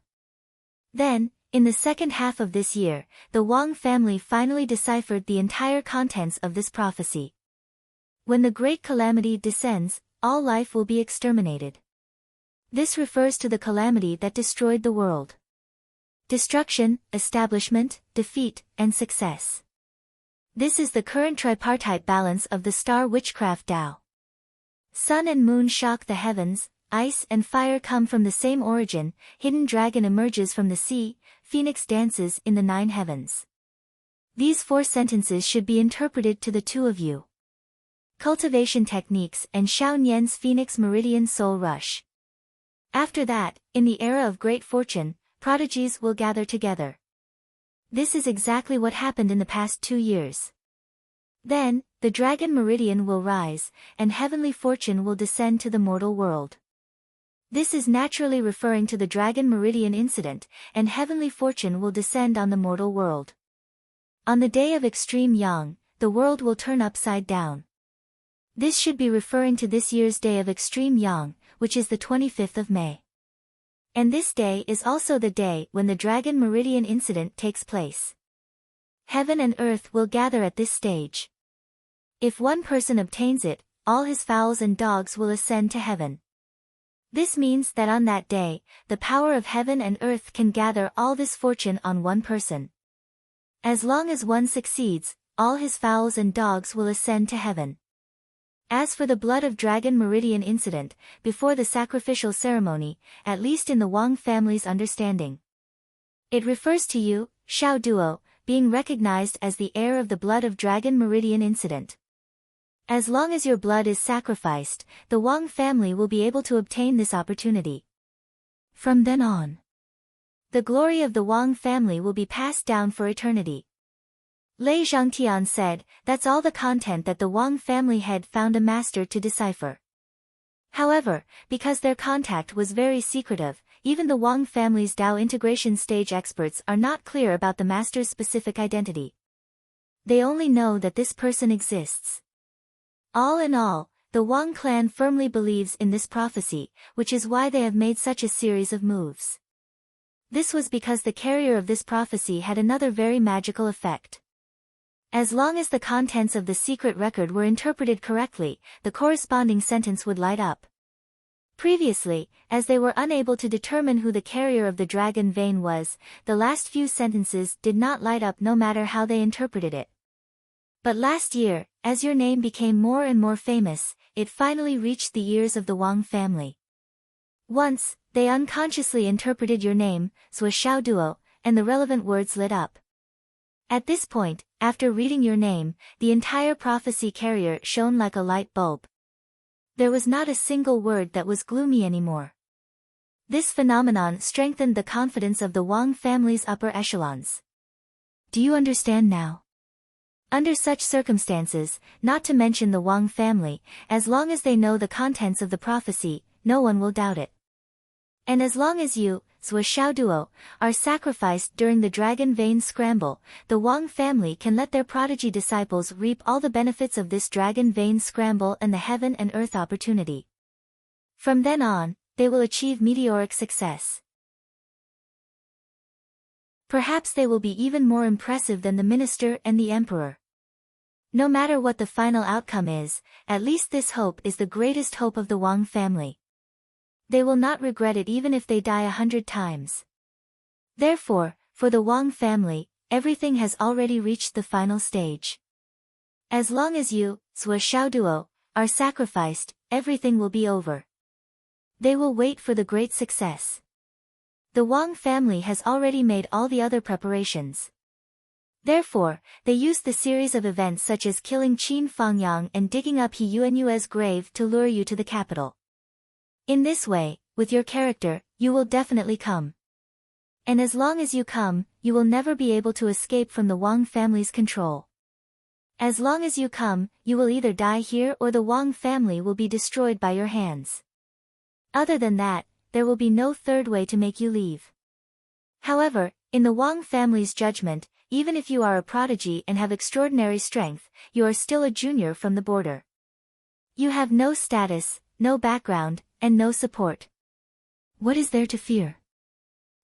Then, in the second half of this year, the Wang family finally deciphered the entire contents of this prophecy. When the great calamity descends, all life will be exterminated. This refers to the calamity that destroyed the world. Destruction, establishment, defeat, and success. This is the current tripartite balance of the star witchcraft Tao. Sun and moon shock the heavens, ice and fire come from the same origin, hidden dragon emerges from the sea, phoenix dances in the 9 heavens. These 4 sentences should be interpreted to the two of you. Cultivation techniques and Xiao Nian's Phoenix Meridian Soul Rush. After that, in the era of great fortune, prodigies will gather together. This is exactly what happened in the past 2 years. Then, the dragon meridian will rise, and heavenly fortune will descend to the mortal world. This is naturally referring to the dragon meridian incident, and heavenly fortune will descend on the mortal world. On the day of extreme yang, the world will turn upside down. This should be referring to this year's day of extreme yang, which is the 25th of May. And this day is also the day when the dragon meridian incident takes place. Heaven and earth will gather at this stage. If one person obtains it, all his fowls and dogs will ascend to heaven. This means that on that day, the power of heaven and earth can gather all this fortune on one person. As long as one succeeds, all his fowls and dogs will ascend to heaven. As for the blood of dragon meridian incident, before the sacrificial ceremony, at least in the Wang family's understanding, it refers to you, Xiao Duo, being recognized as the heir of the blood of dragon meridian incident. As long as your blood is sacrificed, the Wang family will be able to obtain this opportunity. From then on, the glory of the Wang family will be passed down for eternity. Lei Zhangtian said, that's all the content that the Wang family had found a master to decipher. However, because their contact was very secretive, even the Wang family's Dao integration stage experts are not clear about the master's specific identity. They only know that this person exists. All in all, the Wang clan firmly believes in this prophecy, which is why they have made such a series of moves. This was because the carrier of this prophecy had another very magical effect. As long as the contents of the secret record were interpreted correctly, the corresponding sentence would light up. Previously, as they were unable to determine who the carrier of the dragon vein was, the last few sentences did not light up no matter how they interpreted it. But last year, as your name became more and more famous, it finally reached the ears of the Wang family. Once, they unconsciously interpreted your name, Zhuo Xiao Duo, and the relevant words lit up. At this point, after reading your name, the entire prophecy carrier shone like a light bulb. There was not a single word that was gloomy anymore. This phenomenon strengthened the confidence of the Wang family's upper echelons. Do you understand now? Under such circumstances, not to mention the Wang family, as long as they know the contents of the prophecy, no one will doubt it. And as long as you, Zhuo Xiaoduo, are sacrificed during the dragon vein scramble, the Wang family can let their prodigy disciples reap all the benefits of this dragon vein scramble and the heaven and earth opportunity. From then on, they will achieve meteoric success. Perhaps they will be even more impressive than the minister and the emperor. No matter what the final outcome is, at least this hope is the greatest hope of the Wang family. They will not regret it even if they die 100 times. Therefore, for the Wang family, everything has already reached the final stage. As long as you, Zhuo Xiaoduo, are sacrificed, everything will be over. They will wait for the great success. The Wang family has already made all the other preparations. Therefore, they used the series of events such as killing Qin Fangyang and digging up He Yuanyue's grave to lure you to the capital. In this way, with your character, you will definitely come. And as long as you come, you will never be able to escape from the Wang family's control. As long as you come, you will either die here or the Wang family will be destroyed by your hands. Other than that, there will be no third way to make you leave. However, in the Wang family's judgment, even if you are a prodigy and have extraordinary strength, you are still a junior from the border. You have no status, no background, and no support. What is there to fear?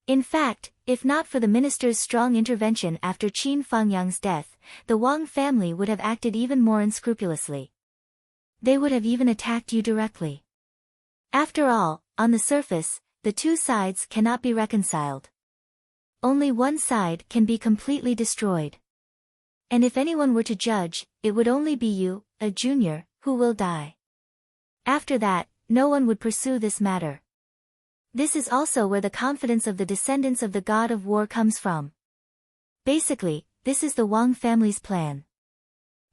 In fact, if not for the minister's strong intervention after Qin Fangyang's death, the Wang family would have acted even more unscrupulously. They would have even attacked you directly. After all, on the surface, the two sides cannot be reconciled. Only one side can be completely destroyed. And if anyone were to judge, it would only be you, a junior, who will die. After that, no one would pursue this matter. This is also where the confidence of the descendants of the god of war comes from. Basically, this is the Wang family's plan.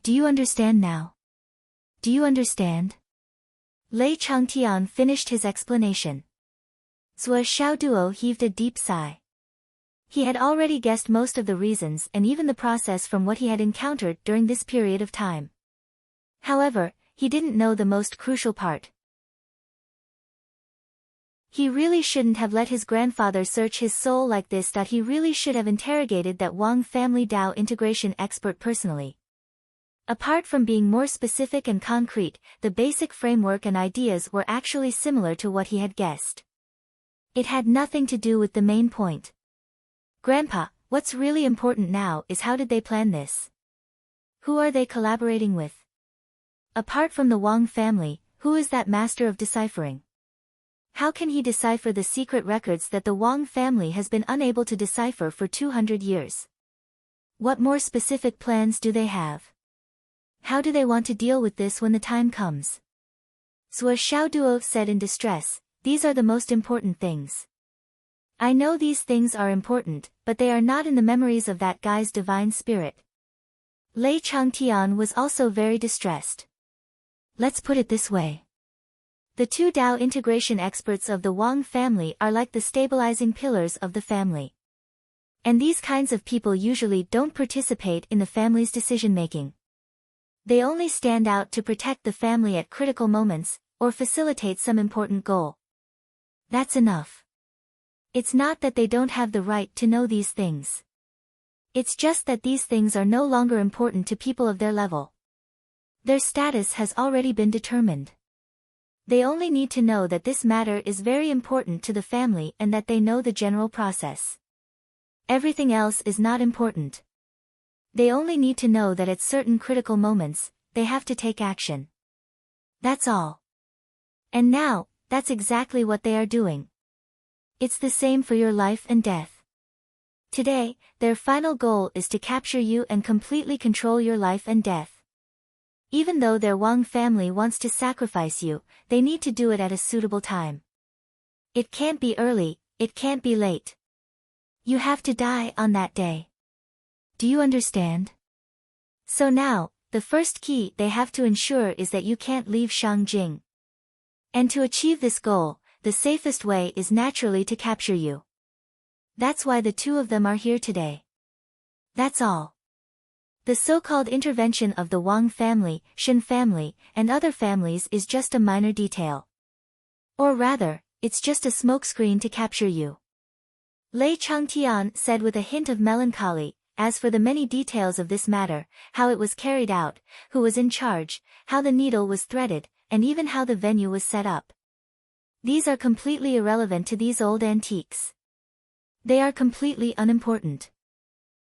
Do you understand now? Do you understand? Lei Changtian finished his explanation. Zhuo Xiaoduo heaved a deep sigh. He had already guessed most of the reasons and even the process from what he had encountered during this period of time. However, he didn't know the most crucial part. He really shouldn't have let his grandfather search his soul like this. He really should have interrogated that Wang family Dao integration expert personally. Apart from being more specific and concrete, the basic framework and ideas were actually similar to what he had guessed. It had nothing to do with the main point. Grandpa, what's really important now is how did they plan this? Who are they collaborating with? Apart from the Wang family, who is that master of deciphering? How can he decipher the secret records that the Wang family has been unable to decipher for 200 years? What more specific plans do they have? How do they want to deal with this when the time comes? Zhuo Xiaoduo said in distress, these are the most important things. I know these things are important, but they are not in the memories of that guy's divine spirit. Lei Changtian was also very distressed. Let's put it this way. The two Dao integration experts of the Wang family are like the stabilizing pillars of the family. And these kinds of people usually don't participate in the family's decision-making. They only stand out to protect the family at critical moments, or facilitate some important goal. That's enough. It's not that they don't have the right to know these things. It's just that these things are no longer important to people of their level. Their status has already been determined. They only need to know that this matter is very important to the family and that they know the general process. Everything else is not important. They only need to know that at certain critical moments, they have to take action. That's all. And now, that's exactly what they are doing. It's the same for your life and death. Today, their final goal is to capture you and completely control your life and death. Even though their Wang family wants to sacrifice you, they need to do it at a suitable time. It can't be early, it can't be late. You have to die on that day. Do you understand? So now, the first key they have to ensure is that you can't leave Shangjing. And to achieve this goal, the safest way is naturally to capture you. That's why the two of them are here today. That's all. The so-called intervention of the Wang family, Shen family, and other families is just a minor detail. Or rather, it's just a smokescreen to capture you. Lei Changtian said with a hint of melancholy. As for the many details of this matter, how it was carried out, who was in charge, how the needle was threaded, and even how the venue was set up. These are completely irrelevant to these old antiques. They are completely unimportant.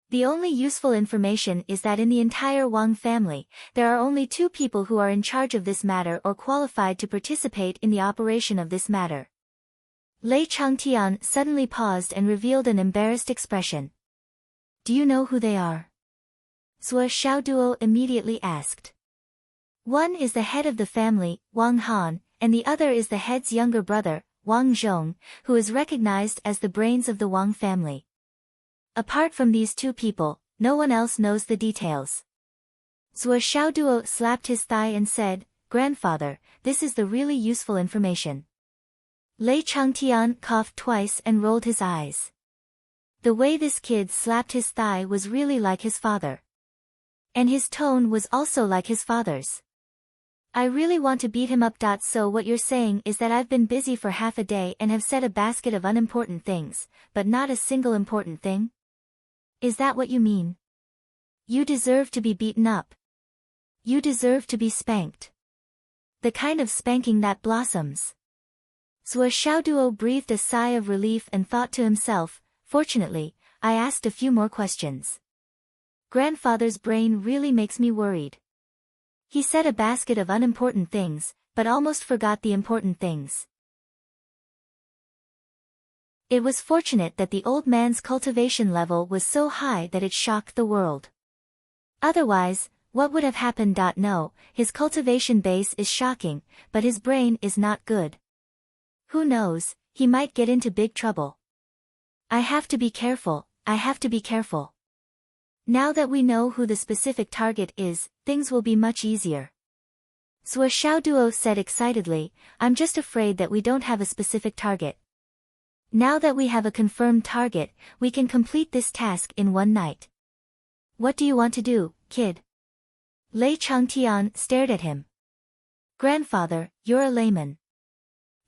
The only useful information is that in the entire Wang family, there are only 2 people who are in charge of this matter or qualified to participate in the operation of this matter. Lei Changtian suddenly paused and revealed an embarrassed expression. Do you know who they are? Zhuo Xiaoduo immediately asked. One is the head of the family, Wang Han, and the other is the head's younger brother, Wang Zhong, who is recognized as the brains of the Wang family. Apart from these 2 people, no one else knows the details. Zhuo Xiaoduo slapped his thigh and said, Grandfather, this is the really useful information. Lei Changtian coughed twice and rolled his eyes. The way this kid slapped his thigh was really like his father. And his tone was also like his father's. I really want to beat him up. So what you're saying is that I've been busy for half a day and have said a basket of unimportant things, but not a single important thing? Is that what you mean? You deserve to be beaten up. You deserve to be spanked. The kind of spanking that blossoms. Zhuo Xiaoduo breathed a sigh of relief and thought to himself, fortunately, I asked a few more questions. Grandfather's brain really makes me worried. He said a basket of unimportant things, but almost forgot the important things. It was fortunate that the old man's cultivation level was so high that it shocked the world. Otherwise, what would have happened? No, his cultivation base is shocking, but his brain is not good. Who knows, he might get into big trouble. I have to be careful, I have to be careful. Now that we know who the specific target is, things will be much easier. Zhuo Xiaoduo said excitedly, I'm just afraid that we don't have a specific target. Now that we have a confirmed target, we can complete this task in one night. What do you want to do, kid? Lei Changtian stared at him. Grandfather, you're a layman.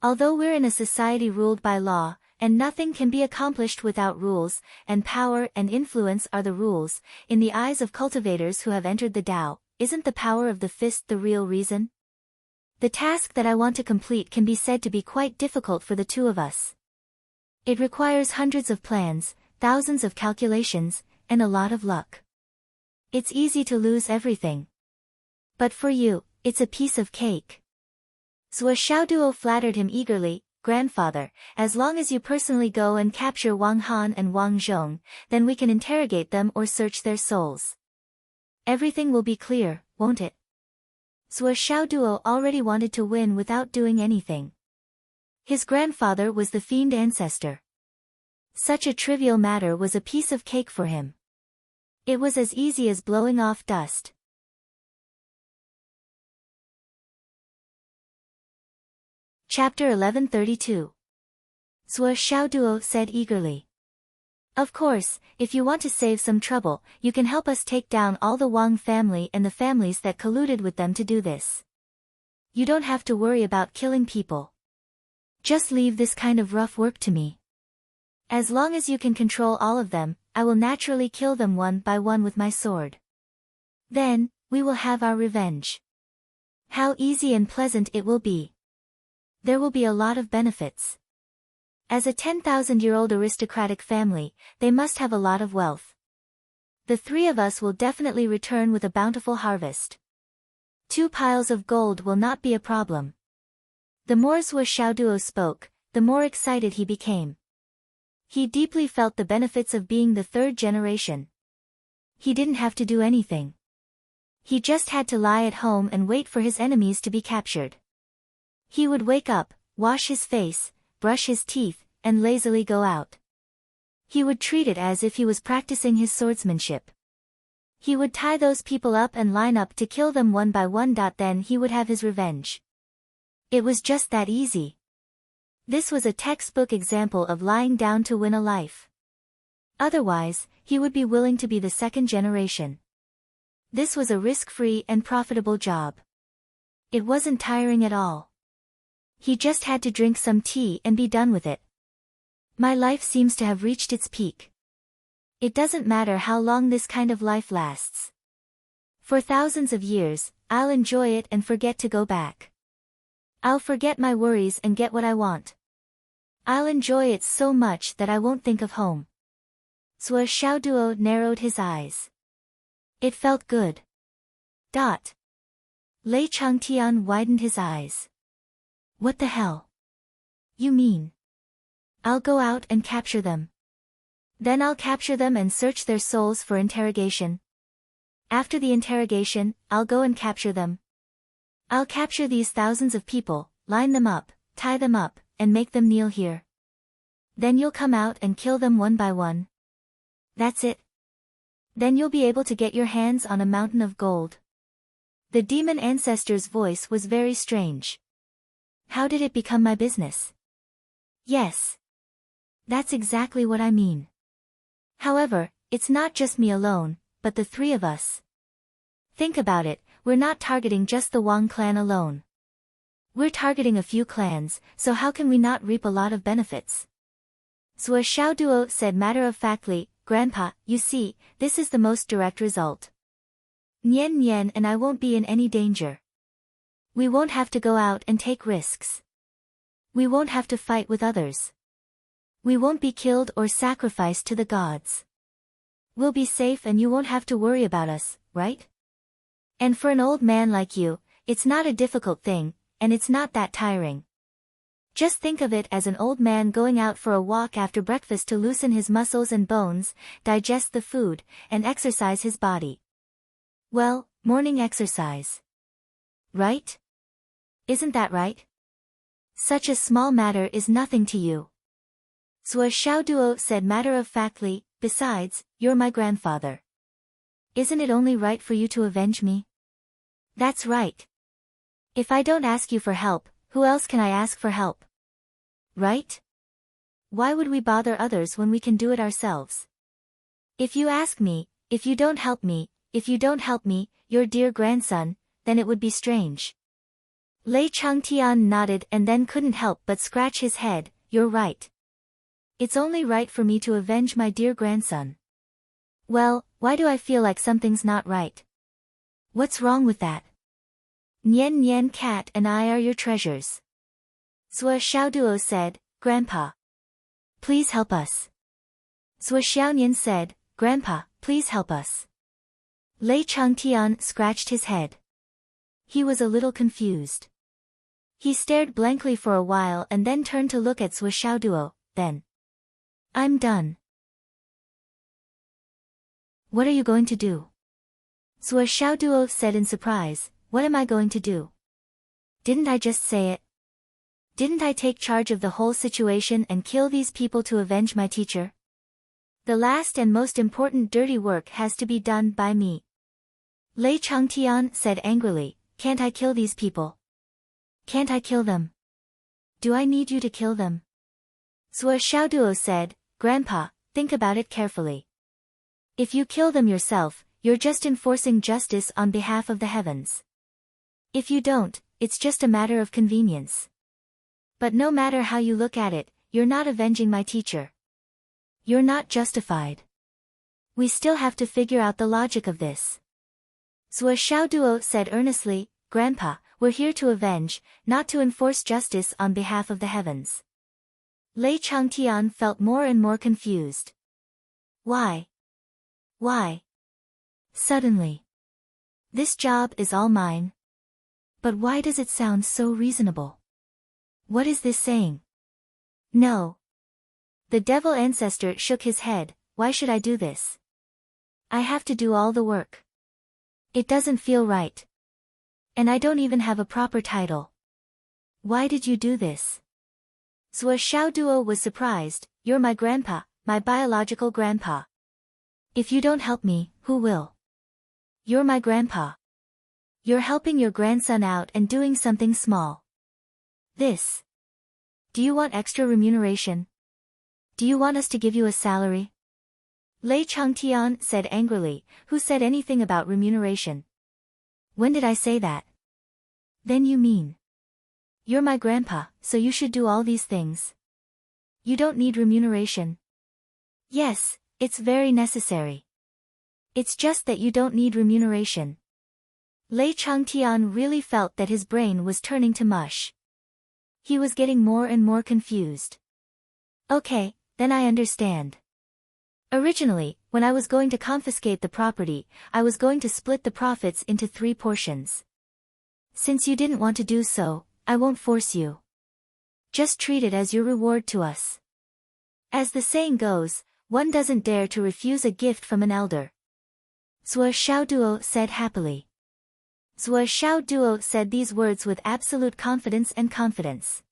Although we're in a society ruled by law, and nothing can be accomplished without rules, and power and influence are the rules, in the eyes of cultivators who have entered the Tao, isn't the power of the fist the real reason? The task that I want to complete can be said to be quite difficult for the 2 of us. It requires hundreds of plans, thousands of calculations, and a lot of luck. It's easy to lose everything. But for you, it's a piece of cake. Zhuo Xiaoduo flattered him eagerly, Grandfather, as long as you personally go and capture Wang Han and Wang Zhong, then we can interrogate them or search their souls. Everything will be clear, won't it? Zhuo Xiaoduo already wanted to win without doing anything. His grandfather was the fiend ancestor. Such a trivial matter was a piece of cake for him. It was as easy as blowing off dust. Chapter 1132. Zhuo Xiaoduo said eagerly. Of course, if you want to save some trouble, you can help us take down all the Wang family and the families that colluded with them to do this. You don't have to worry about killing people. Just leave this kind of rough work to me. As long as you can control all of them, I will naturally kill them one by one with my sword. Then, we will have our revenge. How easy and pleasant it will be. There will be a lot of benefits. As a 10,000-year-old aristocratic family, they must have a lot of wealth. The 3 of us will definitely return with a bountiful harvest. 2 piles of gold will not be a problem. The more Zhuo Xiaoduo spoke, the more excited he became. He deeply felt the benefits of being the 3rd generation. He didn't have to do anything. He just had to lie at home and wait for his enemies to be captured. He would wake up, wash his face, brush his teeth, and lazily go out. He would treat it as if he was practicing his swordsmanship. He would tie those people up and line up to kill them one by one. Then he would have his revenge. It was just that easy. This was a textbook example of lying down to win a life. Otherwise, he would be willing to be the 2nd generation. This was a risk-free and profitable job. It wasn't tiring at all. He just had to drink some tea and be done with it. My life seems to have reached its peak. It doesn't matter how long this kind of life lasts. For thousands of years, I'll enjoy it and forget to go back. I'll forget my worries and get what I want. I'll enjoy it so much that I won't think of home. Zhuo Xiaoduo narrowed his eyes. It felt good. Lei Changtian widened his eyes. What the hell? You mean? I'll go out and capture them. Then I'll capture them and search their souls for interrogation. After the interrogation, I'll go and capture them. I'll capture these thousands of people, line them up, tie them up, and make them kneel here. Then you'll come out and kill them one by one. That's it. Then you'll be able to get your hands on a mountain of gold. The demon ancestor's voice was very strange. How did it become my business? Yes. That's exactly what I mean. However, it's not just me alone, but the three of us. Think about it, we're not targeting just the Wang clan alone. We're targeting a few clans, so how can we not reap a lot of benefits? Zhuo Xiaoduo said matter-of-factly, Grandpa, you see, this is the most direct result. Nian Nian and I won't be in any danger. We won't have to go out and take risks. We won't have to fight with others. We won't be killed or sacrificed to the gods. We'll be safe and you won't have to worry about us, right? And for an old man like you, it's not a difficult thing, and it's not that tiring. Just think of it as an old man going out for a walk after breakfast to loosen his muscles and bones, digest the food, and exercise his body. Well, morning exercise. Right? Isn't that right? Such a small matter is nothing to you. Zhuo Xiaoduo said matter-of-factly, besides, you're my grandfather. Isn't it only right for you to avenge me? That's right. If I don't ask you for help, who else can I ask for help? Right? Why would we bother others when we can do it ourselves? If you ask me, if you don't help me, your dear grandson, then it would be strange. Lei Changtian nodded and then couldn't help but scratch his head, you're right. It's only right for me to avenge my dear grandson. Well, why do I feel like something's not right? What's wrong with that? Nian Nian cat and I are your treasures. Zhuo Xiaoduo said, Grandpa. Please help us. Zhuo Xiaonian said, Grandpa, please help us. Lei Changtian scratched his head. He was a little confused. He stared blankly for a while and then turned to look at Zhuo Xiaoduo, then. I'm done. What are you going to do? Zhuo Xiaoduo said in surprise, what am I going to do? Didn't I just say it? Didn't I take charge of the whole situation and kill these people to avenge my teacher? The last and most important dirty work has to be done by me. Lei Changtian said angrily, can't I kill these people? Can't I kill them? Do I need you to kill them? Zhuo Xiaoduo said, Grandpa, think about it carefully. If you kill them yourself, you're just enforcing justice on behalf of the heavens. If you don't, it's just a matter of convenience. But no matter how you look at it, you're not avenging my teacher. You're not justified. We still have to figure out the logic of this. Zhuo Xiaoduo said earnestly, Grandpa, we're here to avenge, not to enforce justice on behalf of the heavens. Lei Changtian felt more and more confused. Why? Why? Suddenly. This job is all mine. But why does it sound so reasonable? What is this saying? No. The devil ancestor shook his head, why should I do this? I have to do all the work. It doesn't feel right. And I don't even have a proper title. Why did you do this? Zhuo Xiaoduo was surprised, you're my grandpa, my biological grandpa. If you don't help me, who will? You're my grandpa. You're helping your grandson out and doing something small. This. Do you want extra remuneration? Do you want us to give you a salary? Lei Changtian said angrily, who said anything about remuneration? When did I say that? Then you mean. You're my grandpa, so you should do all these things. You don't need remuneration. Yes, it's very necessary. It's just that you don't need remuneration. Lei Changtian really felt that his brain was turning to mush. He was getting more and more confused. Okay, then I understand. Originally, when I was going to confiscate the property, I was going to split the profits into 3 portions. Since you didn't want to do so, I won't force you. Just treat it as your reward to us. As the saying goes, one doesn't dare to refuse a gift from an elder. Zhuo Xiaoduo said happily. Zhuo Xiaoduo said these words with absolute confidence and confidence.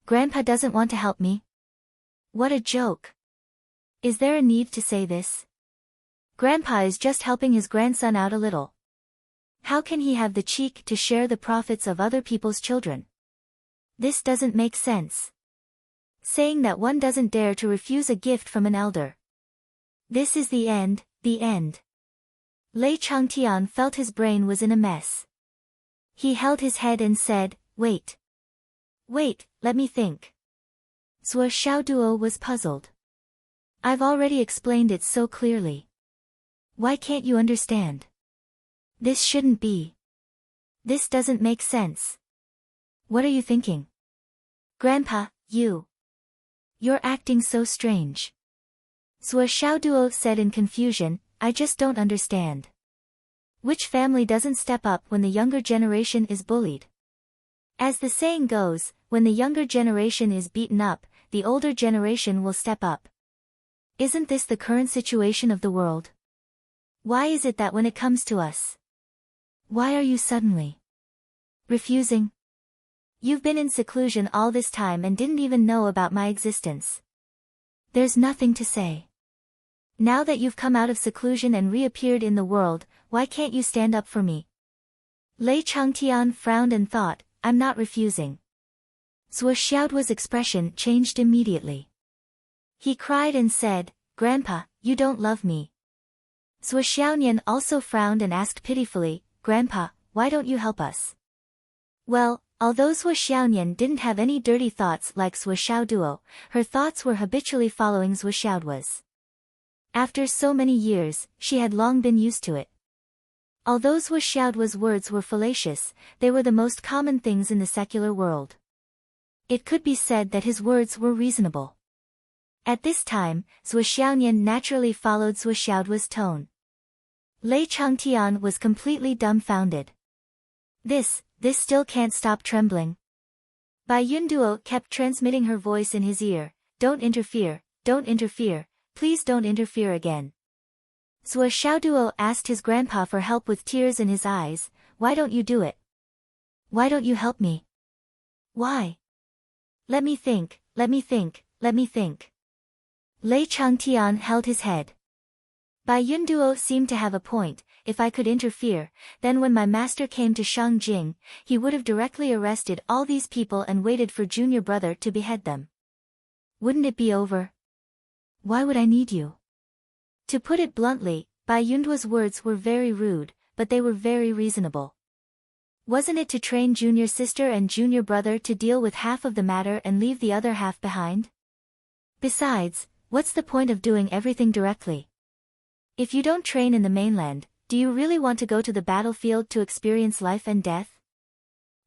Grandpa doesn't want to help me? What a joke. Is there a need to say this? Grandpa is just helping his grandson out a little. How can he have the cheek to share the profits of other people's children? This doesn't make sense. Saying that one doesn't dare to refuse a gift from an elder. This is the end, the end. Lei Changtian felt his brain was in a mess. He held his head and said, Wait. Wait, let me think. Zhuo Xiaoduo was puzzled. I've already explained it so clearly. Why can't you understand? This shouldn't be. This doesn't make sense. What are you thinking? Grandpa, You're acting so strange. Zhuo Xiaoduo said in confusion, I just don't understand. Which family doesn't step up when the younger generation is bullied? As the saying goes, when the younger generation is beaten up, the older generation will step up. Isn't this the current situation of the world? Why is it that when it comes to us? Why are you suddenly refusing? You've been in seclusion all this time and didn't even know about my existence. There's nothing to say. Now that you've come out of seclusion and reappeared in the world, why can't you stand up for me? Lei Changtian frowned and thought, I'm not refusing. Zhuo Xiaoduo's expression changed immediately. He cried and said, Grandpa, you don't love me. Zhuo Xiaonian also frowned and asked pitifully, Grandpa, why don't you help us? Well, although Zhuo Xiaonian didn't have any dirty thoughts like Zhuo Xiaoduo, her thoughts were habitually following Zhuo Xiaoduo's. After so many years, she had long been used to it. Although Zhuo Xiaoduo's words were fallacious, they were the most common things in the secular world. It could be said that his words were reasonable. At this time, Zhuo Xiaonian naturally followed Zhuo Xiaoduo's tone. Lei Changtian was completely dumbfounded. This still can't stop trembling. Bai Yunduo kept transmitting her voice in his ear, don't interfere, please don't interfere again. Zhuo Xiaoduo asked his grandpa for help with tears in his eyes, why don't you do it? Why don't you help me? Why? Let me think. Lei Changtian held his head. Bai Yunduo seemed to have a point, if I could interfere, then when my master came to Shangjing, he would have directly arrested all these people and waited for junior brother to behead them. Wouldn't it be over? Why would I need you? To put it bluntly, Bai Yunduo's words were very rude, but they were very reasonable. Wasn't it to train junior sister and junior brother to deal with half of the matter and leave the other half behind? Besides, what's the point of doing everything directly? If you don't train in the mainland, do you really want to go to the battlefield to experience life and death?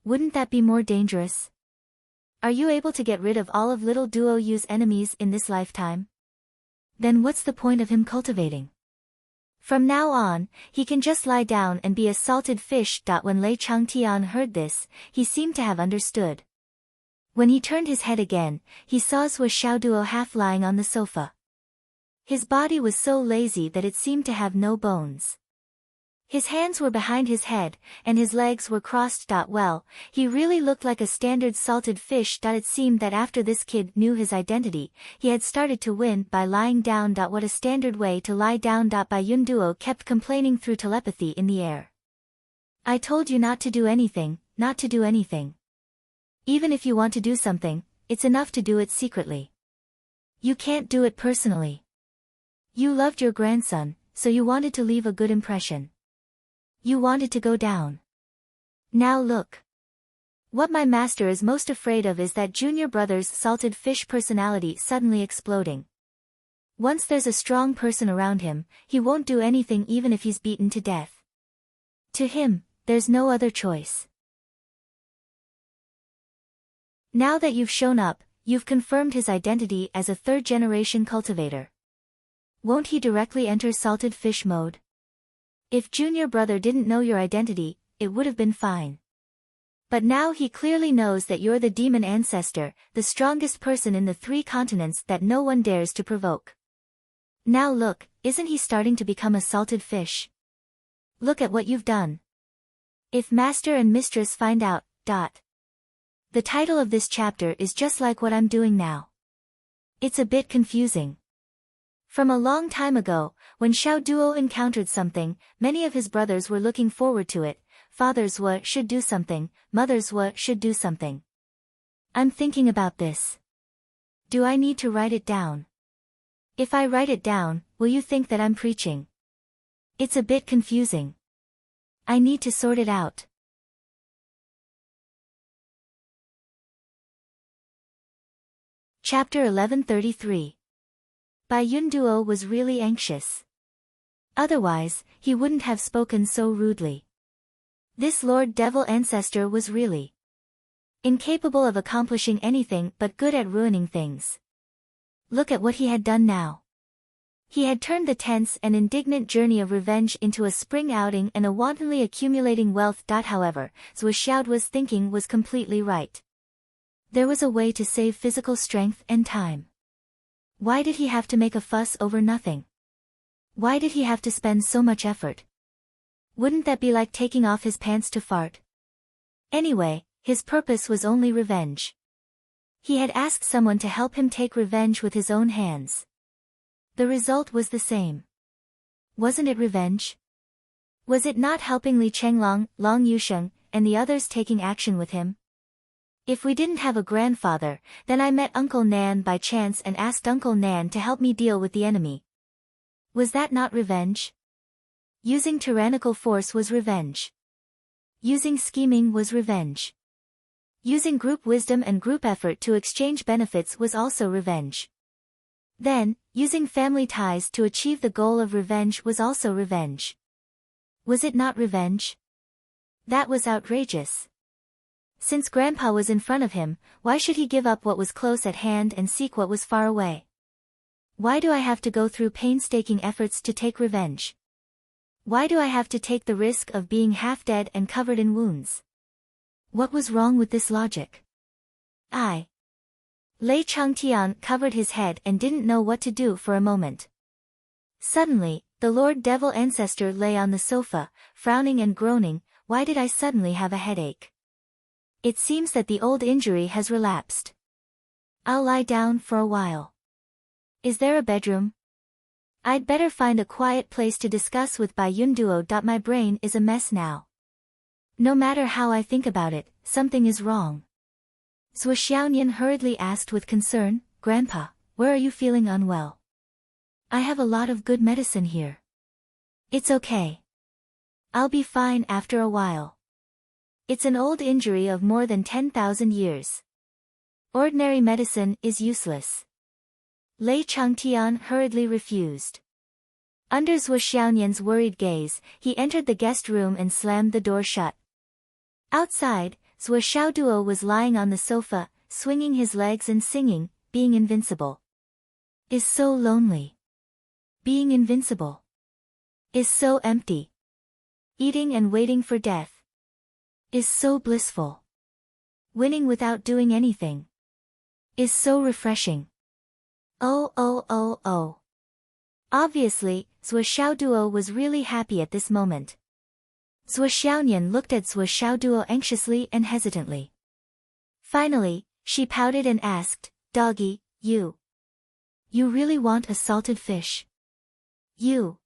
Wouldn't that be more dangerous? Are you able to get rid of all of little Duo Yu's enemies in this lifetime? Then what's the point of him cultivating? From now on, he can just lie down and be a salted fish. When Lei Changtian heard this, he seemed to have understood. When he turned his head again, he saw Zhuo Xiaoduo half lying on the sofa. His body was so lazy that it seemed to have no bones. His hands were behind his head, and his legs were crossed. Well, he really looked like a standard salted fish. It seemed that after this kid knew his identity, he had started to win by lying down. What a standard way to lie down. Bai Yunduo kept complaining through telepathy in the air. I told you not to do anything, not to do anything. Even if you want to do something, it's enough to do it secretly. You can't do it personally. You loved your grandson, so you wanted to leave a good impression. You wanted to go down. Now look. What my master is most afraid of is that junior brother's salted fish personality suddenly exploding. Once there's a strong person around him, he won't do anything even if he's beaten to death. To him, there's no other choice. Now that you've shown up, you've confirmed his identity as a third-generation cultivator. Won't he directly enter salted fish mode? If junior brother didn't know your identity, it would have been fine. But now he clearly knows that you're the demon ancestor, the strongest person in the 3 continents that no one dares to provoke. Now look, isn't he starting to become a salted fish? Look at what you've done. If master and mistress find out, The title of this chapter is just like what I'm doing now. It's a bit confusing. From a long time ago, when Xiao Duo encountered something, many of his brothers were looking forward to it. Fathers should do something, mothers should do something. I'm thinking about this. Do I need to write it down? If I write it down, will you think that I'm preaching? It's a bit confusing. I need to sort it out. Chapter 1133. Bai Yunduo was really anxious. Otherwise, he wouldn't have spoken so rudely. This Lord Devil ancestor was really incapable of accomplishing anything but good at ruining things. Look at what he had done now. He had turned the tense and indignant journey of revenge into a spring outing and a wantonly accumulating wealth. However, Zhou Xiaoduo's thinking was completely right. There was a way to save physical strength and time. Why did he have to make a fuss over nothing? Why did he have to spend so much effort? Wouldn't that be like taking off his pants to fart? Anyway, his purpose was only revenge. He had asked someone to help him take revenge with his own hands. The result was the same. Wasn't it revenge? Was it not helping Li Chenglong, Long Yusheng, and the others taking action with him? If we didn't have a grandfather, then I met Uncle Nan by chance and asked Uncle Nan to help me deal with the enemy. Was that not revenge? Using tyrannical force was revenge. Using scheming was revenge. Using group wisdom and group effort to exchange benefits was also revenge. Then, using family ties to achieve the goal of revenge was also revenge. Was it not revenge? That was outrageous. Since Grandpa was in front of him, why should he give up what was close at hand and seek what was far away? Why do I have to go through painstaking efforts to take revenge? Why do I have to take the risk of being half dead and covered in wounds? What was wrong with this logic? Lei Changtian covered his head and didn't know what to do for a moment. Suddenly, the Lord Devil ancestor lay on the sofa, frowning and groaning. Why did I suddenly have a headache? It seems that the old injury has relapsed. I'll lie down for a while. Is there a bedroom? I'd better find a quiet place to discuss with Bai Yunduo. My brain is a mess now. No matter how I think about it, something is wrong. Zhou Xiaonian hurriedly asked with concern, Grandpa, where are you feeling unwell? I have a lot of good medicine here. It's okay. I'll be fine after a while. It's an old injury of more than 10,000 years. Ordinary medicine is useless. Lei Changtian hurriedly refused. Under Zhou Xiaonian's worried gaze, he entered the guest room and slammed the door shut. Outside, Zhou Xiaoduo was lying on the sofa, swinging his legs and singing, being invincible is so lonely. Being invincible is so empty. Eating and waiting for death is so blissful. Winning without doing anything is so refreshing. Oh. Obviously, Zhou Xiaoduo was really happy at this moment. Zhou Xiaonian looked at Zhou Xiaoduo anxiously and hesitantly. Finally, she pouted and asked, Doggy, you really want a salted fish? You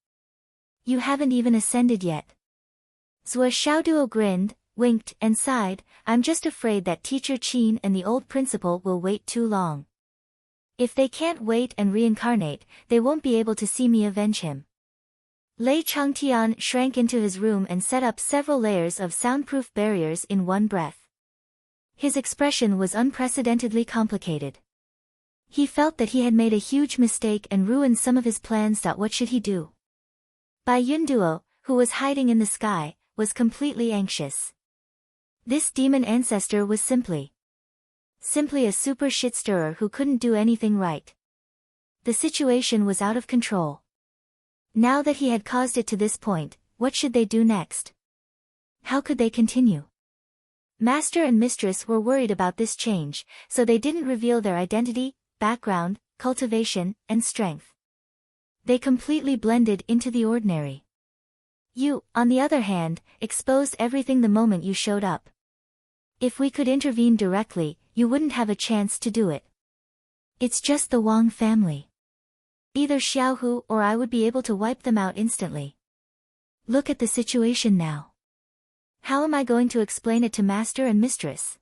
haven't even ascended yet. Zhou Xiaoduo grinned, winked and sighed, I'm just afraid that Teacher Qin and the old principal will wait too long. If they can't wait and reincarnate, they won't be able to see me avenge him. Lei Changtian shrank into his room and set up several layers of soundproof barriers in one breath. His expression was unprecedentedly complicated. He felt that he had made a huge mistake and ruined some of his plans. What should he do? Bai Yunduo, who was hiding in the sky, was completely anxious. This demon ancestor was simply a super shit-stirrer who couldn't do anything right. The situation was out of control. Now that he had caused it to this point, what should they do next? How could they continue? Master and mistress were worried about this change, so they didn't reveal their identity, background, cultivation, and strength. They completely blended into the ordinary. You, on the other hand, exposed everything the moment you showed up. If we could intervene directly, you wouldn't have a chance to do it. It's just the Wang family. Either Xiaohu or I would be able to wipe them out instantly. Look at the situation now. How am I going to explain it to master and mistress?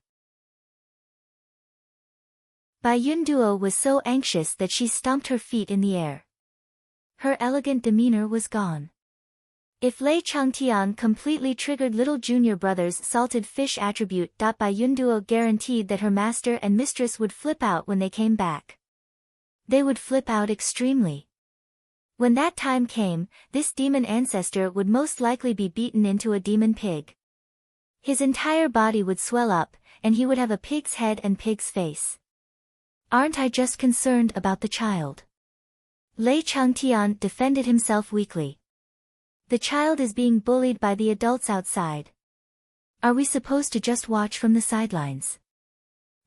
Bai Yunduo was so anxious that she stomped her feet in the air. Her elegant demeanor was gone. If Lei Changtian completely triggered little junior brother's salted fish attribute. Bai Yunduo guaranteed that her master and mistress would flip out when they came back. They would flip out extremely. When that time came, this demon ancestor would most likely be beaten into a demon pig. His entire body would swell up, and he would have a pig's head and pig's face. Aren't I just concerned about the child? Lei Changtian defended himself weakly. The child is being bullied by the adults outside. Are we supposed to just watch from the sidelines?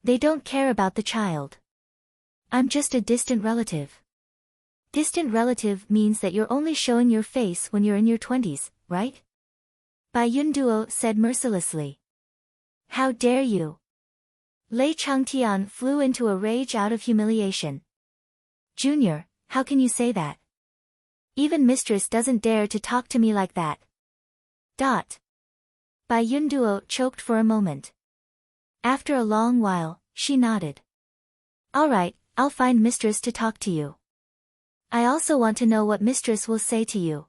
They don't care about the child. I'm just a distant relative. Distant relative means that you're only showing your face when you're in your 20s, right? Bai Yunduo said mercilessly. How dare you? Lei Changtian flew into a rage out of humiliation. Junior, how can you say that? Even mistress doesn't dare to talk to me like that. Bai Yunduo choked for a moment. After a long while, she nodded. All right, I'll find mistress to talk to you. I also want to know what mistress will say to you.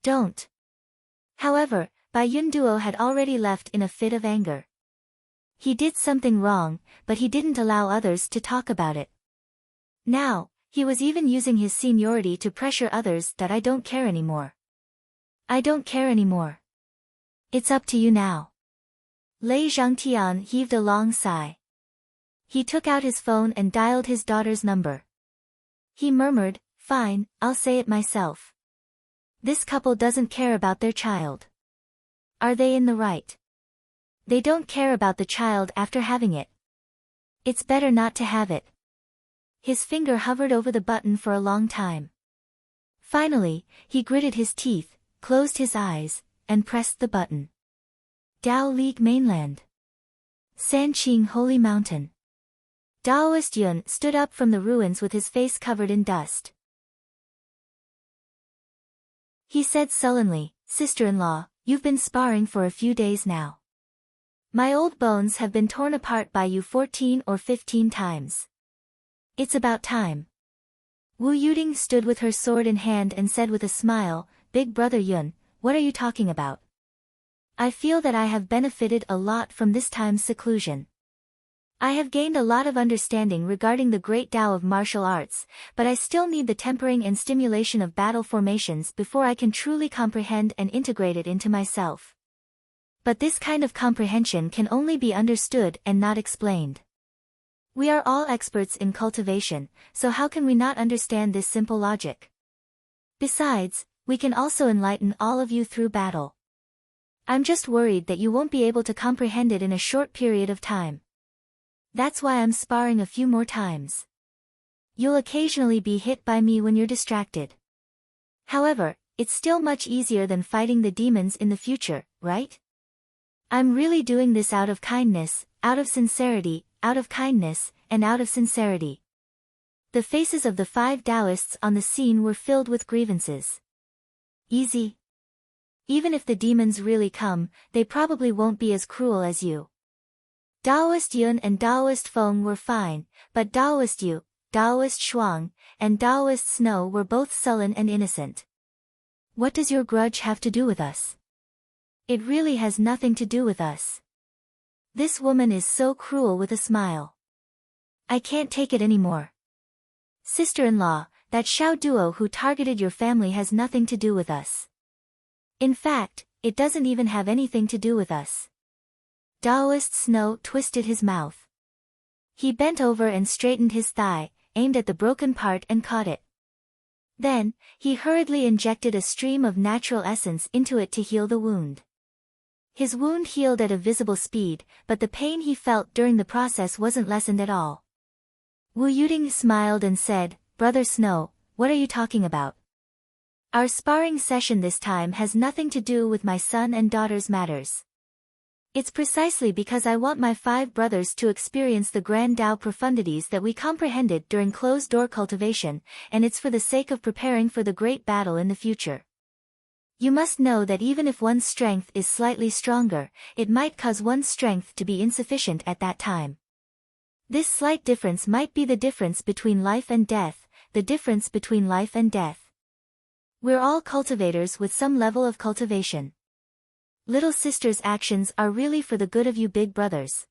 Don't. However, Bai Yunduo had already left in a fit of anger. He did something wrong, but he didn't allow others to talk about it. Now, he was even using his seniority to pressure others. I don't care anymore. I don't care anymore. It's up to you now. Lei Zhangtian heaved a long sigh. He took out his phone and dialed his daughter's number. He murmured, fine, I'll say it myself. This couple doesn't care about their child. Are they in the right? They don't care about the child after having it. It's better not to have it. His finger hovered over the button for a long time. Finally, he gritted his teeth, closed his eyes, and pressed the button. Dao League Mainland. Sanqing Holy Mountain. Daoist Yun stood up from the ruins with his face covered in dust. He said sullenly, Sister-in-law, you've been sparring for a few days now. My old bones have been torn apart by you 14 or 15 times. It's about time. Wu Yuding stood with her sword in hand and said with a smile, Big brother Yun, what are you talking about? I feel that I have benefited a lot from this time's seclusion. I have gained a lot of understanding regarding the great Tao of martial arts, but I still need the tempering and stimulation of battle formations before I can truly comprehend and integrate it into myself. But this kind of comprehension can only be understood and not explained. We are all experts in cultivation, so how can we not understand this simple logic? Besides, we can also enlighten all of you through battle. I'm just worried that you won't be able to comprehend it in a short period of time. That's why I'm sparring a few more times. You'll occasionally be hit by me when you're distracted. However, it's still much easier than fighting the demons in the future, right? I'm really doing this out of kindness, out of sincerity, out of kindness, and out of sincerity. The faces of the 5 Taoists on the scene were filled with grievances. Easy. Even if the demons really come, they probably won't be as cruel as you. Daoist Yun and Daoist Feng were fine, but Daoist Yu, Taoist Shuang, and Taoist Snow were both sullen and innocent. What does your grudge have to do with us? It really has nothing to do with us. This woman is so cruel with a smile. I can't take it anymore. Sister-in-law, that Xiao duo who targeted your family has nothing to do with us. In fact, it doesn't even have anything to do with us. Taoist Snow twisted his mouth. He bent over and straightened his thigh, aimed at the broken part and caught it. Then, he hurriedly injected a stream of natural essence into it to heal the wound. His wound healed at a visible speed, but the pain he felt during the process wasn't lessened at all. Wu Yuding smiled and said, Brother Snow, what are you talking about? Our sparring session this time has nothing to do with my son and daughter's matters. It's precisely because I want my 5 brothers to experience the grand Tao profundities that we comprehended during closed-door cultivation, and it's for the sake of preparing for the great battle in the future. You must know that even if one's strength is slightly stronger, it might cause one's strength to be insufficient at that time. This slight difference might be the difference between life and death, the difference between life and death. We're all cultivators with some level of cultivation. Little sister's actions are really for the good of you big brothers.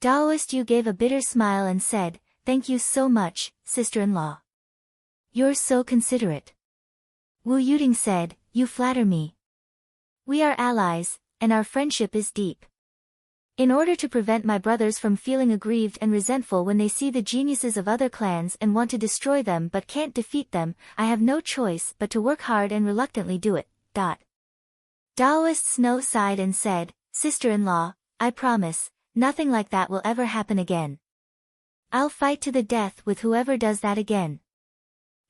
Taoist Yu gave a bitter smile and said, Thank you so much, sister-in-law. You're so considerate. Wu Yuding said, You flatter me. We are allies, and our friendship is deep. In order to prevent my brothers from feeling aggrieved and resentful when they see the geniuses of other clans and want to destroy them but can't defeat them, I have no choice but to work hard and reluctantly do it. Taoist Snow sighed and said, Sister-in-law, I promise, nothing like that will ever happen again. I'll fight to the death with whoever does that again.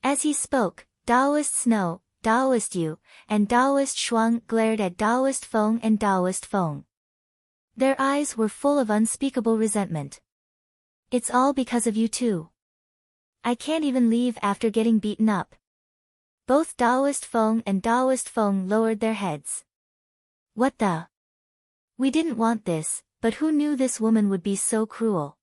As he spoke, Taoist Snow, Taoist Yu, and Taoist Shuang glared at Taoist Feng and Taoist Feng. Their eyes were full of unspeakable resentment. It's all because of you two. I can't even leave after getting beaten up. Both Taoist Feng and Taoist Feng lowered their heads. What the? We didn't want this, but who knew this woman would be so cruel?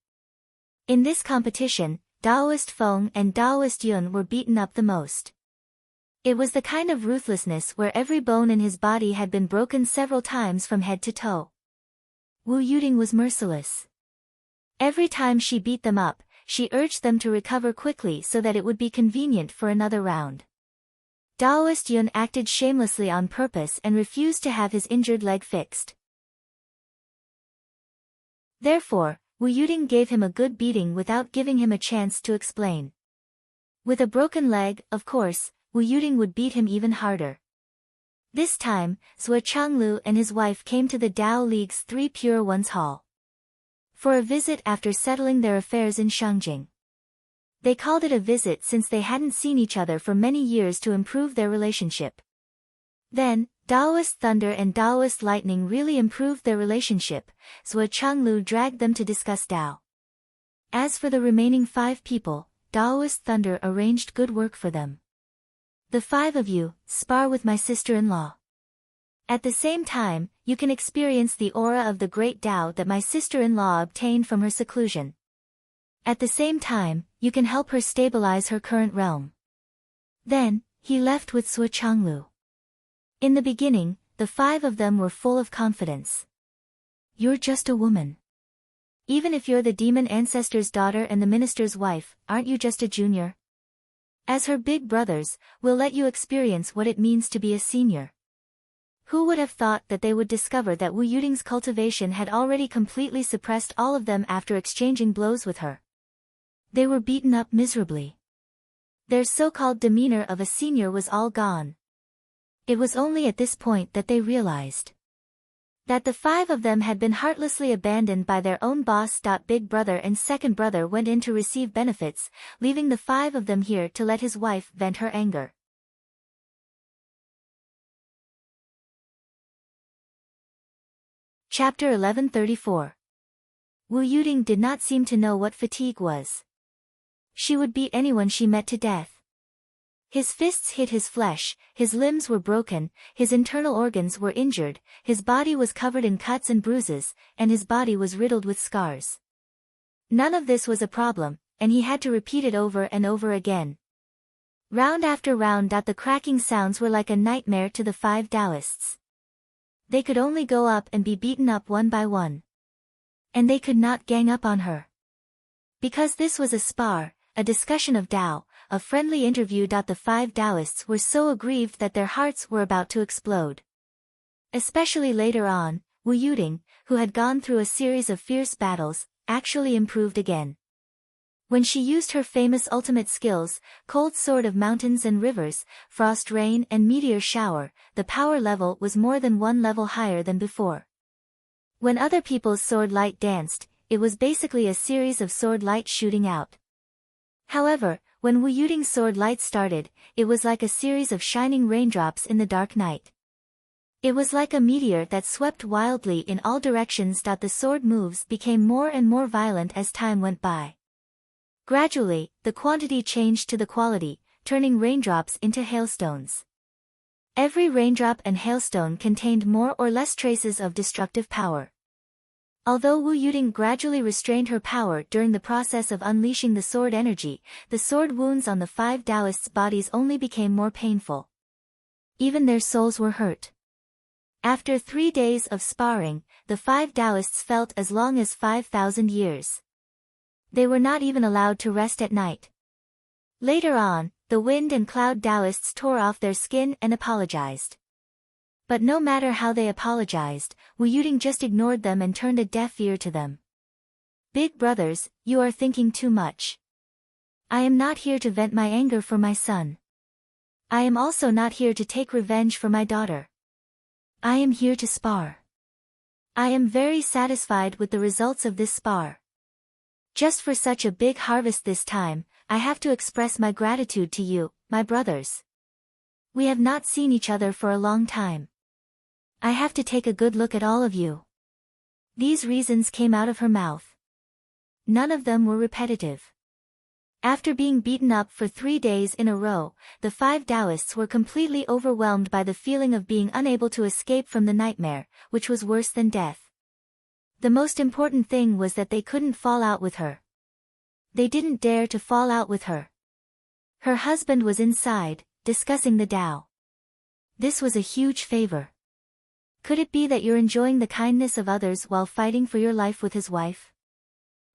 In this competition, Taoist Feng and Taoist Yun were beaten up the most. It was the kind of ruthlessness where every bone in his body had been broken several times from head to toe. Wu Yuding was merciless. Every time she beat them up, she urged them to recover quickly so that it would be convenient for another round. Taoist Yun acted shamelessly on purpose and refused to have his injured leg fixed. Therefore, Wu Yuding gave him a good beating without giving him a chance to explain. With a broken leg, of course, Wu Yuding would beat him even harder. This time, Zhou Changlu and his wife came to the Tao League's 3 Pure Ones Hall for a visit after settling their affairs in Shangjing. They called it a visit since they hadn't seen each other for many years to improve their relationship. Then, Taoist Thunder and Taoist Lightning really improved their relationship, Zhou Changlu dragged them to discuss Tao. As for the remaining 5 people, Taoist Thunder arranged good work for them. The 5 of you, spar with my sister-in-law. At the same time, you can experience the aura of the great Tao that my sister-in-law obtained from her seclusion. At the same time, you can help her stabilize her current realm. Then, he left with Zhou Changlu. In the beginning, the 5 of them were full of confidence. You're just a woman. Even if you're the demon ancestor's daughter and the minister's wife, aren't you just a junior? As her big brothers, we'll let you experience what it means to be a senior. Who would have thought that they would discover that Wu Yuding's cultivation had already completely suppressed all of them after exchanging blows with her? They were beaten up miserably. Their so-called demeanor of a senior was all gone. It was only at this point that they realized that the 5 of them had been heartlessly abandoned by their own boss. Big brother and second brother went in to receive benefits, leaving the 5 of them here to let his wife vent her anger. Chapter 1134. Wu Yuding did not seem to know what fatigue was. She would beat anyone she met to death. His fists hit his flesh, his limbs were broken, his internal organs were injured, his body was covered in cuts and bruises, and his body was riddled with scars. None of this was a problem, and he had to repeat it over and over again. Round after round. The cracking sounds were like a nightmare to the 5 Taoists. They could only go up and be beaten up one by one. And they could not gang up on her. Because this was a spar, a discussion of Tao, a friendly interview. The 5 Taoists were so aggrieved that their hearts were about to explode. Especially later on, Wu Yuding, who had gone through a series of fierce battles, actually improved again. When she used her famous ultimate skills, Cold Sword of Mountains and Rivers, Frost Rain and Meteor Shower, the power level was more than one level higher than before. When other people's sword light danced, it was basically a series of sword light shooting out. However, when Wu Yuding's sword light started, it was like a series of shining raindrops in the dark night. It was like a meteor that swept wildly in all directions. The sword moves became more and more violent as time went by. Gradually, the quantity changed to the quality, turning raindrops into hailstones. Every raindrop and hailstone contained more or less traces of destructive power. Although Wu Yuding gradually restrained her power during the process of unleashing the sword energy, the sword wounds on the 5 Taoists' bodies only became more painful. Even their souls were hurt. After 3 days of sparring, the 5 Taoists felt as long as 5,000 years. They were not even allowed to rest at night. Later on, the wind and cloud Taoists tore off their skin and apologized. But no matter how they apologized, Wu Yuding just ignored them and turned a deaf ear to them. Big brothers, you are thinking too much. I am not here to vent my anger for my son. I am also not here to take revenge for my daughter. I am here to spar. I am very satisfied with the results of this spar. Just for such a big harvest this time, I have to express my gratitude to you, my brothers. We have not seen each other for a long time. I have to take a good look at all of you. These reasons came out of her mouth. None of them were repetitive. After being beaten up for 3 days in a row, the 5 Taoists were completely overwhelmed by the feeling of being unable to escape from the nightmare, which was worse than death. The most important thing was that they couldn't fall out with her. They didn't dare to fall out with her. Her husband was inside, discussing the Tao. This was a huge favor. Could it be that you're enjoying the kindness of others while fighting for your life with his wife?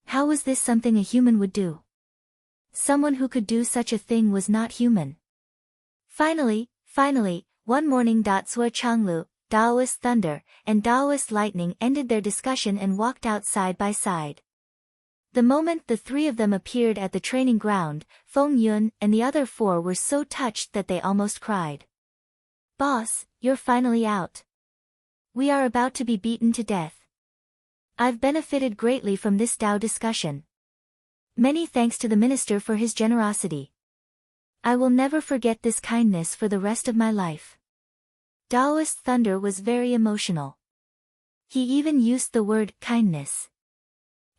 How was this something a human would do? Someone who could do such a thing was not human. Finally, one morning. Sua Changlu, Taoist Thunder, and Taoist Lightning ended their discussion and walked out side by side. The moment the 3 of them appeared at the training ground, Feng Yun and the other 4 were so touched that they almost cried. Boss, you're finally out. We are about to be beaten to death. I've benefited greatly from this Tao discussion. Many thanks to the minister for his generosity. I will never forget this kindness for the rest of my life. Taoist Thunder was very emotional. He even used the word kindness.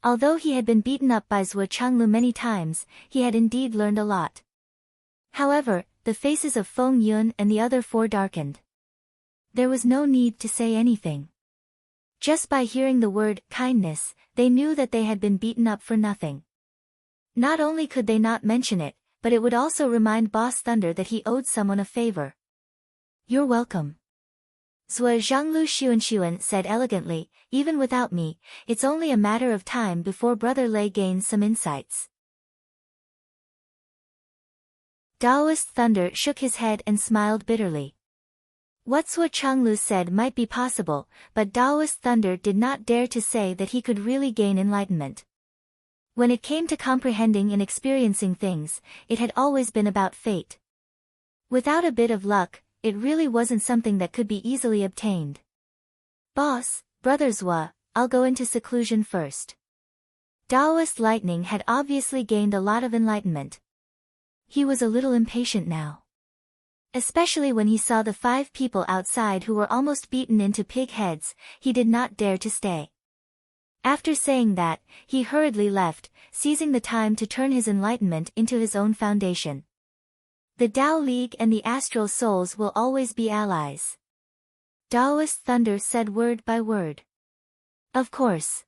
Although he had been beaten up by Zhuo Changlu many times, he had indeed learned a lot. However, the faces of Feng Yun and the other 4 darkened. There was no need to say anything. Just by hearing the word kindness, they knew that they had been beaten up for nothing. Not only could they not mention it, but it would also remind Boss Thunder that he owed someone a favor. You're welcome. Zhuo Zhanglu Xuan said elegantly, even without me, it's only a matter of time before Brother Lei gains some insights. Taoist Thunder shook his head and smiled bitterly. What Zhuo Changlu said might be possible, but Taoist Thunder did not dare to say that he could really gain enlightenment. When it came to comprehending and experiencing things, it had always been about fate. Without a bit of luck, it really wasn't something that could be easily obtained. Boss, Brother Zhuo, I'll go into seclusion first. Taoist Lightning had obviously gained a lot of enlightenment. He was a little impatient now. Especially when he saw the 5 people outside who were almost beaten into pig heads, he did not dare to stay. After saying that, he hurriedly left, seizing the time to turn his enlightenment into his own foundation. The Tao League and the Astral Souls will always be allies. Taoist Thunder said word by word. Of course.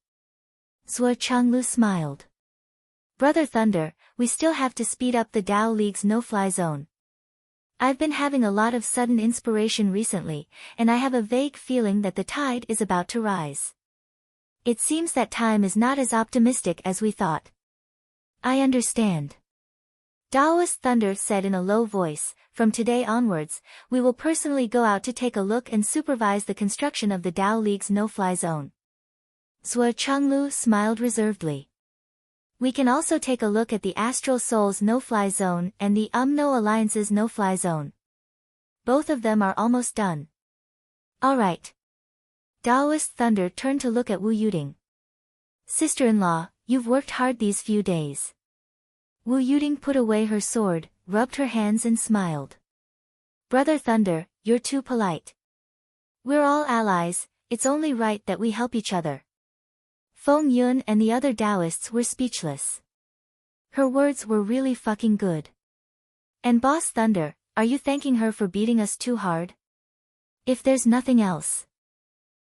Zhuo Changlu smiled. Brother Thunder, we still have to speed up the Tao League's no-fly zone. I've been having a lot of sudden inspiration recently, and I have a vague feeling that the tide is about to rise. It seems that time is not as optimistic as we thought. I understand. Taoist Thunder said in a low voice, from today onwards, we will personally go out to take a look and supervise the construction of the Tao League's no-fly zone. Zhuo Chenglu smiled reservedly. We can also take a look at the Astral Soul's no-fly zone and the No Alliance's no-fly zone. Both of them are almost done. Alright. Taoist Thunder turned to look at Wu Yuding. Sister-in-law, you've worked hard these few days. Wu Yuding put away her sword, rubbed her hands and smiled. Brother Thunder, you're too polite. We're all allies, it's only right that we help each other. Feng Yun and the other Taoists were speechless. Her words were really fucking good. And Boss Thunder, are you thanking her for beating us too hard? If there's nothing else.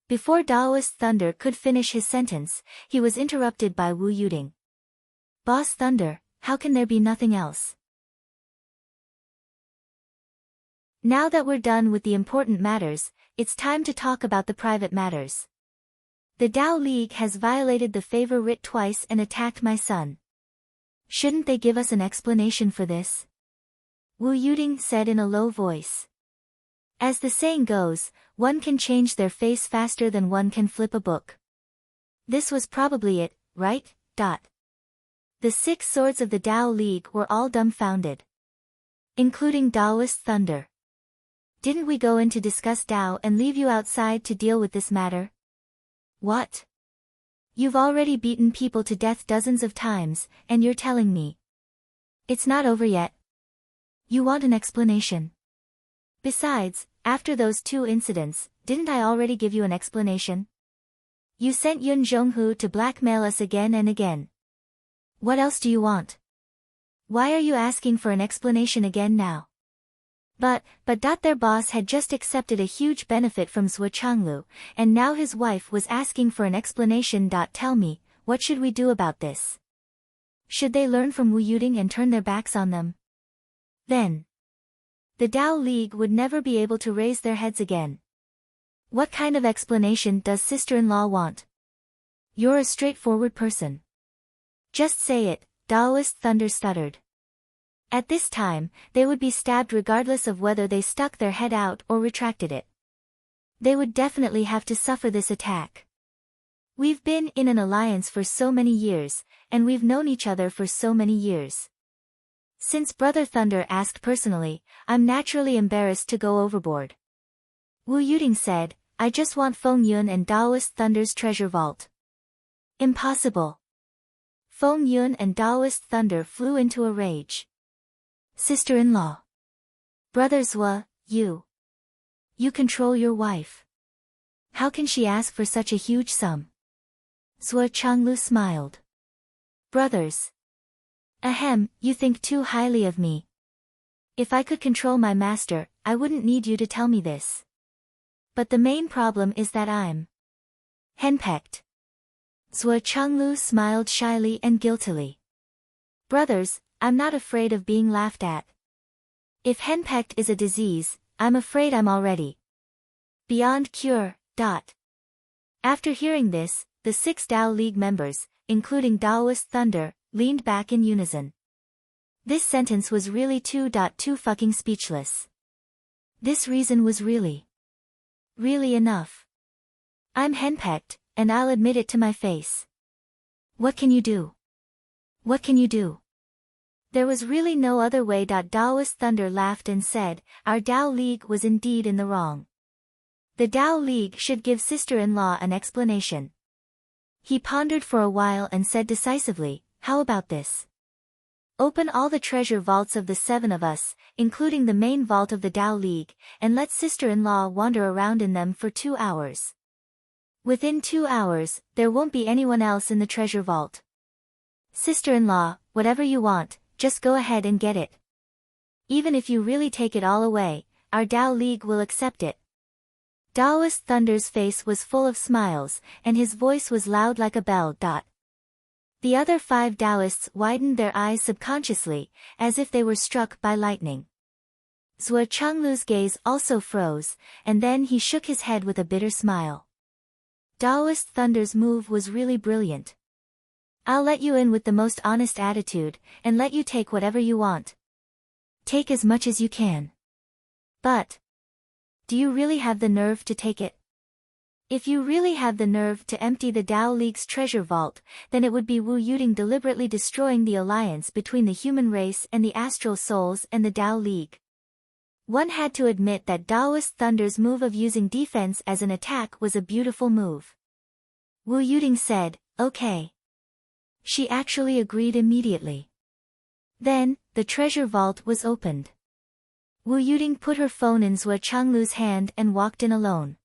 Before Taoist Thunder could finish his sentence, he was interrupted by Wu Yuding. Boss Thunder, how can there be nothing else? Now that we're done with the important matters, it's time to talk about the private matters. The Tao League has violated the favor writ twice and attacked my son. Shouldn't they give us an explanation for this? Wu Yuding said in a low voice. As the saying goes, one can change their face faster than one can flip a book. This was probably it, right? The 6 swords of the Tao League were all dumbfounded. Including Taoist Thunder. Didn't we go in to discuss Tao and leave you outside to deal with this matter? What? You've already beaten people to death dozens of times, and you're telling me it's not over yet? You want an explanation? Besides, after those 2 incidents, didn't I already give you an explanation? You sent Yun Zhonghu to blackmail us again and again. What else do you want? Why are you asking for an explanation again now? But their boss had just accepted a huge benefit from Zhuo Chenglu, and now his wife was asking for an explanation. Tell me, what should we do about this? Should they learn from Wu Yuding and turn their backs on them? Then the Tao League would never be able to raise their heads again. What kind of explanation does sister-in-law want? You're a straightforward person. Just say it, Taoist Thunder stuttered. At this time, they would be stabbed regardless of whether they stuck their head out or retracted it. They would definitely have to suffer this attack. We've been in an alliance for so many years, and we've known each other for so many years. Since Brother Thunder asked personally, I'm naturally embarrassed to go overboard. Wu Yuding said, I just want Feng Yun and Taoist Thunder's treasure vault. Impossible. Feng Yun and Taoist Thunder flew into a rage. Sister-in-law. Brother Zhuo, you control your wife. How can she ask for such a huge sum? Zhuo Chenglu smiled. Brothers. Ahem, you think too highly of me. If I could control my master, I wouldn't need you to tell me this. But the main problem is that I'm henpecked. Zhuo Chenglu smiled shyly and guiltily. Brothers, I'm not afraid of being laughed at. If henpecked is a disease, I'm afraid I'm already beyond cure. After hearing this, the 6 Tao League members, including Taoist Thunder, leaned back in unison. This sentence was really too fucking speechless. This reason was really enough. I'm henpecked, and I'll admit it to my face. What can you do? What can you do? There was really no other way. Taoist Thunder laughed and said, our Tao League was indeed in the wrong. The Tao League should give sister-in-law an explanation. He pondered for a while and said decisively, how about this? Open all the treasure vaults of the 7 of us, including the main vault of the Tao League, and let sister-in-law wander around in them for 2 hours. Within 2 hours, there won't be anyone else in the treasure vault. Sister-in-law, whatever you want, just go ahead and get it. Even if you really take it all away, our Tao League will accept it. Taoist Thunder's face was full of smiles, and his voice was loud like a bell. The other 5 Taoists widened their eyes subconsciously, as if they were struck by lightning. Zhuo Changlu's gaze also froze, and then he shook his head with a bitter smile. Taoist Thunder's move was really brilliant. I'll let you in with the most honest attitude, and let you take whatever you want. Take as much as you can. But do you really have the nerve to take it? If you really have the nerve to empty the Tao League's treasure vault, then it would be Wu Yuding deliberately destroying the alliance between the human race and the astral souls and the Tao League. One had to admit that Taoist Thunder's move of using defense as an attack was a beautiful move. Wu Yuding said, "Okay." She actually agreed immediately. Then, the treasure vault was opened. Wu Yuding put her phone in Zhuo Changlu's hand and walked in alone.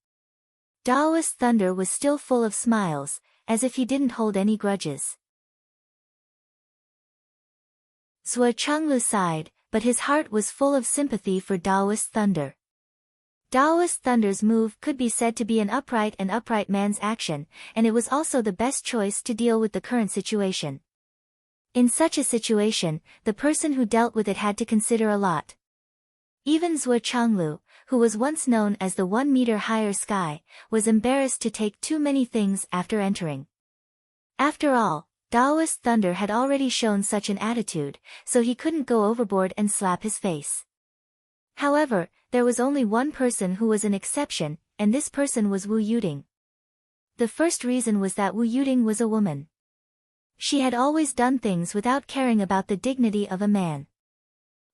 Taoist Thunder was still full of smiles, as if he didn't hold any grudges. Zhuo Changlu sighed, but his heart was full of sympathy for Taoist Thunder. Taoist Thunder's move could be said to be an upright man's action, and it was also the best choice to deal with the current situation. In such a situation, the person who dealt with it had to consider a lot. Even Zhuo Changlu, who was once known as the 1 meter higher sky, was embarrassed to take too many things after entering. After all, Taoist Thunder had already shown such an attitude, so he couldn't go overboard and slap his face. However, there was only one person who was an exception, and this person was Wu Yuding. The first reason was that Wu Yuding was a woman. She had always done things without caring about the dignity of a man.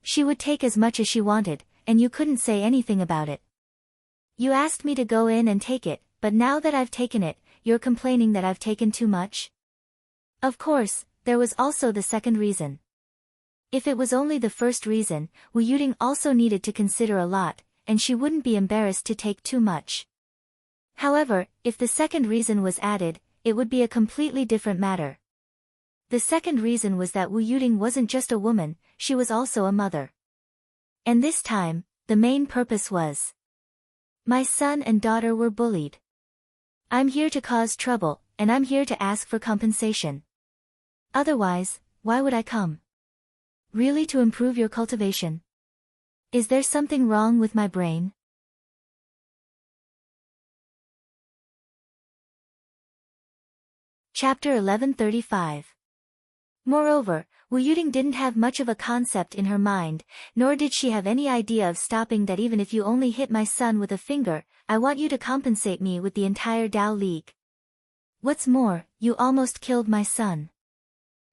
She would take as much as she wanted, and you couldn't say anything about it. You asked me to go in and take it, but now that I've taken it, you're complaining that I've taken too much? Of course, there was also the second reason. If it was only the first reason, Wu Yuding also needed to consider a lot, and she wouldn't be embarrassed to take too much. However, if the second reason was added, it would be a completely different matter. The second reason was that Wu Yuding wasn't just a woman, she was also a mother. And this time, the main purpose was: my son and daughter were bullied. I'm here to cause trouble, and I'm here to ask for compensation. Otherwise, why would I come? Really, to improve your cultivation? Is there something wrong with my brain? Chapter 1135. Moreover, Wu Yuding didn't have much of a concept in her mind, nor did she have any idea of stopping that. Even if you only hit my son with a finger, I want you to compensate me with the entire Tao League. What's more, you almost killed my son.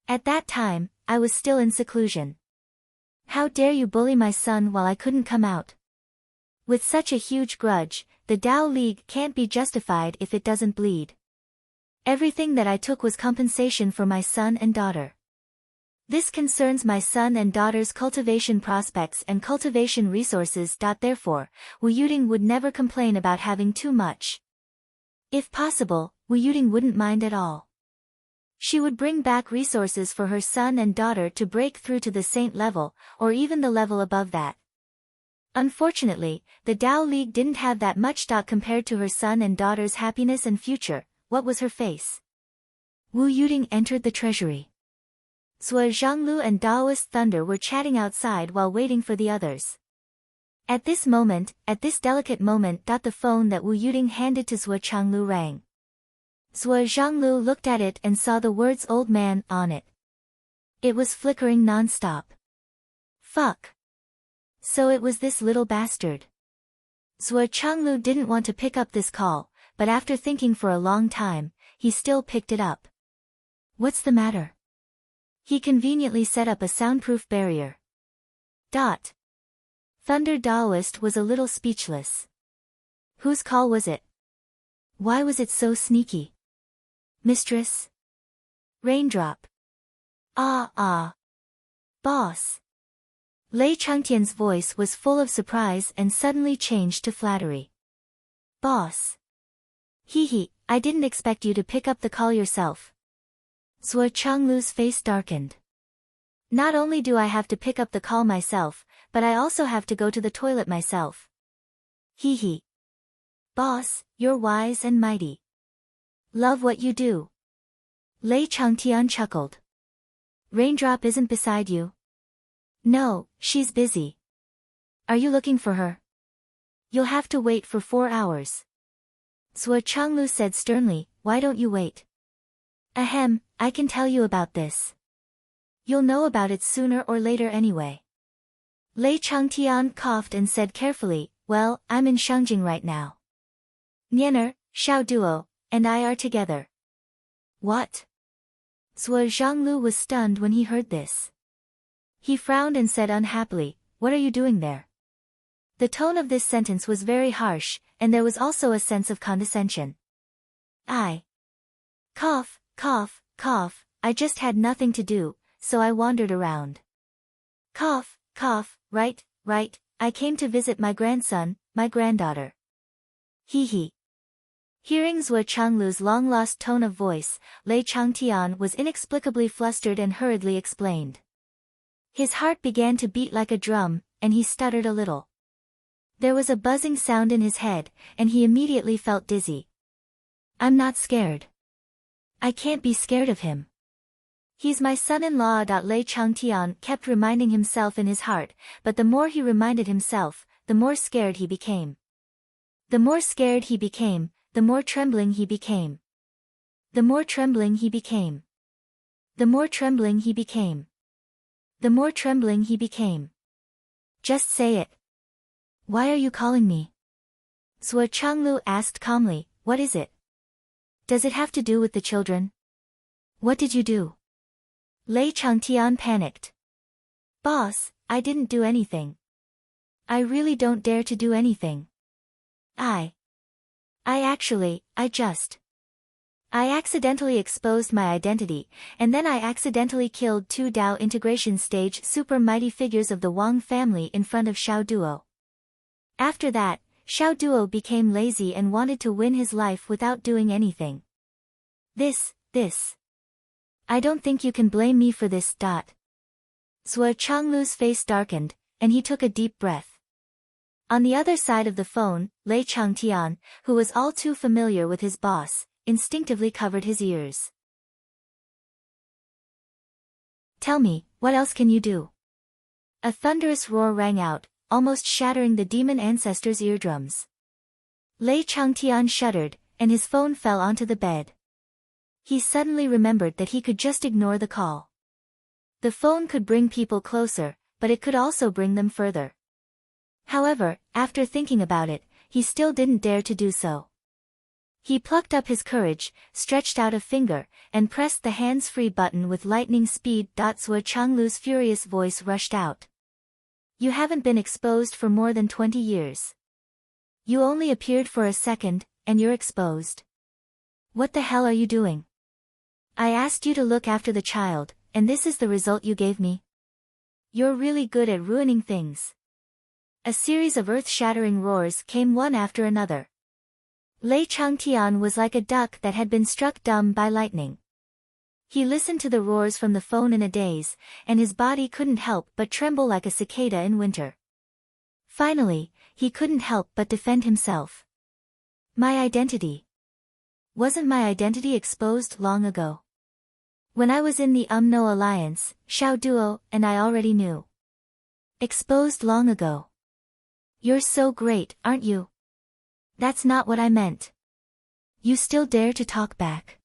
At that time, I was still in seclusion. How dare you bully my son while I couldn't come out? With such a huge grudge, the Tao League can't be justified if it doesn't bleed. Everything that I took was compensation for my son and daughter. This concerns my son and daughter's cultivation prospects and cultivation resources. Therefore, Wu Yuding would never complain about having too much. If possible, Wu Yuding wouldn't mind at all. She would bring back resources for her son and daughter to break through to the saint level, or even the level above that. Unfortunately, the Tao League didn't have that much. Compared to her son and daughter's happiness and future, what was her face? Wu Yuding entered the treasury. Zhuo Zhanglu and Taoist Thunder were chatting outside while waiting for the others. At this delicate moment, the phone that Wu Yuding handed to Zhuo Changlu rang. Zhuo Zhanglu looked at it and saw the words "old man" on it. It was flickering non-stop. Fuck. So it was this little bastard. Zhuo Changlu didn't want to pick up this call, but after thinking for a long time, he still picked it up. What's the matter? He conveniently set up a soundproof barrier. Thunder Taoist was a little speechless. Whose call was it? Why was it so sneaky? Mistress? Raindrop. Boss. Lei Chengtian's voice was full of surprise and suddenly changed to flattery. Boss. I didn't expect you to pick up the call yourself. Zhuo Changlu's face darkened. Not only do I have to pick up the call myself, but I also have to go to the toilet myself. Boss, you're wise and mighty. Love what you do. Lei Changtian chuckled. Raindrop isn't beside you? No, she's busy. Are you looking for her? You'll have to wait for 4 hours. Zhuo Changlu said sternly, why don't you wait? Ahem, I can tell you about this. You'll know about it sooner or later anyway. Lei Changtian coughed and said carefully, well, I'm in Shangjing right now. Nianer, Xiao Duo, and I are together. What? Zhuo Zhanglu was stunned when he heard this. He frowned and said unhappily, what are you doing there? The tone of this sentence was very harsh, and there was also a sense of condescension. I cough, cough, cough, I just had nothing to do, so I wandered around. Cough, cough, right, I came to visit my grandson, my granddaughter. Hee hee. Hearing Zhuo Changlu's long-lost tone of voice, Lei Changtian was inexplicably flustered and hurriedly explained. His heart began to beat like a drum, and he stuttered a little. There was a buzzing sound in his head, and he immediately felt dizzy. I'm not scared. I can't be scared of him. He's my son-in-law. Lei Changtian kept reminding himself in his heart, but the more he reminded himself, the more scared he became. The more scared he became, the more trembling he became. The more trembling he became. The more trembling he became. The more trembling he became. Just say it. Why are you calling me? Zhuo Changlu asked calmly, what is it? Does it have to do with the children? What did you do? Lei Changtian panicked. Boss, I didn't do anything. I really don't dare to do anything. I accidentally exposed my identity, and then I accidentally killed 2 Dao integration stage super mighty figures of the Wang family in front of Xiao Duo. After that, Xiao Duo became lazy and wanted to win his life without doing anything. This. I don't think you can blame me for this. Zhuo Changlu's face darkened, and he took a deep breath. On the other side of the phone, Lei Changtian, who was all too familiar with his boss, instinctively covered his ears. Tell me, what else can you do? A thunderous roar rang out, almost shattering the demon ancestor's eardrums. Lei Changtian shuddered, and his phone fell onto the bed. He suddenly remembered that he could just ignore the call. The phone could bring people closer, but it could also bring them further. However, after thinking about it, he still didn't dare to do so. He plucked up his courage, stretched out a finger, and pressed the hands-free button with lightning speed. Zhuo Changlu's furious voice rushed out. You haven't been exposed for more than 20 years. You only appeared for a second, and you're exposed. What the hell are you doing? I asked you to look after the child, and this is the result you gave me? You're really good at ruining things. A series of earth-shattering roars came one after another. Lei Changtian was like a duck that had been struck dumb by lightning. He listened to the roars from the phone in a daze, and his body couldn't help but tremble like a cicada in winter. Finally, he couldn't help but defend himself. My identity. Wasn't my identity exposed long ago? When I was in the UMNO Alliance, Xiao Duo and I already knew. Exposed long ago. You're so great, aren't you? That's not what I meant. You still dare to talk back.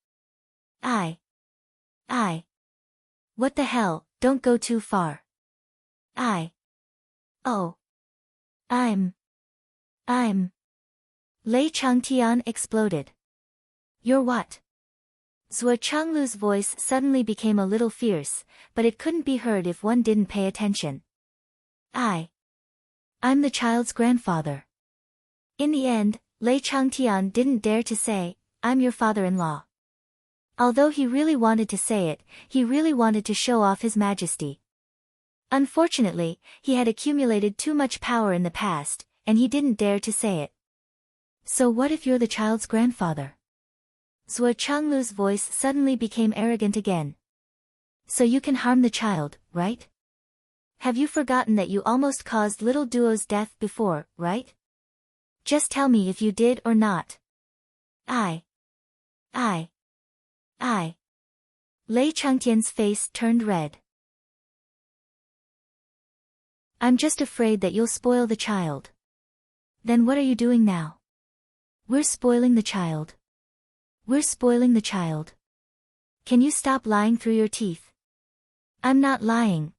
What the hell, don't go too far. I'm. Lei Changtian exploded. You're what? Zhuo Changlu's voice suddenly became a little fierce, but it couldn't be heard if one didn't pay attention. I'm the child's grandfather. In the end, Lei Changtian didn't dare to say, I'm your father-in-law. Although he really wanted to say it, he really wanted to show off his majesty. Unfortunately, he had accumulated too much power in the past, and he didn't dare to say it. So what if you're the child's grandfather? Zhuo Changlu's voice suddenly became arrogant again. So you can harm the child, right? Have you forgotten that you almost caused little Duo's death before, right? Just tell me if you did or not. Lei Changtian's face turned red. I'm just afraid that you'll spoil the child. Then what are you doing now? We're spoiling the child. We're spoiling the child. Can you stop lying through your teeth? I'm not lying.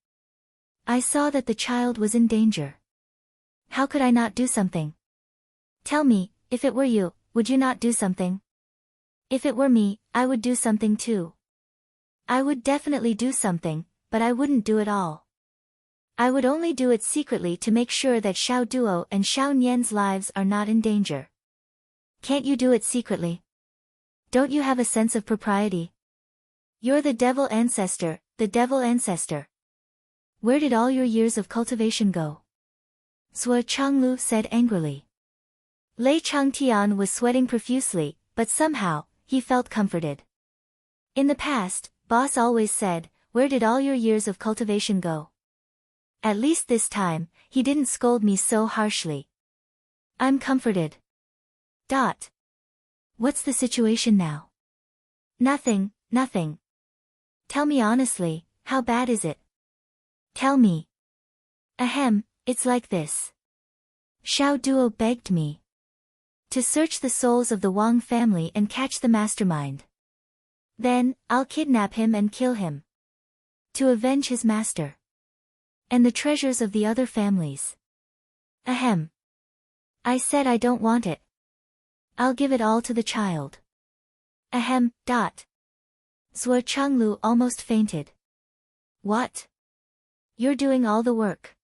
I saw that the child was in danger. How could I not do something? Tell me, if it were you, would you not do something? If it were me, I would do something too. I would definitely do something, but I wouldn't do it all. I would only do it secretly to make sure that Xiao Duo and Xiao Nian's lives are not in danger. Can't you do it secretly? Don't you have a sense of propriety? You're the devil ancestor, the devil ancestor. Where did all your years of cultivation go? Sua Changlu said angrily. Lei Changtian was sweating profusely, but somehow, he felt comforted. In the past, boss always said, where did all your years of cultivation go? At least this time, he didn't scold me so harshly. I'm comforted. What's the situation now? Nothing, nothing. Tell me honestly, how bad is it? Tell me. Ahem, it's like this. Xiao Duo begged me to search the souls of the Wang family and catch the mastermind. Then, I'll kidnap him and kill him. To avenge his master. And the treasures of the other families. Ahem. I said I don't want it. I'll give it all to the child. Ahem. Sua Changlu almost fainted. What? You're doing all the work.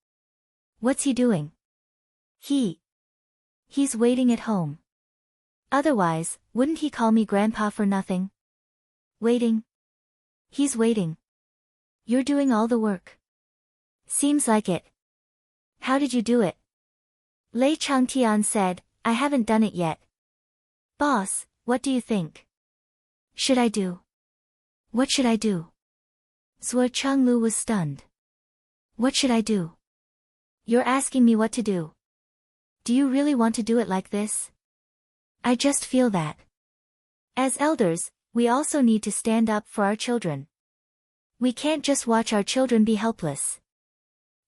What's he doing? He's waiting at home. Otherwise, wouldn't he call me grandpa for nothing? Waiting. He's waiting. You're doing all the work. Seems like it. How did you do it? Lei Changtian said, I haven't done it yet. Boss, what do you think? Should I do? What should I do? Sua Changlu was stunned. What should I do? You're asking me what to do. Do you really want to do it like this? I just feel that. As elders, we also need to stand up for our children. We can't just watch our children be helpless.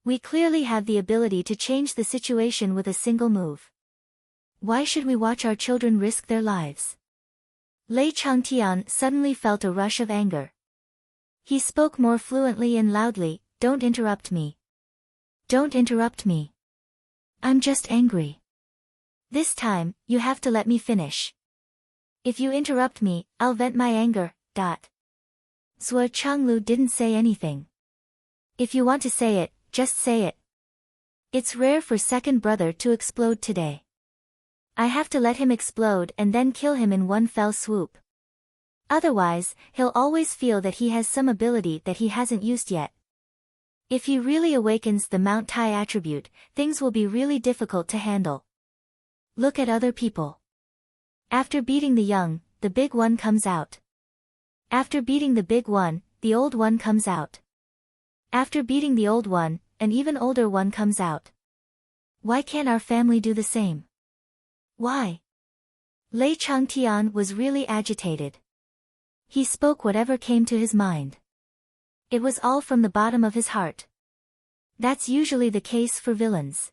We clearly have the ability to change the situation with a single move. Why should we watch our children risk their lives? Lei Changtian suddenly felt a rush of anger. He spoke more fluently and loudly, don't interrupt me. Don't interrupt me. I'm just angry. This time, you have to let me finish. If you interrupt me, I'll vent my anger. Sua Changlu didn't say anything. If you want to say it, just say it. It's rare for second brother to explode today. I have to let him explode and then kill him in one fell swoop. Otherwise, he'll always feel that he has some ability that he hasn't used yet. If he really awakens the Mount Tai attribute, things will be really difficult to handle. Look at other people. After beating the young, the big one comes out. After beating the big one, the old one comes out. After beating the old one, an even older one comes out. Why can't our family do the same? Why? Lei Changtian was really agitated. He spoke whatever came to his mind. It was all from the bottom of his heart. That's usually the case for villains.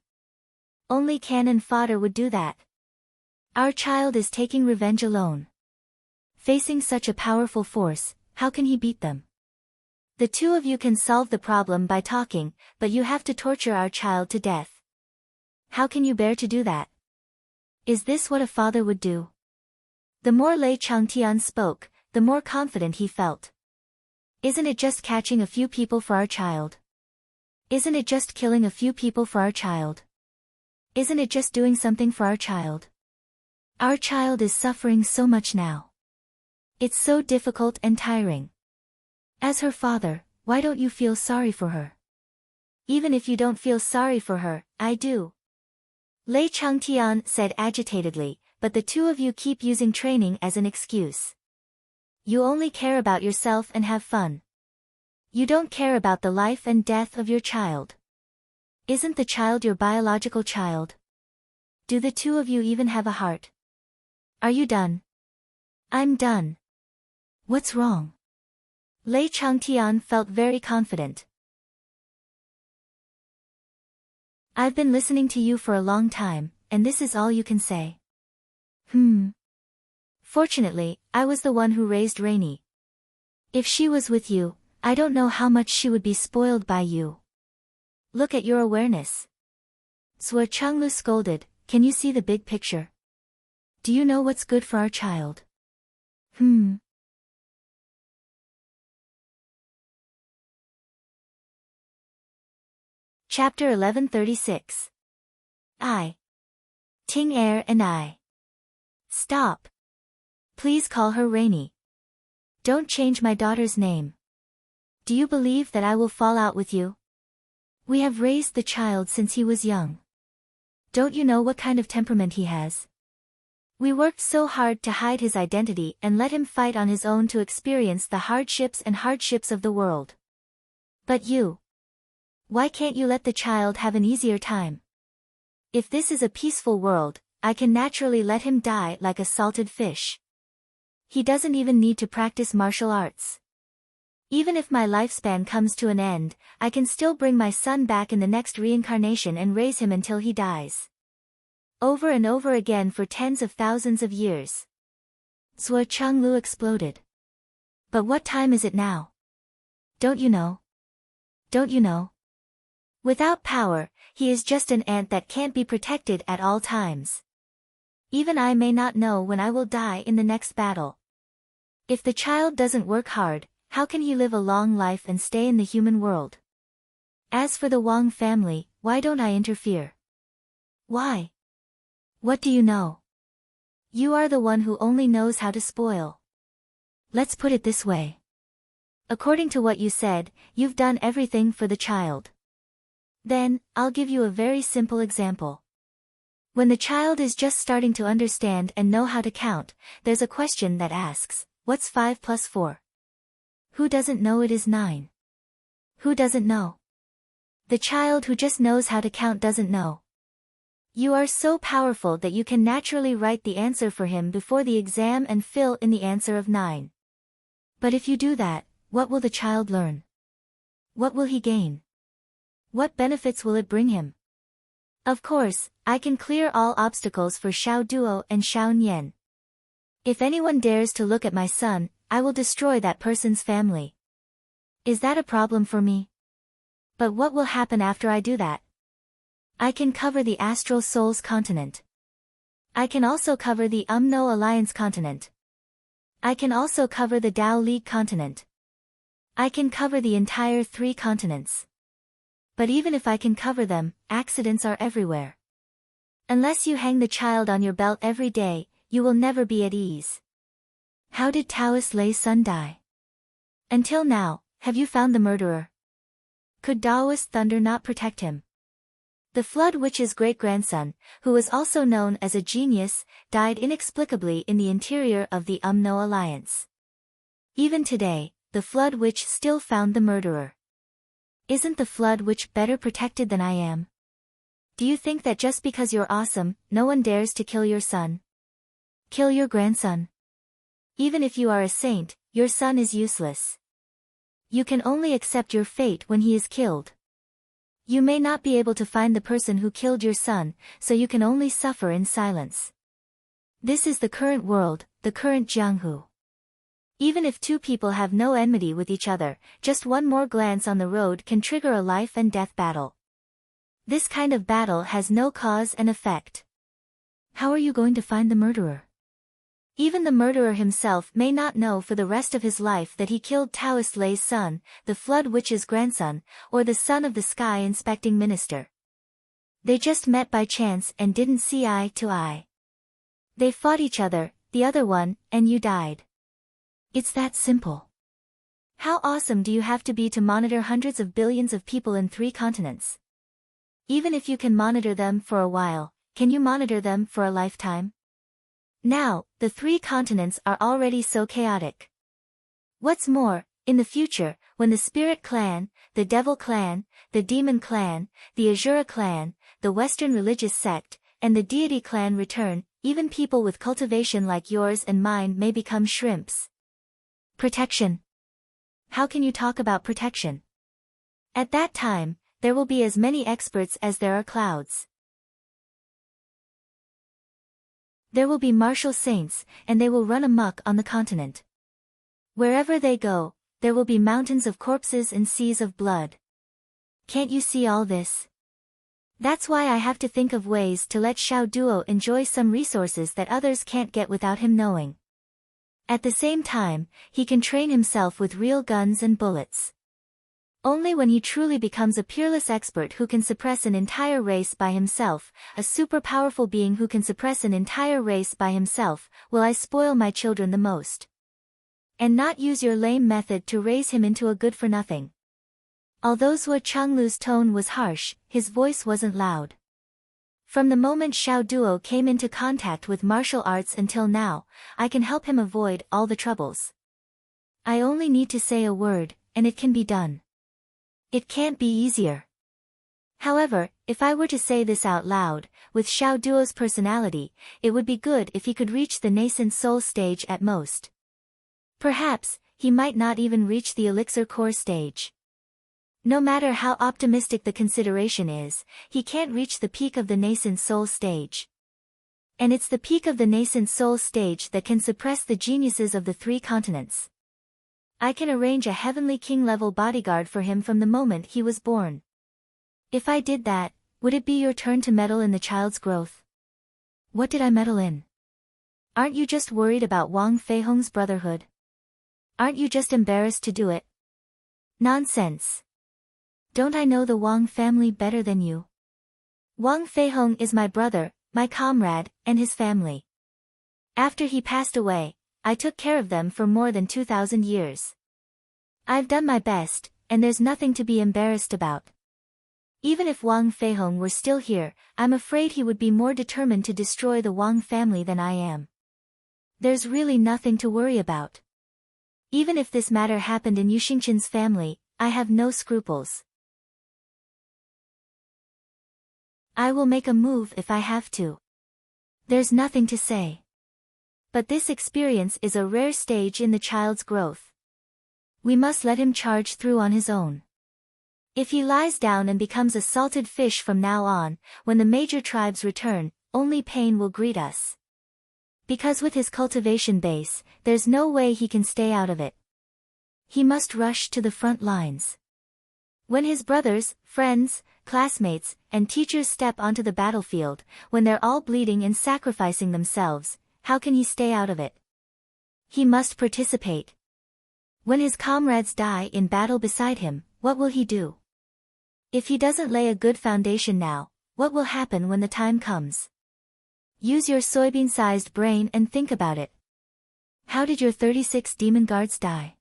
Only cannon fodder would do that. Our child is taking revenge alone. Facing such a powerful force, how can he beat them? The two of you can solve the problem by talking, but you have to torture our child to death. How can you bear to do that? Is this what a father would do? The more Lei Changtian spoke, the more confident he felt. Isn't it just catching a few people for our child? Isn't it just killing a few people for our child? Isn't it just doing something for our child? Our child is suffering so much now. It's so difficult and tiring. As her father, why don't you feel sorry for her? Even if you don't feel sorry for her, I do. Lei Changtian said agitatedly, but the two of you keep using training as an excuse. You only care about yourself and have fun. You don't care about the life and death of your child. Isn't the child your biological child? Do the two of you even have a heart? Are you done? I'm done. What's wrong? Lei Changtian felt very confident. I've been listening to you for a long time, and this is all you can say. Fortunately, I was the one who raised Rainy. If she was with you, I don't know how much she would be spoiled by you. Look at your awareness. Sua Changlu scolded, can you see the big picture? Do you know what's good for our child? Chapter 1136. Ting Er and I. Stop. Please call her Rainy. Don't change my daughter's name. Do you believe that I will fall out with you? We have raised the child since he was young. Don't you know what kind of temperament he has? We worked so hard to hide his identity and let him fight on his own to experience the hardships of the world. But you. Why can't you let the child have an easier time? If this is a peaceful world, I can naturally let him die like a salted fish. He doesn't even need to practice martial arts. Even if my lifespan comes to an end, I can still bring my son back in the next reincarnation and raise him until he dies. Over and over again for tens of thousands of years. Sua Changlu exploded. But what time is it now? Don't you know? Don't you know? Without power, he is just an ant that can't be protected at all times. Even I may not know when I will die in the next battle. If the child doesn't work hard, how can he live a long life and stay in the human world? As for the Wang family, why don't I interfere? Why? What do you know? You are the one who only knows how to spoil. Let's put it this way. According to what you said, you've done everything for the child. Then, I'll give you a very simple example. When the child is just starting to understand and know how to count, there's a question that asks, what's 5 plus 4? Who doesn't know it is 9? Who doesn't know? The child who just knows how to count doesn't know. You are so powerful that you can naturally write the answer for him before the exam and fill in the answer of 9. But if you do that, what will the child learn? What will he gain? What benefits will it bring him? Of course, I can clear all obstacles for Xiao Duo and Xiao Nian. If anyone dares to look at my son, I will destroy that person's family. Is that a problem for me? But what will happen after I do that? I can cover the Astral Souls continent. I can also cover the UMNO Alliance continent. I can also cover the Dao League continent. I can cover the entire 3 continents. But even if I can cover them, accidents are everywhere. Unless you hang the child on your belt every day, you will never be at ease. How did Taoist Lei's son die? Until now, have you found the murderer? Could Taoist thunder not protect him? The Flood Witch's great-grandson, who was also known as a genius, died inexplicably in the interior of the UMNO Alliance. Even today, the Flood Witch still found the murderer. Isn't the Flood Witch better protected than I am? Do you think that just because you're awesome, no one dares to kill your son? Kill your grandson? Even if you are a saint, your son is useless. You can only accept your fate when he is killed. You may not be able to find the person who killed your son, so you can only suffer in silence. This is the current world, the current Jianghu. Even if 2 people have no enmity with each other, just one more glance on the road can trigger a life and death battle. This kind of battle has no cause and effect. How are you going to find the murderer? Even the murderer himself may not know for the rest of his life that he killed Taoist Lei's son, the Flood Witch's grandson, or the son of the Sky Inspecting Minister. They just met by chance and didn't see eye to eye. They fought each other, the other one, and you died. It's that simple. How awesome do you have to be to monitor hundreds of billions of people in 3 continents? Even if you can monitor them for a while, can you monitor them for a lifetime? Now, the 3 continents are already so chaotic. What's more, in the future, when the Spirit Clan, the Devil Clan, the Demon Clan, the Azura Clan, the Western Religious Sect, and the Deity Clan return, even people with cultivation like yours and mine may become shrimps. Protection. how can you talk about protection? At that time, there will be as many experts as there are clouds. There will be martial saints, and they will run amok on the continent. Wherever they go, there will be mountains of corpses and seas of blood. Can't you see all this? That's why I have to think of ways to let Xiao Duo enjoy some resources that others can't get without him knowing. At the same time, he can train himself with real guns and bullets. Only when he truly becomes a peerless expert who can suppress an entire race by himself, a super powerful being who can suppress an entire race by himself, will I spoil my children the most. And not use your lame method to raise him into a good-for-nothing. Although Zhuo Chenglu's tone was harsh, his voice wasn't loud. From the moment Xiao Duo came into contact with martial arts until now, I can help him avoid all the troubles. I only need to say a word, and it can be done. It can't be easier. However, if I were to say this out loud, with Xiao Duo's personality, it would be good if he could reach the nascent soul stage at most. Perhaps, he might not even reach the elixir core stage. No matter how optimistic the consideration is, he can't reach the peak of the nascent soul stage. And it's the peak of the nascent soul stage that can suppress the geniuses of the 3 continents. I can arrange a heavenly king-level bodyguard for him from the moment he was born. If I did that, would it be your turn to meddle in the child's growth? What did I meddle in? Aren't you just worried about Wang Feihong's brotherhood? Aren't you just embarrassed to do it? Nonsense. Don't I know the Wang family better than you? Wang Feihong is my brother, my comrade, and his family. After he passed away, I took care of them for more than 2,000 years. I've done my best, and there's nothing to be embarrassed about. Even if Wang Feihong were still here, I'm afraid he would be more determined to destroy the Wang family than I am. There's really nothing to worry about. Even if this matter happened in Yu Xingchen's family, I have no scruples. I will make a move if I have to. There's nothing to say. But this experience is a rare stage in the child's growth. We must let him charge through on his own. If he lies down and becomes a salted fish from now on, when the major tribes return, only pain will greet us. Because with his cultivation base, there's no way he can stay out of it. He must rush to the front lines. When his brothers, friends, classmates, and teachers step onto the battlefield, when they're all bleeding and sacrificing themselves, how can he stay out of it? He must participate. When his comrades die in battle beside him, what will he do? If he doesn't lay a good foundation now, what will happen when the time comes? Use your soybean-sized brain and think about it. How did your 36 demon guards die?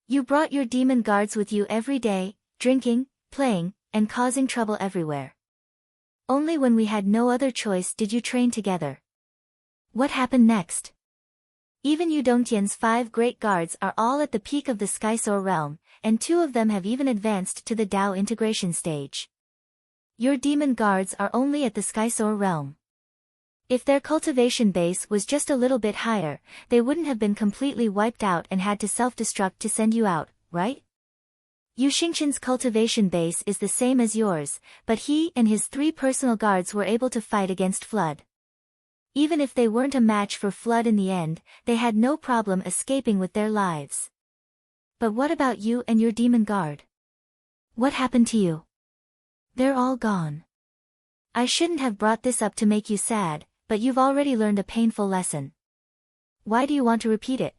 You brought your demon guards with you every day, drinking, playing, and causing trouble everywhere. Only when we had no other choice did you train together. What happened next? Even Yu Dongtian's 5 great guards are all at the peak of the Skysoar realm, and 2 of them have even advanced to the Dao integration stage. Your demon guards are only at the Skysoar realm. If their cultivation base was just a little bit higher, they wouldn't have been completely wiped out and had to self-destruct to send you out, right? Yu Xingchen's cultivation base is the same as yours, but he and his 3 personal guards were able to fight against Flood. Even if they weren't a match for Flood in the end, they had no problem escaping with their lives. But what about you and your demon guard? What happened to you? They're all gone. I shouldn't have brought this up to make you sad, but you've already learned a painful lesson. Why do you want to repeat it?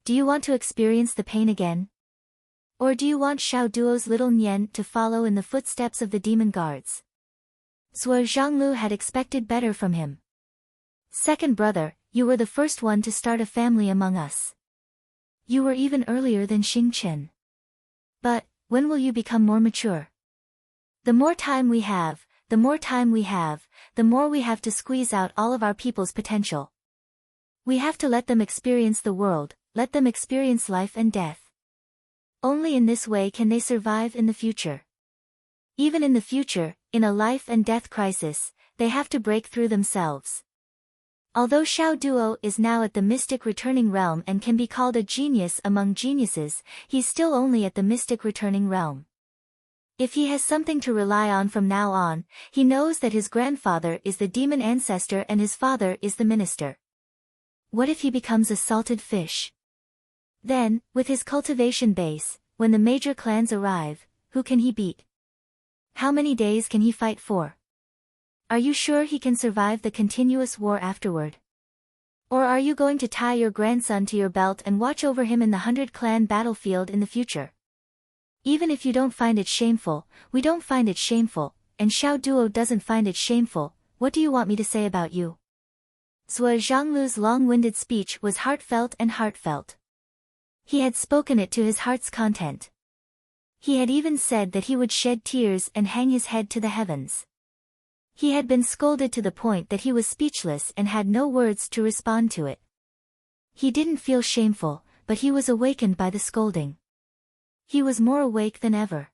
Do you want to experience the pain again? Or do you want Xiao Duo's little Nian to follow in the footsteps of the demon guards? Zhuo Zhanglu had expected better from him. Second brother, you were the first one to start a family among us. You were even earlier than Xingchen. But, when will you become more mature? The more time we have, the more we have to squeeze out all of our people's potential. We have to let them experience the world, let them experience life and death. Only in this way can they survive in the future. Even in the future, in a life and death crisis, they have to break through themselves. Although Xiao Duo is now at the mystic returning realm and can be called a genius among geniuses, he's still only at the mystic returning realm. If he has something to rely on from now on, he knows that his grandfather is the demon ancestor and his father is the minister. What if he becomes a salted fish? Then, with his cultivation base, when the major clans arrive, who can he beat? How many days can he fight for? Are you sure he can survive the continuous war afterward? Or are you going to tie your grandson to your belt and watch over him in the 100-clan battlefield in the future? Even if you don't find it shameful, we don't find it shameful, and Xiao Duo doesn't find it shameful, what do you want me to say about you? Zhuo Zhanglu's long-winded speech was heartfelt and heartfelt. He had spoken it to his heart's content. He had even said that he would shed tears and hang his head to the heavens. He had been scolded to the point that he was speechless and had no words to respond to it. He didn't feel shameful, but he was awakened by the scolding. He was more awake than ever.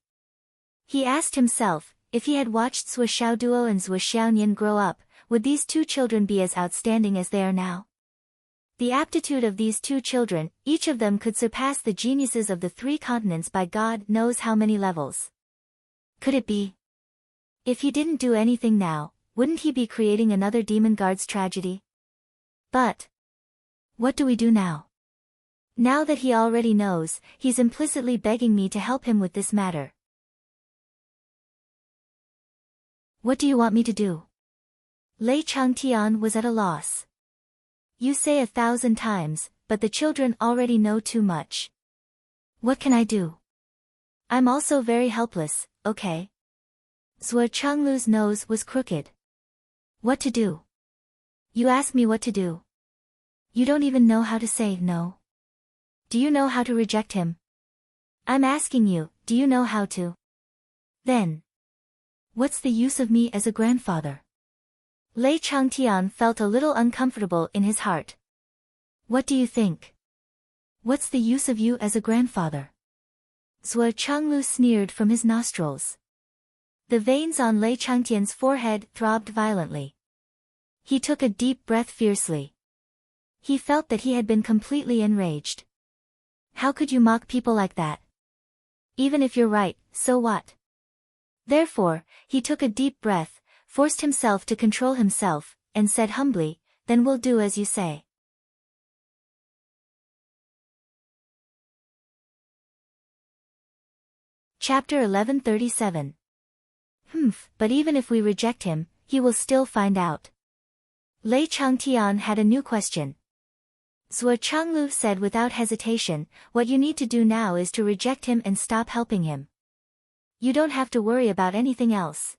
He asked himself, if he had watched Zhuo Xiaoduo and Zhuo Xiaonian grow up, would these two children be as outstanding as they are now? The aptitude of these two children, each of them could surpass the geniuses of the 3 continents by God knows how many levels. Could it be? If he didn't do anything now, wouldn't he be creating another Demon Guards tragedy? But what do we do now? Now that he already knows, he's implicitly begging me to help him with this matter. What do you want me to do? Lei Changtian was at a loss. You say 1,000 times, but the children already know too much. What can I do? I'm also very helpless, okay? Zhuo Changlu's nose was crooked. What to do? You ask me what to do. You don't even know how to say no. Do you know how to reject him? I'm asking you, do you know how to? Then what's the use of me as a grandfather? Lei Changtian felt a little uncomfortable in his heart. What do you think? What's the use of you as a grandfather? Zhuo Changlu sneered from his nostrils. The veins on Lei Changtian's forehead throbbed violently. He took a deep breath fiercely. He felt that he had been completely enraged. How could you mock people like that? Even if you're right, so what? Therefore, he took a deep breath, forced himself to control himself, and said humbly, then we'll do as you say. Chapter 1137. But even if we reject him, he will still find out. Lei Changtian had a new question. Zhuo Changlu said without hesitation, what you need to do now is to reject him and stop helping him. You don't have to worry about anything else.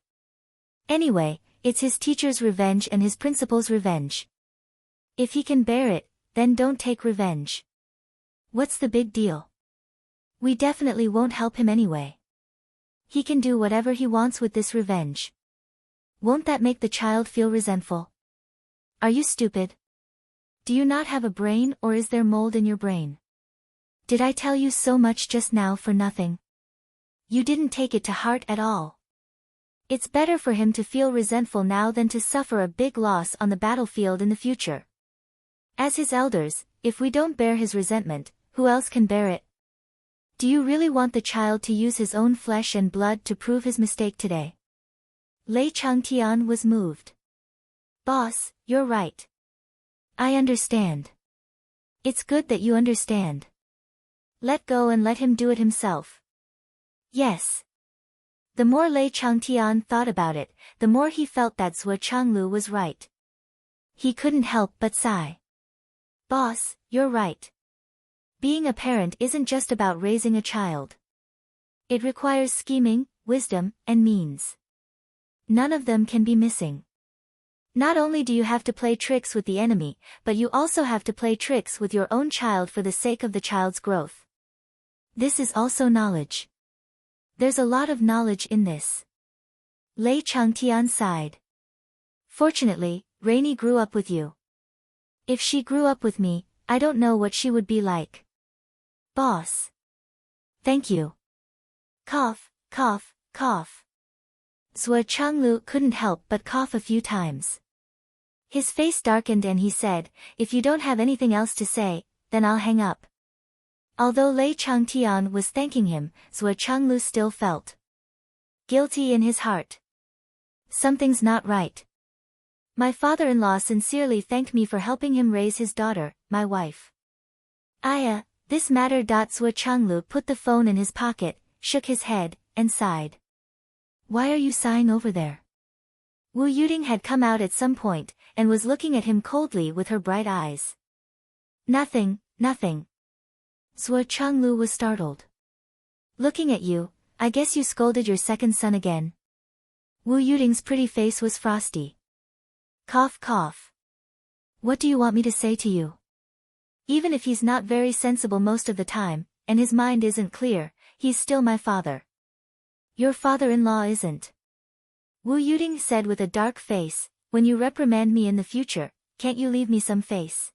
Anyway, it's his teacher's revenge and his principal's revenge. If he can bear it, then don't take revenge. What's the big deal? We definitely won't help him anyway. He can do whatever he wants with this revenge. Won't that make the child feel resentful? Are you stupid? Do you not have a brain or is there mold in your brain? Did I tell you so much just now for nothing? You didn't take it to heart at all. It's better for him to feel resentful now than to suffer a big loss on the battlefield in the future. As his elders, if we don't bear his resentment, who else can bear it? Do you really want the child to use his own flesh and blood to prove his mistake today? Lei Changtian was moved. Boss, you're right. I understand. It's good that you understand. Let go and let him do it himself. Yes. The more Lei Changtian thought about it, the more he felt that Zhuo Changlu was right. He couldn't help but sigh. Boss, you're right. Being a parent isn't just about raising a child. It requires scheming, wisdom, and means. None of them can be missing. Not only do you have to play tricks with the enemy, but you also have to play tricks with your own child for the sake of the child's growth. This is also knowledge. There's a lot of knowledge in this. Lei Changtian sighed. Fortunately, Rainy grew up with you. If she grew up with me, I don't know what she would be like. Boss. Thank you. Cough, cough, cough. Zhuo Changlu couldn't help but cough a few times. His face darkened and he said, "If you don't have anything else to say, then I'll hang up." Although Lei Changtian was thanking him, Zhuo Chenglu still felt guilty in his heart. Something's not right. My father-in-law sincerely thanked me for helping him raise his daughter, my wife. This matter. Zhuo Chenglu put the phone in his pocket, shook his head, and sighed. Why are you sighing over there? Wu Yuding had come out at some point, and was looking at him coldly with her bright eyes. Nothing, nothing. Zhuo Chenglu was startled. Looking at you, I guess you scolded your second son again. Wu Yuding's pretty face was frosty. Cough cough. What do you want me to say to you? Even if he's not very sensible most of the time, and his mind isn't clear, he's still my father. Your father-in-law isn't. Wu Yuding said with a dark face, when you reprimand me in the future, can't you leave me some face?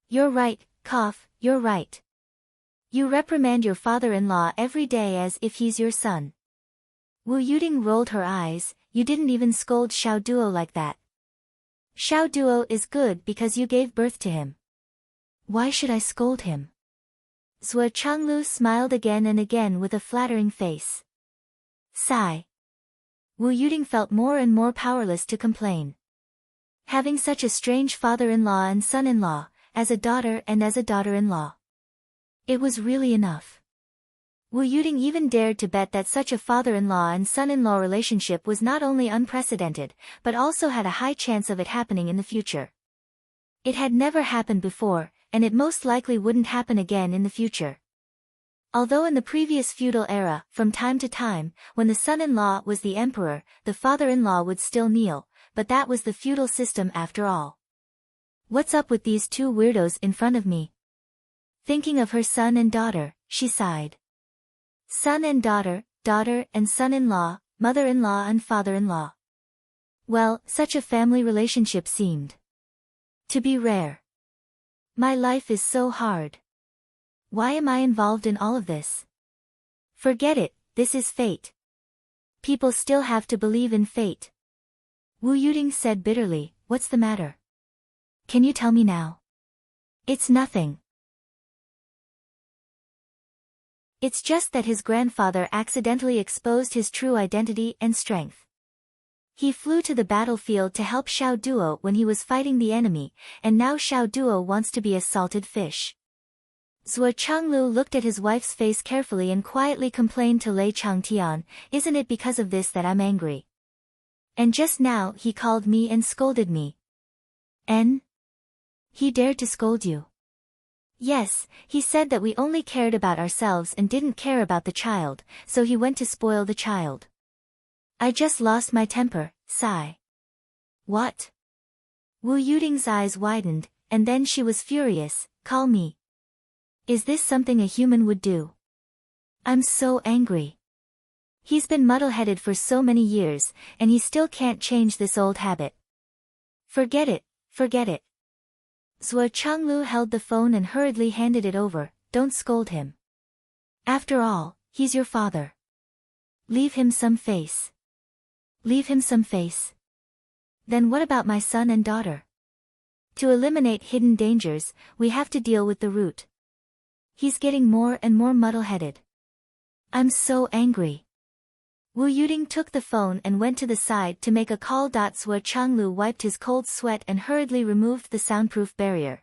You're right, cough, you're right. You reprimand your father-in-law every day as if he's your son. Wu Yuding rolled her eyes, you didn't even scold Xiao Duo like that. Xiao Duo is good because you gave birth to him. Why should I scold him? Zhuo Chenglu smiled again and again with a flattering face. Sigh. Wu Yuding felt more and more powerless to complain. Having such a strange father-in-law and son-in-law, as a daughter and as a daughter-in-law. It was really enough. Wu Yuding even dared to bet that such a father-in-law and son-in-law relationship was not only unprecedented, but also had a high chance of it happening in the future. It had never happened before, and it most likely wouldn't happen again in the future. Although in the previous feudal era, from time to time, when the son-in-law was the emperor, the father-in-law would still kneel, but that was the feudal system after all. What's up with these two weirdos in front of me? Thinking of her son and daughter, she sighed. Son and daughter, daughter and son-in-law, mother-in-law and father-in-law. Well, such a family relationship seemed to be rare. My life is so hard. Why am I involved in all of this? Forget it, this is fate. People still have to believe in fate. Wu Yuding said bitterly, what's the matter? Can you tell me now? It's nothing. It's just that his grandfather accidentally exposed his true identity and strength. He flew to the battlefield to help Xiao Duo when he was fighting the enemy, and now Xiao Duo wants to be a salted fish. Zhuo Chenglu looked at his wife's face carefully and quietly complained to Lei Changtian, isn't it because of this that I'm angry? And just now he called me and scolded me. He dared to scold you. Yes, he said that we only cared about ourselves and didn't care about the child, so he went to spoil the child. I just lost my temper, sigh. What? Wu Yuding's eyes widened, and then she was furious, call me. Is this something a human would do? I'm so angry. He's been muddle-headed for so many years, and he still can't change this old habit. Forget it, forget it. Zhuo Chenglu held the phone and hurriedly handed it over, don't scold him. After all, he's your father. Leave him some face. Leave him some face. Then what about my son and daughter? To eliminate hidden dangers, we have to deal with the root. He's getting more and more muddle-headed. I'm so angry. Wu Yuding took the phone and went to the side to make a call. Zhuo Chenglu wiped his cold sweat and hurriedly removed the soundproof barrier.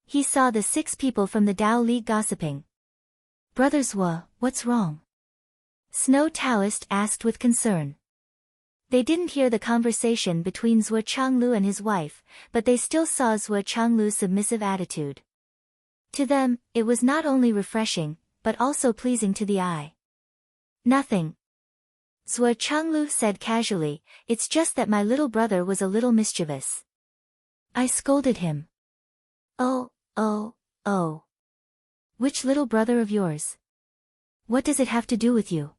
He saw the 6 people from the Dao League gossiping. Brothers Wu, what's wrong? Snow Taoist asked with concern. They didn't hear the conversation between Zhuo Chenglu and his wife, but they still saw Zhuo Chenglu's submissive attitude. To them, it was not only refreshing, but also pleasing to the eye. Nothing. Zhuo Chenglu said casually, it's just that my little brother was a little mischievous. I scolded him. Oh. Which little brother of yours? What does it have to do with you?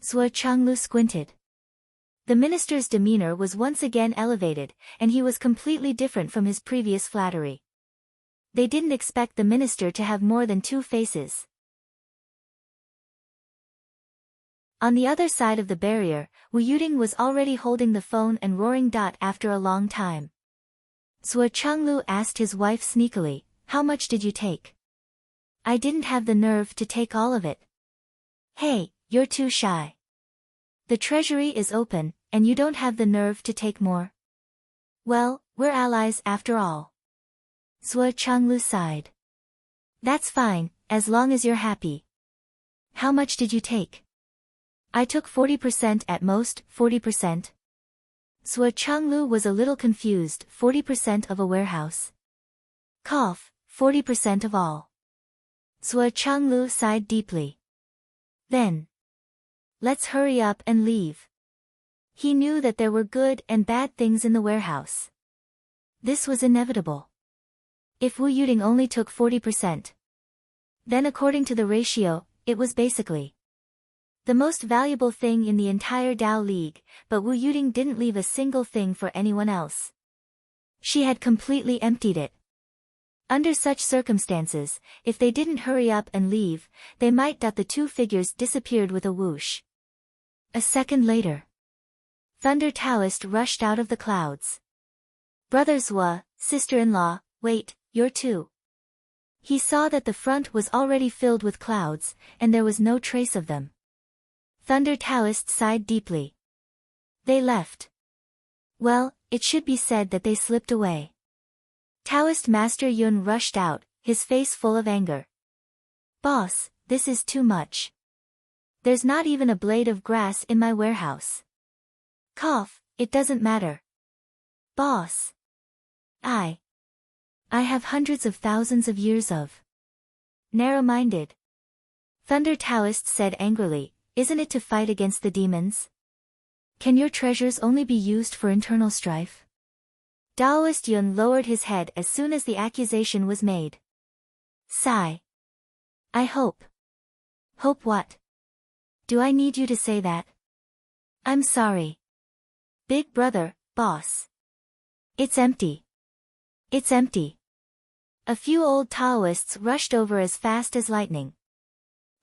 Zhuo Chenglu squinted. The minister's demeanor was once again elevated, and he was completely different from his previous flattery. They didn't expect the minister to have more than 2 faces. On the other side of the barrier, Wu Yuding was already holding the phone and roaring. After a long time. Zhuo Changlu asked his wife sneakily, how much did you take? I didn't have the nerve to take all of it. Hey, you're too shy. The treasury is open, and you don't have the nerve to take more? Well, we're allies after all. Zhuo Changlu sighed. That's fine, as long as you're happy. How much did you take? I took 40% at most, 40%. Zhuo Changlu was a little confused, 40% of a warehouse. Cough, 40% of all. Zhuo Changlu sighed deeply. Then. Let's hurry up and leave. He knew that there were good and bad things in the warehouse. This was inevitable. If Wu Yuding only took 40%, then according to the ratio, it was basically the most valuable thing in the entire Dao League, but Wu Yuding didn't leave a single thing for anyone else. She had completely emptied it. Under such circumstances, if they didn't hurry up and leave, they might. The two figures disappeared with a whoosh. A second later, Thunder Taoist rushed out of the clouds. Brother Zhua, sister-in-law, wait, you're too. He saw that the front was already filled with clouds, and there was no trace of them. Thunder Taoist sighed deeply. They left. Well, it should be said that they slipped away. Taoist Master Yun rushed out, his face full of anger. Boss, this is too much. There's not even a blade of grass in my warehouse. Cough, it doesn't matter. Boss. I have hundreds of thousands of years of narrow-minded. Thunder Taoist said angrily, isn't it to fight against the demons? Can your treasures only be used for internal strife? Taoist Yun lowered his head as soon as the accusation was made. Sigh. I hope. Hope what? Do I need you to say that? I'm sorry. Big brother, boss. It's empty. It's empty. A few old Taoists rushed over as fast as lightning.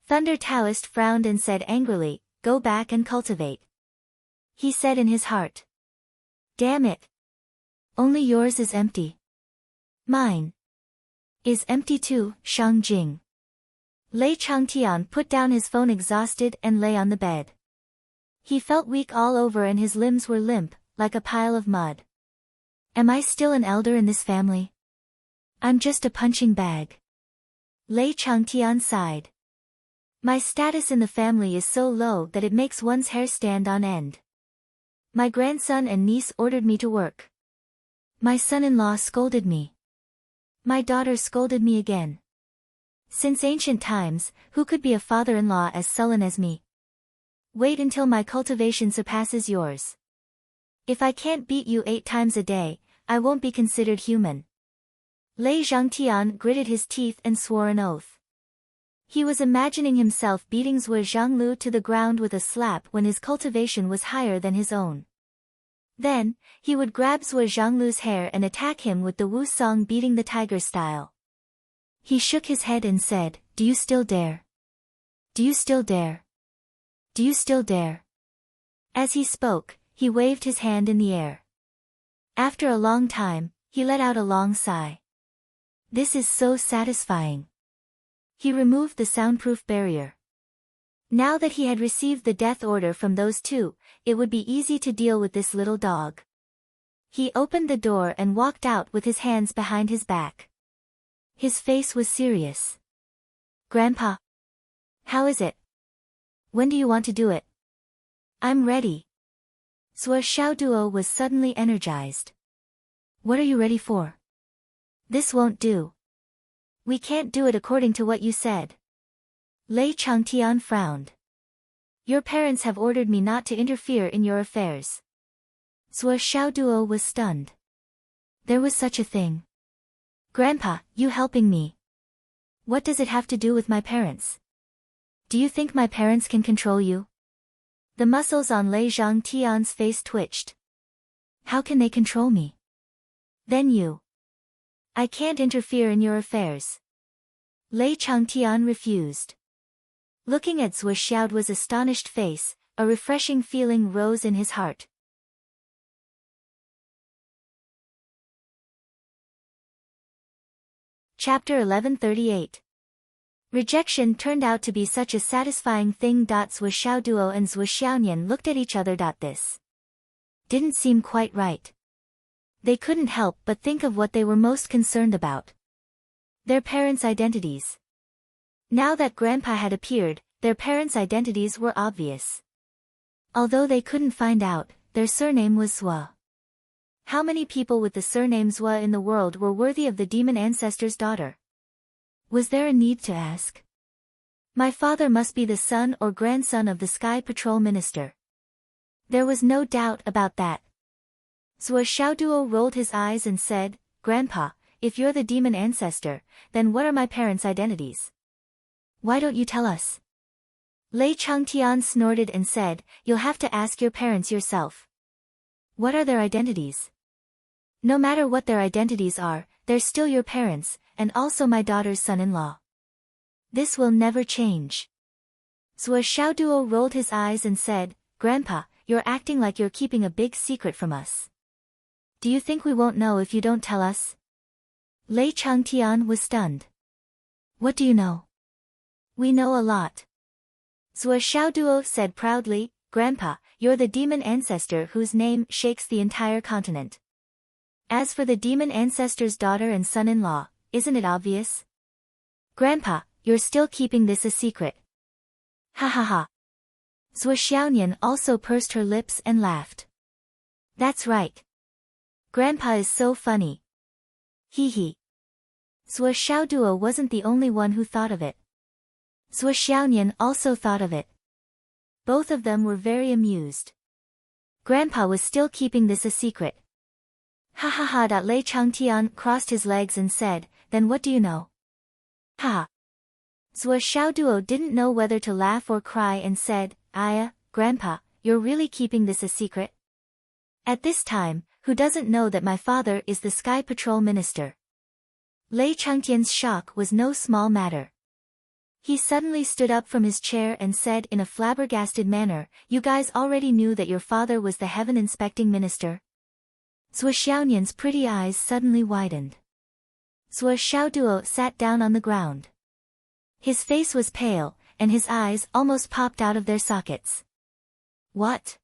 Thunder Taoist frowned and said angrily, go back and cultivate. He said in his heart. Damn it. Only yours is empty. Mine is empty too, Shang Jing. Lei Changtian put down his phone exhausted and lay on the bed. He felt weak all over and his limbs were limp, like a pile of mud. Am I still an elder in this family? I'm just a punching bag. Lei Changtian sighed. My status in the family is so low that it makes one's hair stand on end. My grandson and niece ordered me to work. My son-in-law scolded me. My daughter scolded me again. Since ancient times, who could be a father-in-law as sullen as me? Wait until my cultivation surpasses yours. If I can't beat you 8 times a day, I won't be considered human. Lei Zhangtian gritted his teeth and swore an oath. He was imagining himself beating Zhuo Zhanglu to the ground with a slap when his cultivation was higher than his own. Then, he would grab Zhuo Zhanglu's hair and attack him with the Wu Song beating the tiger style. He shook his head and said, do you still dare? Do you still dare? Do you still dare? As he spoke, he waved his hand in the air. After a long time, he let out a long sigh. This is so satisfying. He removed the soundproof barrier. Now that he had received the death order from those two, it would be easy to deal with this little dog. He opened the door and walked out with his hands behind his back. His face was serious. Grandpa. How is it? When do you want to do it? I'm ready. Zhuo Xiaoduo was suddenly energized. What are you ready for? This won't do. We can't do it according to what you said. Lei Changtian frowned. Your parents have ordered me not to interfere in your affairs. Zhuo Xiaoduo was stunned. There was such a thing. Grandpa, you helping me. What does it have to do with my parents? Do you think my parents can control you? The muscles on Lei Zhangtian's face twitched. How can they control me? Then you. I can't interfere in your affairs. Lei Changtian refused. Looking at Zhuo Xiaoduo's astonished face, a refreshing feeling rose in his heart. Chapter 1138. Rejection turned out to be such a satisfying thing. Zhuo Xiaoduo and Zhuo Xiaonian looked at each other. This didn't seem quite right. They couldn't help but think of what they were most concerned about. Their parents' identities. Now that Grandpa had appeared, their parents' identities were obvious. Although they couldn't find out, their surname was Zhuo. How many people with the surname Zhuo in the world were worthy of the demon ancestor's daughter? Was there a need to ask? My father must be the son or grandson of the Sky Patrol minister. There was no doubt about that. Zhuo Xiaoduo rolled his eyes and said, Grandpa, if you're the demon ancestor, then what are my parents' identities? Why don't you tell us? Lei Changtian snorted and said, You'll have to ask your parents yourself. What are their identities? No matter what their identities are, they're still your parents, and also my daughter's son-in-law. This will never change. Zhuo Xiaoduo rolled his eyes and said, Grandpa, you're acting like you're keeping a big secret from us. Do you think we won't know if you don't tell us? Lei Changtian was stunned. What do you know? We know a lot. Zhuo Xiaoduo said proudly, Grandpa, you're the demon ancestor whose name shakes the entire continent. As for the demon ancestor's daughter and son-in-law, isn't it obvious? Grandpa, you're still keeping this a secret. Ha ha ha. Zhuo Xiaonian also pursed her lips and laughed. That's right. Grandpa is so funny. Hee hee. Zhuo Xiaoduo wasn't the only one who thought of it. Zhuo Xiaonian also thought of it. Both of them were very amused. Grandpa was still keeping this a secret. Ha ha ha. Lei Changtian crossed his legs and said, Then what do you know? Ha. Zhuo Xiaoduo didn't know whether to laugh or cry and said, Grandpa, you're really keeping this a secret? At this time, who doesn't know that my father is the Sky Patrol minister? Lei Changtian's shock was no small matter. He suddenly stood up from his chair and said in a flabbergasted manner, You guys already knew that your father was the heaven-inspecting minister? Zhuo Xiaonian's pretty eyes suddenly widened. Zhuo Xiaoduo sat down on the ground. His face was pale, and his eyes almost popped out of their sockets. What?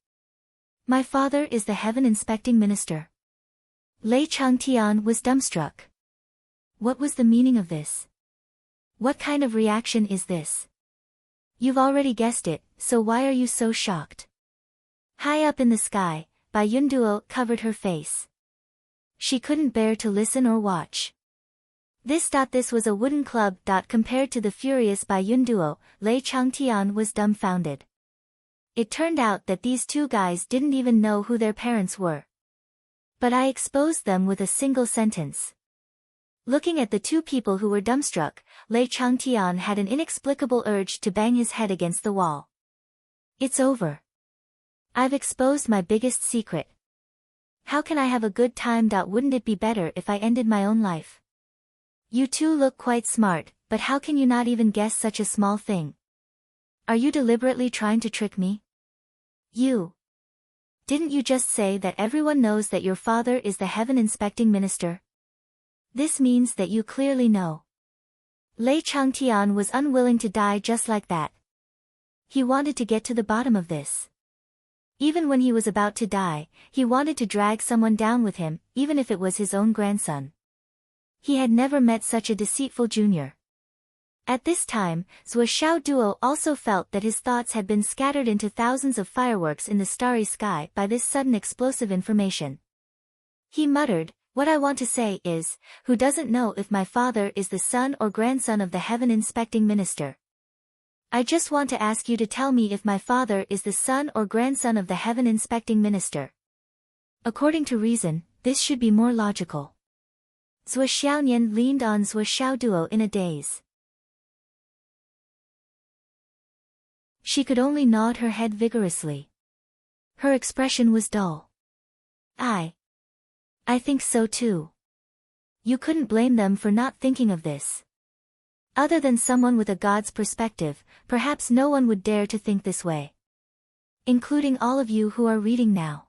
My father is the heaven-inspecting minister? Lei Changtian was dumbstruck. What was the meaning of this? What kind of reaction is this? You've already guessed it, so why are you so shocked? High up in the sky, Bai Yunduo covered her face. She couldn't bear to listen or watch. This was a wooden club. Compared to the furious Bai Yunduo, Lei Changtian was dumbfounded. It turned out that these two guys didn't even know who their parents were. But I exposed them with a single sentence. Looking at the two people who were dumbstruck, Lei Changtian had an inexplicable urge to bang his head against the wall. It's over. I've exposed my biggest secret. How can I have a good time? Wouldn't it be better if I ended my own life? You two look quite smart, but how can you not even guess such a small thing? Are you deliberately trying to trick me? Didn't you just say that everyone knows that your father is the heaven-inspecting minister? This means that you clearly know. Lei Changtian was unwilling to die just like that. He wanted to get to the bottom of this. Even when he was about to die, he wanted to drag someone down with him, even if it was his own grandson. He had never met such a deceitful junior. At this time, Zhuo Xiaoduo also felt that his thoughts had been scattered into thousands of fireworks in the starry sky by this sudden explosive information. He muttered, What I want to say is, who doesn't know if my father is the son or grandson of the heaven-inspecting minister? I just want to ask you to tell me if my father is the son or grandson of the heaven-inspecting minister. According to reason, this should be more logical. Zhuo Xiaonian leaned on Zhuo Xiaoduo in a daze. She could only nod her head vigorously. Her expression was dull. I think so too. You couldn't blame them for not thinking of this. Other than someone with a god's perspective, perhaps no one would dare to think this way. Including all of you who are reading now.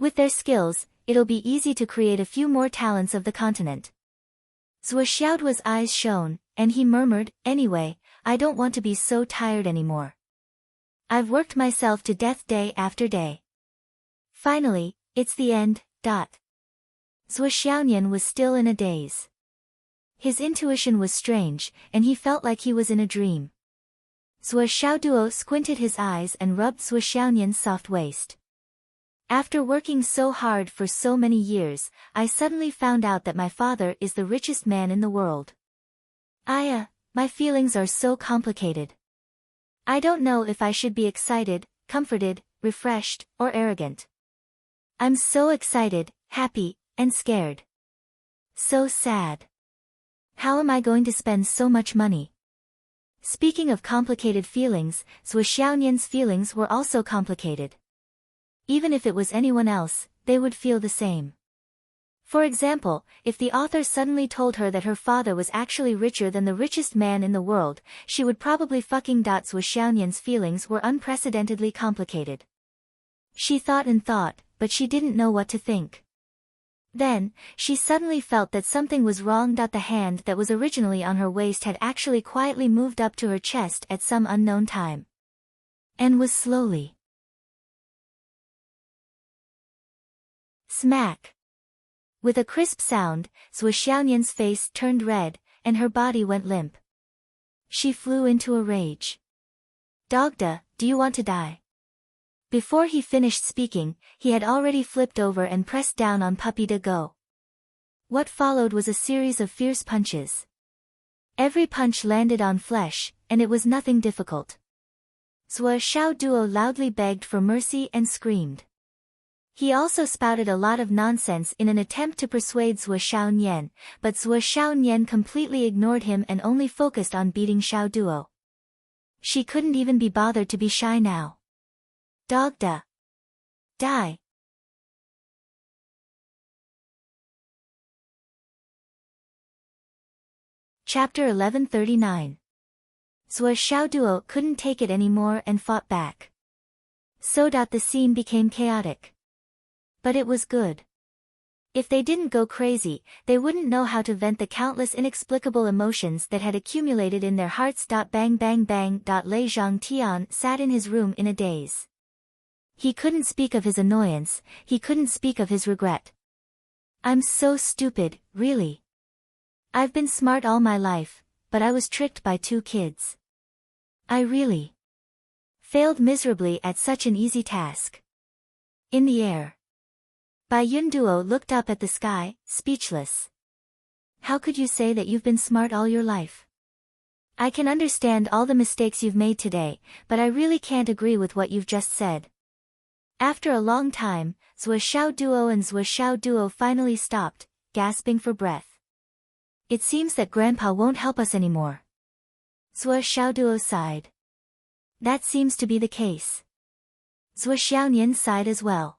With their skills, it'll be easy to create a few more talents of the continent. Zhuo Xiaoduo's eyes shone, and he murmured, anyway, I don't want to be so tired anymore. I've worked myself to death day after day. Finally, it's the end. Zhuo Xiaonian was still in a daze. His intuition was strange, and he felt like he was in a dream. Zhuo Xiaoduo squinted his eyes and rubbed Zhuo Xiaonian's soft waist. After working so hard for so many years, I suddenly found out that my father is the richest man in the world. My feelings are so complicated. I don't know if I should be excited, comforted, refreshed, or arrogant. I'm so excited, happy, and scared. So sad. How am I going to spend so much money? Speaking of complicated feelings, Zhuo Xiaonian's feelings were also complicated. Even if it was anyone else, they would feel the same. For example, if the author suddenly told her that her father was actually richer than the richest man in the world, she would probably fucking. Zhuo Xiaonian's feelings were unprecedentedly complicated. She thought and thought, but she didn't know what to think. Then, she suddenly felt that something was wrong. The hand that was originally on her waist had actually quietly moved up to her chest at some unknown time. And was slowly. Smack. With a crisp sound, Zhuo Xiaonian's face turned red, and her body went limp. She flew into a rage. Dogda, do you want to die? Before he finished speaking, he had already flipped over and pressed down on Puppy to go. What followed was a series of fierce punches. Every punch landed on flesh, and it was nothing difficult. Zhuo Xiaoduo loudly begged for mercy and screamed. He also spouted a lot of nonsense in an attempt to persuade Zhuo Xiaonian, but Zhuo Xiaonian completely ignored him and only focused on beating Xiaoduo. She couldn't even be bothered to be shy now. Dogda. Die. Chapter 1139. Zhuo Xiaoduo couldn't take it anymore and fought back. The scene became chaotic. But it was good. If they didn't go crazy, they wouldn't know how to vent the countless inexplicable emotions that had accumulated in their hearts. Bang bang bang. Lei Zhangtian sat in his room in a daze. He couldn't speak of his annoyance, he couldn't speak of his regret. I'm so stupid, really. I've been smart all my life, but I was tricked by 2 kids. I really failed miserably at such an easy task. In the air. Bai Yunduo looked up at the sky, speechless. How could you say that you've been smart all your life? I can understand all the mistakes you've made today, but I really can't agree with what you've just said. After a long time, Zhuo Xiaoduo finally stopped, gasping for breath. It seems that Grandpa won't help us anymore. Zhuo Xiaoduo sighed. That seems to be the case. Zhuo Xiaonian sighed as well.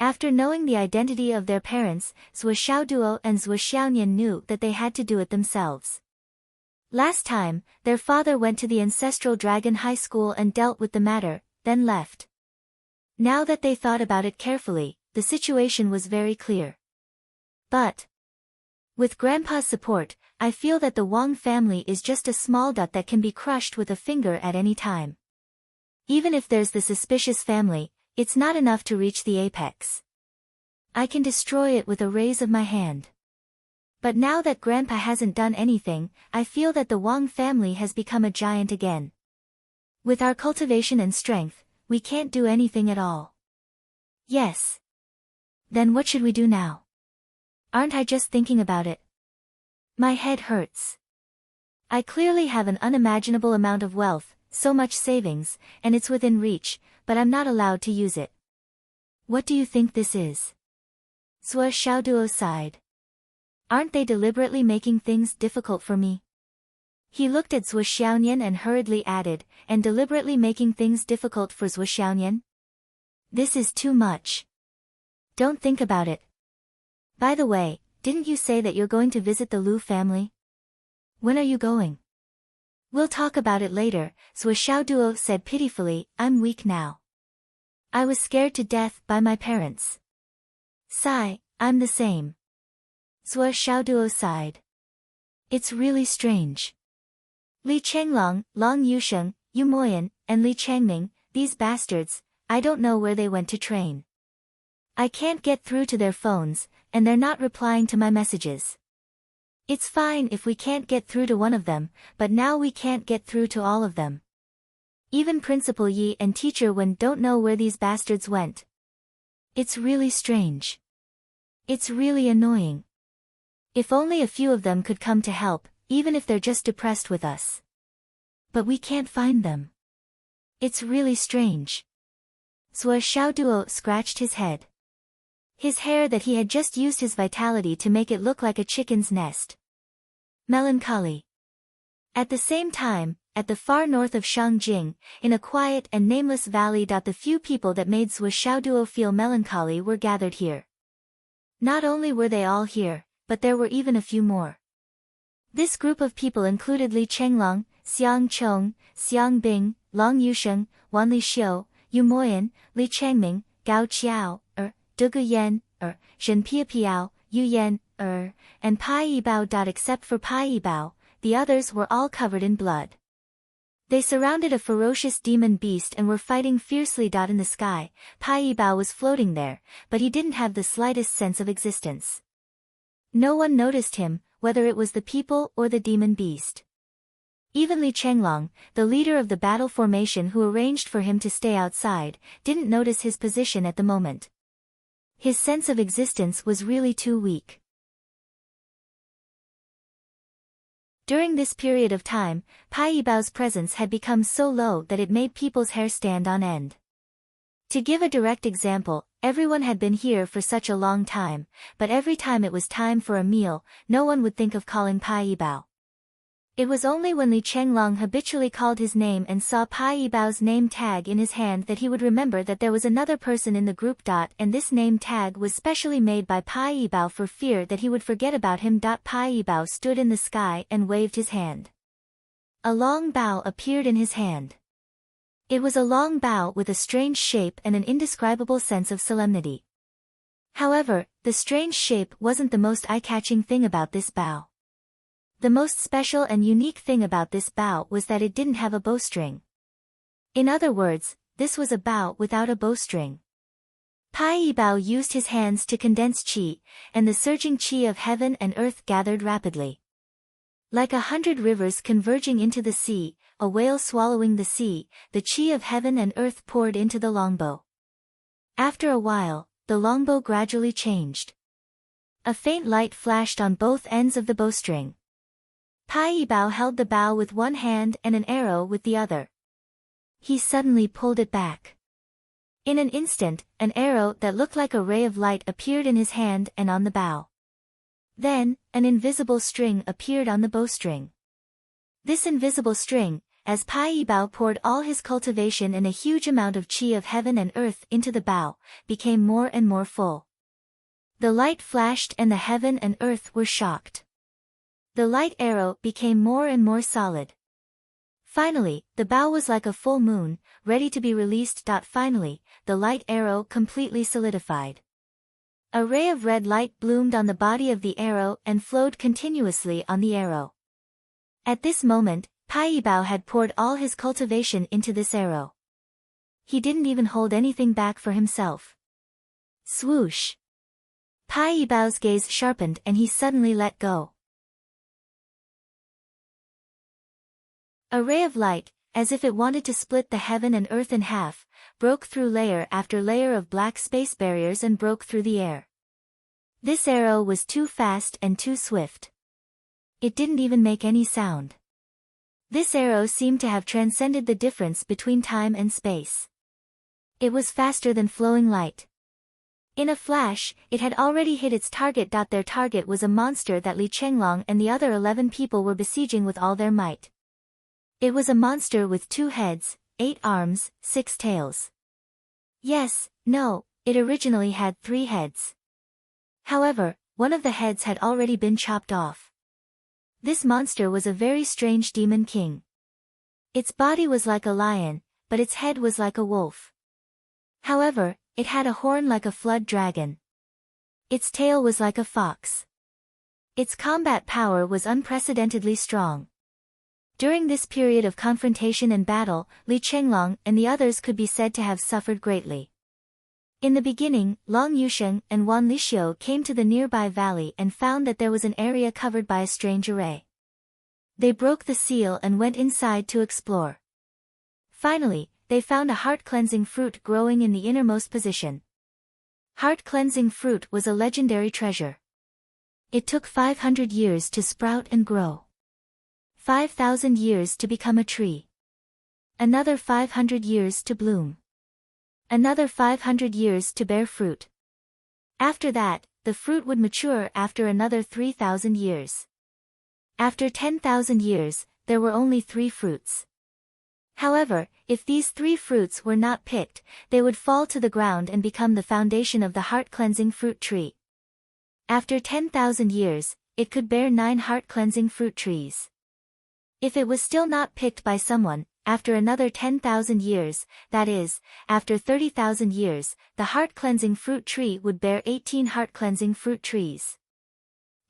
After knowing the identity of their parents, Zhuo Xiaoduo and Zhuo Xiaonian knew that they had to do it themselves. Last time, their father went to the Ancestral Dragon High School and dealt with the matter, then left. Now that they thought about it carefully, the situation was very clear. But with Grandpa's support, I feel that the Wang family is just a small dot that can be crushed with a finger at any time. Even if there's the suspicious family, it's not enough to reach the apex. I can destroy it with a raise of my hand. But now that Grandpa hasn't done anything, I feel that the Wang family has become a giant again. With our cultivation and strength, we can't do anything at all. Yes. Then what should we do now? Aren't I just thinking about it? My head hurts. I clearly have an unimaginable amount of wealth, so much savings, and it's within reach, but I'm not allowed to use it. What do you think this is? Zhuo Xiaoduo sighed. Aren't they deliberately making things difficult for me? He looked at Zhuo Xiaonian and hurriedly added, and deliberately making things difficult for Zhuo Xiaonian? This is too much. Don't think about it. By the way, didn't you say that you're going to visit the Lu family? When are you going? We'll talk about it later, Zhuo Xiaoduo said pitifully, I'm weak now. I was scared to death by my parents. Sigh, I'm the same. Zhuo Xiaoduo sighed. It's really strange. Li Chenglong, Long Yusheng, Yu Moyan, and Li Changming, these bastards, I don't know where they went to train. I can't get through to their phones, and they're not replying to my messages. It's fine if we can't get through to one of them, but now we can't get through to all of them. Even Principal Yi and Teacher Wen don't know where these bastards went. It's really strange. It's really annoying. If only a few of them could come to help, even if they're just depressed with us. But we can't find them. It's really strange. Zhuo Xiaoduo scratched his head. His hair that he had just used his vitality to make it look like a chicken's nest. Melancholy. At the same time, at the far north of Shangjing, in a quiet and nameless valley. The few people that made Zhuo Xiaoduo feel melancholy were gathered here. Not only were they all here, but there were even a few more. This group of people included Li Chenglong, Xiang Chong, Xiang Bing, Long Yusheng, Wan Li Xiu, Yu Moyan, Li Changming, Gao Qiao, Du Guyan, Zhen Piapiao, Yu Yan, and Pai Yibao. Except for Pai Yibao, the others were all covered in blood. They surrounded a ferocious demon beast and were fighting fiercely. In the sky, Pai Yibao was floating there, but he didn't have the slightest sense of existence. No one noticed him, whether it was the people or the demon beast. Even Li Chenglong, the leader of the battle formation who arranged for him to stay outside, didn't notice his position at the moment. His sense of existence was really too weak. During this period of time, Pai Yibao's presence had become so low that it made people's hair stand on end. To give a direct example, everyone had been here for such a long time, but every time it was time for a meal, no one would think of calling Pai Yibao. It was only when Li Chenglong habitually called his name and saw Pai Yibao's name tag in his hand that he would remember that there was another person in the group. And this name tag was specially made by Pai Yibao for fear that he would forget about him. Pai Yibao stood in the sky and waved his hand. A long bow appeared in his hand. It was a long bow with a strange shape and an indescribable sense of solemnity. However, the strange shape wasn't the most eye-catching thing about this bow. The most special and unique thing about this bow was that it didn't have a bowstring. In other words, this was a bow without a bowstring. Pai Yibao used his hands to condense qi, and the surging qi of heaven and earth gathered rapidly. Like 100 rivers converging into the sea, a whale swallowing the sea, the qi of heaven and earth poured into the longbow. After a while, the longbow gradually changed. A faint light flashed on both ends of the bowstring. Pai Yibao held the bow with one hand and an arrow with the other. He suddenly pulled it back. In an instant, an arrow that looked like a ray of light appeared in his hand and on the bow. Then, an invisible string appeared on the bowstring. This invisible string, as Pai Yibao poured all his cultivation and a huge amount of qi of heaven and earth into the bow, became more and more full. The light flashed and the heaven and earth were shocked. The light arrow became more and more solid. Finally, the bow was like a full moon, ready to be released. Finally, the light arrow completely solidified. A ray of red light bloomed on the body of the arrow and flowed continuously on the arrow. At this moment, Pai Yibao had poured all his cultivation into this arrow. He didn't even hold anything back for himself. Swoosh! Pai Yibao's gaze sharpened and he suddenly let go. A ray of light, as if it wanted to split the heaven and earth in half, broke through layer after layer of black space barriers and broke through the air. This arrow was too fast and too swift. It didn't even make any sound. This arrow seemed to have transcended the difference between time and space. It was faster than flowing light. In a flash, it had already hit its target. Their target was a monster that Li Chenglong and the other 11 people were besieging with all their might. It was a monster with 2 heads, 8 arms, 6 tails. Yes, no, it originally had 3 heads. However, one of the heads had already been chopped off. This monster was a very strange demon king. Its body was like a lion, but its head was like a wolf. However, it had a horn like a flood dragon. Its tail was like a fox. Its combat power was unprecedentedly strong. During this period of confrontation and battle, Li Chenglong and the others could be said to have suffered greatly. In the beginning, Long Yusheng and Wan Lixiu came to the nearby valley and found that there was an area covered by a strange array. They broke the seal and went inside to explore. Finally, they found a heart-cleansing fruit growing in the innermost position. Heart-cleansing fruit was a legendary treasure. It took 500 years to sprout and grow. 5,000 years to become a tree. Another 500 years to bloom. Another 500 years to bear fruit. After that, the fruit would mature after another 3,000 years. After 10,000 years, there were only 3 fruits. However, if these 3 fruits were not picked, they would fall to the ground and become the foundation of the heart-cleansing fruit tree. After 10,000 years, it could bear 9 heart-cleansing fruit trees. If it was still not picked by someone, after another 10,000 years, that is, after 30,000 years, the heart-cleansing fruit tree would bear 18 heart-cleansing fruit trees.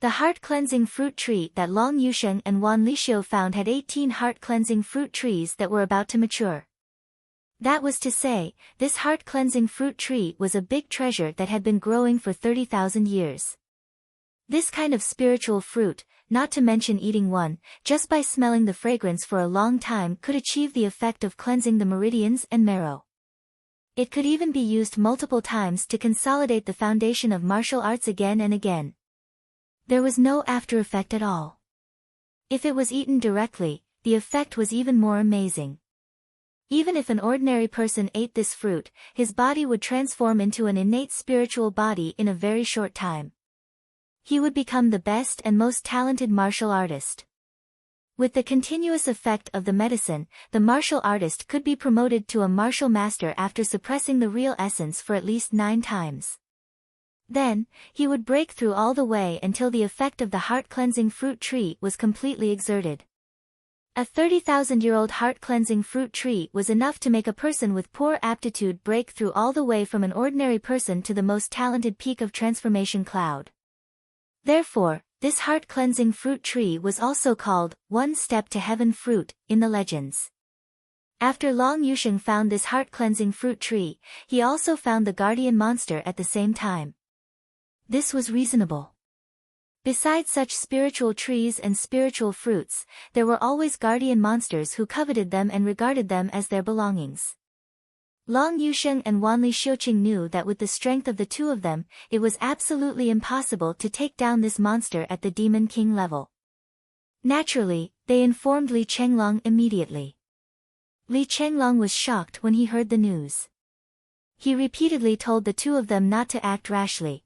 The heart-cleansing fruit tree that Long Yusheng and Wan Lixiu found had 18 heart-cleansing fruit trees that were about to mature. That was to say, this heart-cleansing fruit tree was a big treasure that had been growing for 30,000 years. This kind of spiritual fruit, not to mention eating one, just by smelling the fragrance for a long time could achieve the effect of cleansing the meridians and marrow. It could even be used multiple times to consolidate the foundation of martial arts again and again. There was no after effect at all. If it was eaten directly, the effect was even more amazing. Even if an ordinary person ate this fruit, his body would transform into an innate spiritual body in a very short time. He would become the best and most talented martial artist. With the continuous effect of the medicine, the martial artist could be promoted to a martial master after suppressing the real essence for at least 9 times. Then, he would break through all the way until the effect of the heart-cleansing fruit tree was completely exerted. A 30,000-year-old heart-cleansing fruit tree was enough to make a person with poor aptitude break through all the way from an ordinary person to the most talented peak of transformation cloud. Therefore, this heart-cleansing fruit tree was also called one step to heaven fruit in the legends. After Long Yusheng found this heart-cleansing fruit tree, he also found the guardian monster at the same time. This was reasonable. Besides such spiritual trees and spiritual fruits, there were always guardian monsters who coveted them and regarded them as their belongings. Long Yusheng and Wan Lixiu knew that with the strength of the 2 of them, it was absolutely impossible to take down this monster at the Demon King level. Naturally, they informed Li Chenglong immediately. Li Chenglong was shocked when he heard the news. He repeatedly told the 2 of them not to act rashly.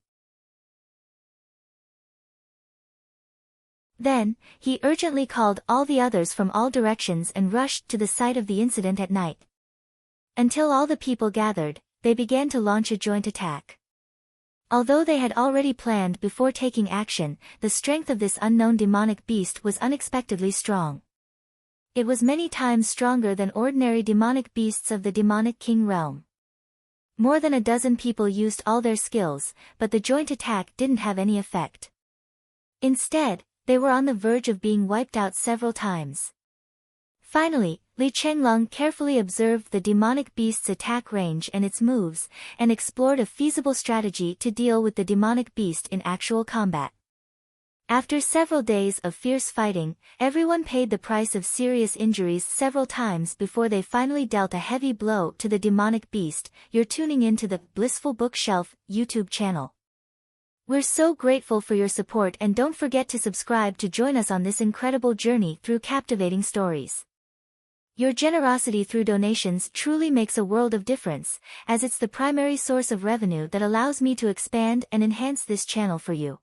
Then, he urgently called all the others from all directions and rushed to the site of the incident at night. Until all the people gathered, they began to launch a joint attack. Although they had already planned before taking action, the strength of this unknown demonic beast was unexpectedly strong. It was many times stronger than ordinary demonic beasts of the demonic king realm. More than a dozen people used all their skills, but the joint attack didn't have any effect. Instead, they were on the verge of being wiped out several times. Finally, Li Chenglong carefully observed the demonic beast's attack range and its moves, and explored a feasible strategy to deal with the demonic beast in actual combat. After several days of fierce fighting, everyone paid the price of serious injuries several times before they finally dealt a heavy blow to the demonic beast. You're tuning into the Blissful Bookshelf YouTube channel. We're so grateful for your support, and don't forget to subscribe to join us on this incredible journey through captivating stories. Your generosity through donations truly makes a world of difference, as it's the primary source of revenue that allows me to expand and enhance this channel for you.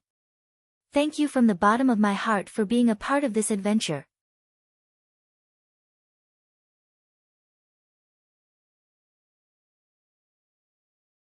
Thank you from the bottom of my heart for being a part of this adventure.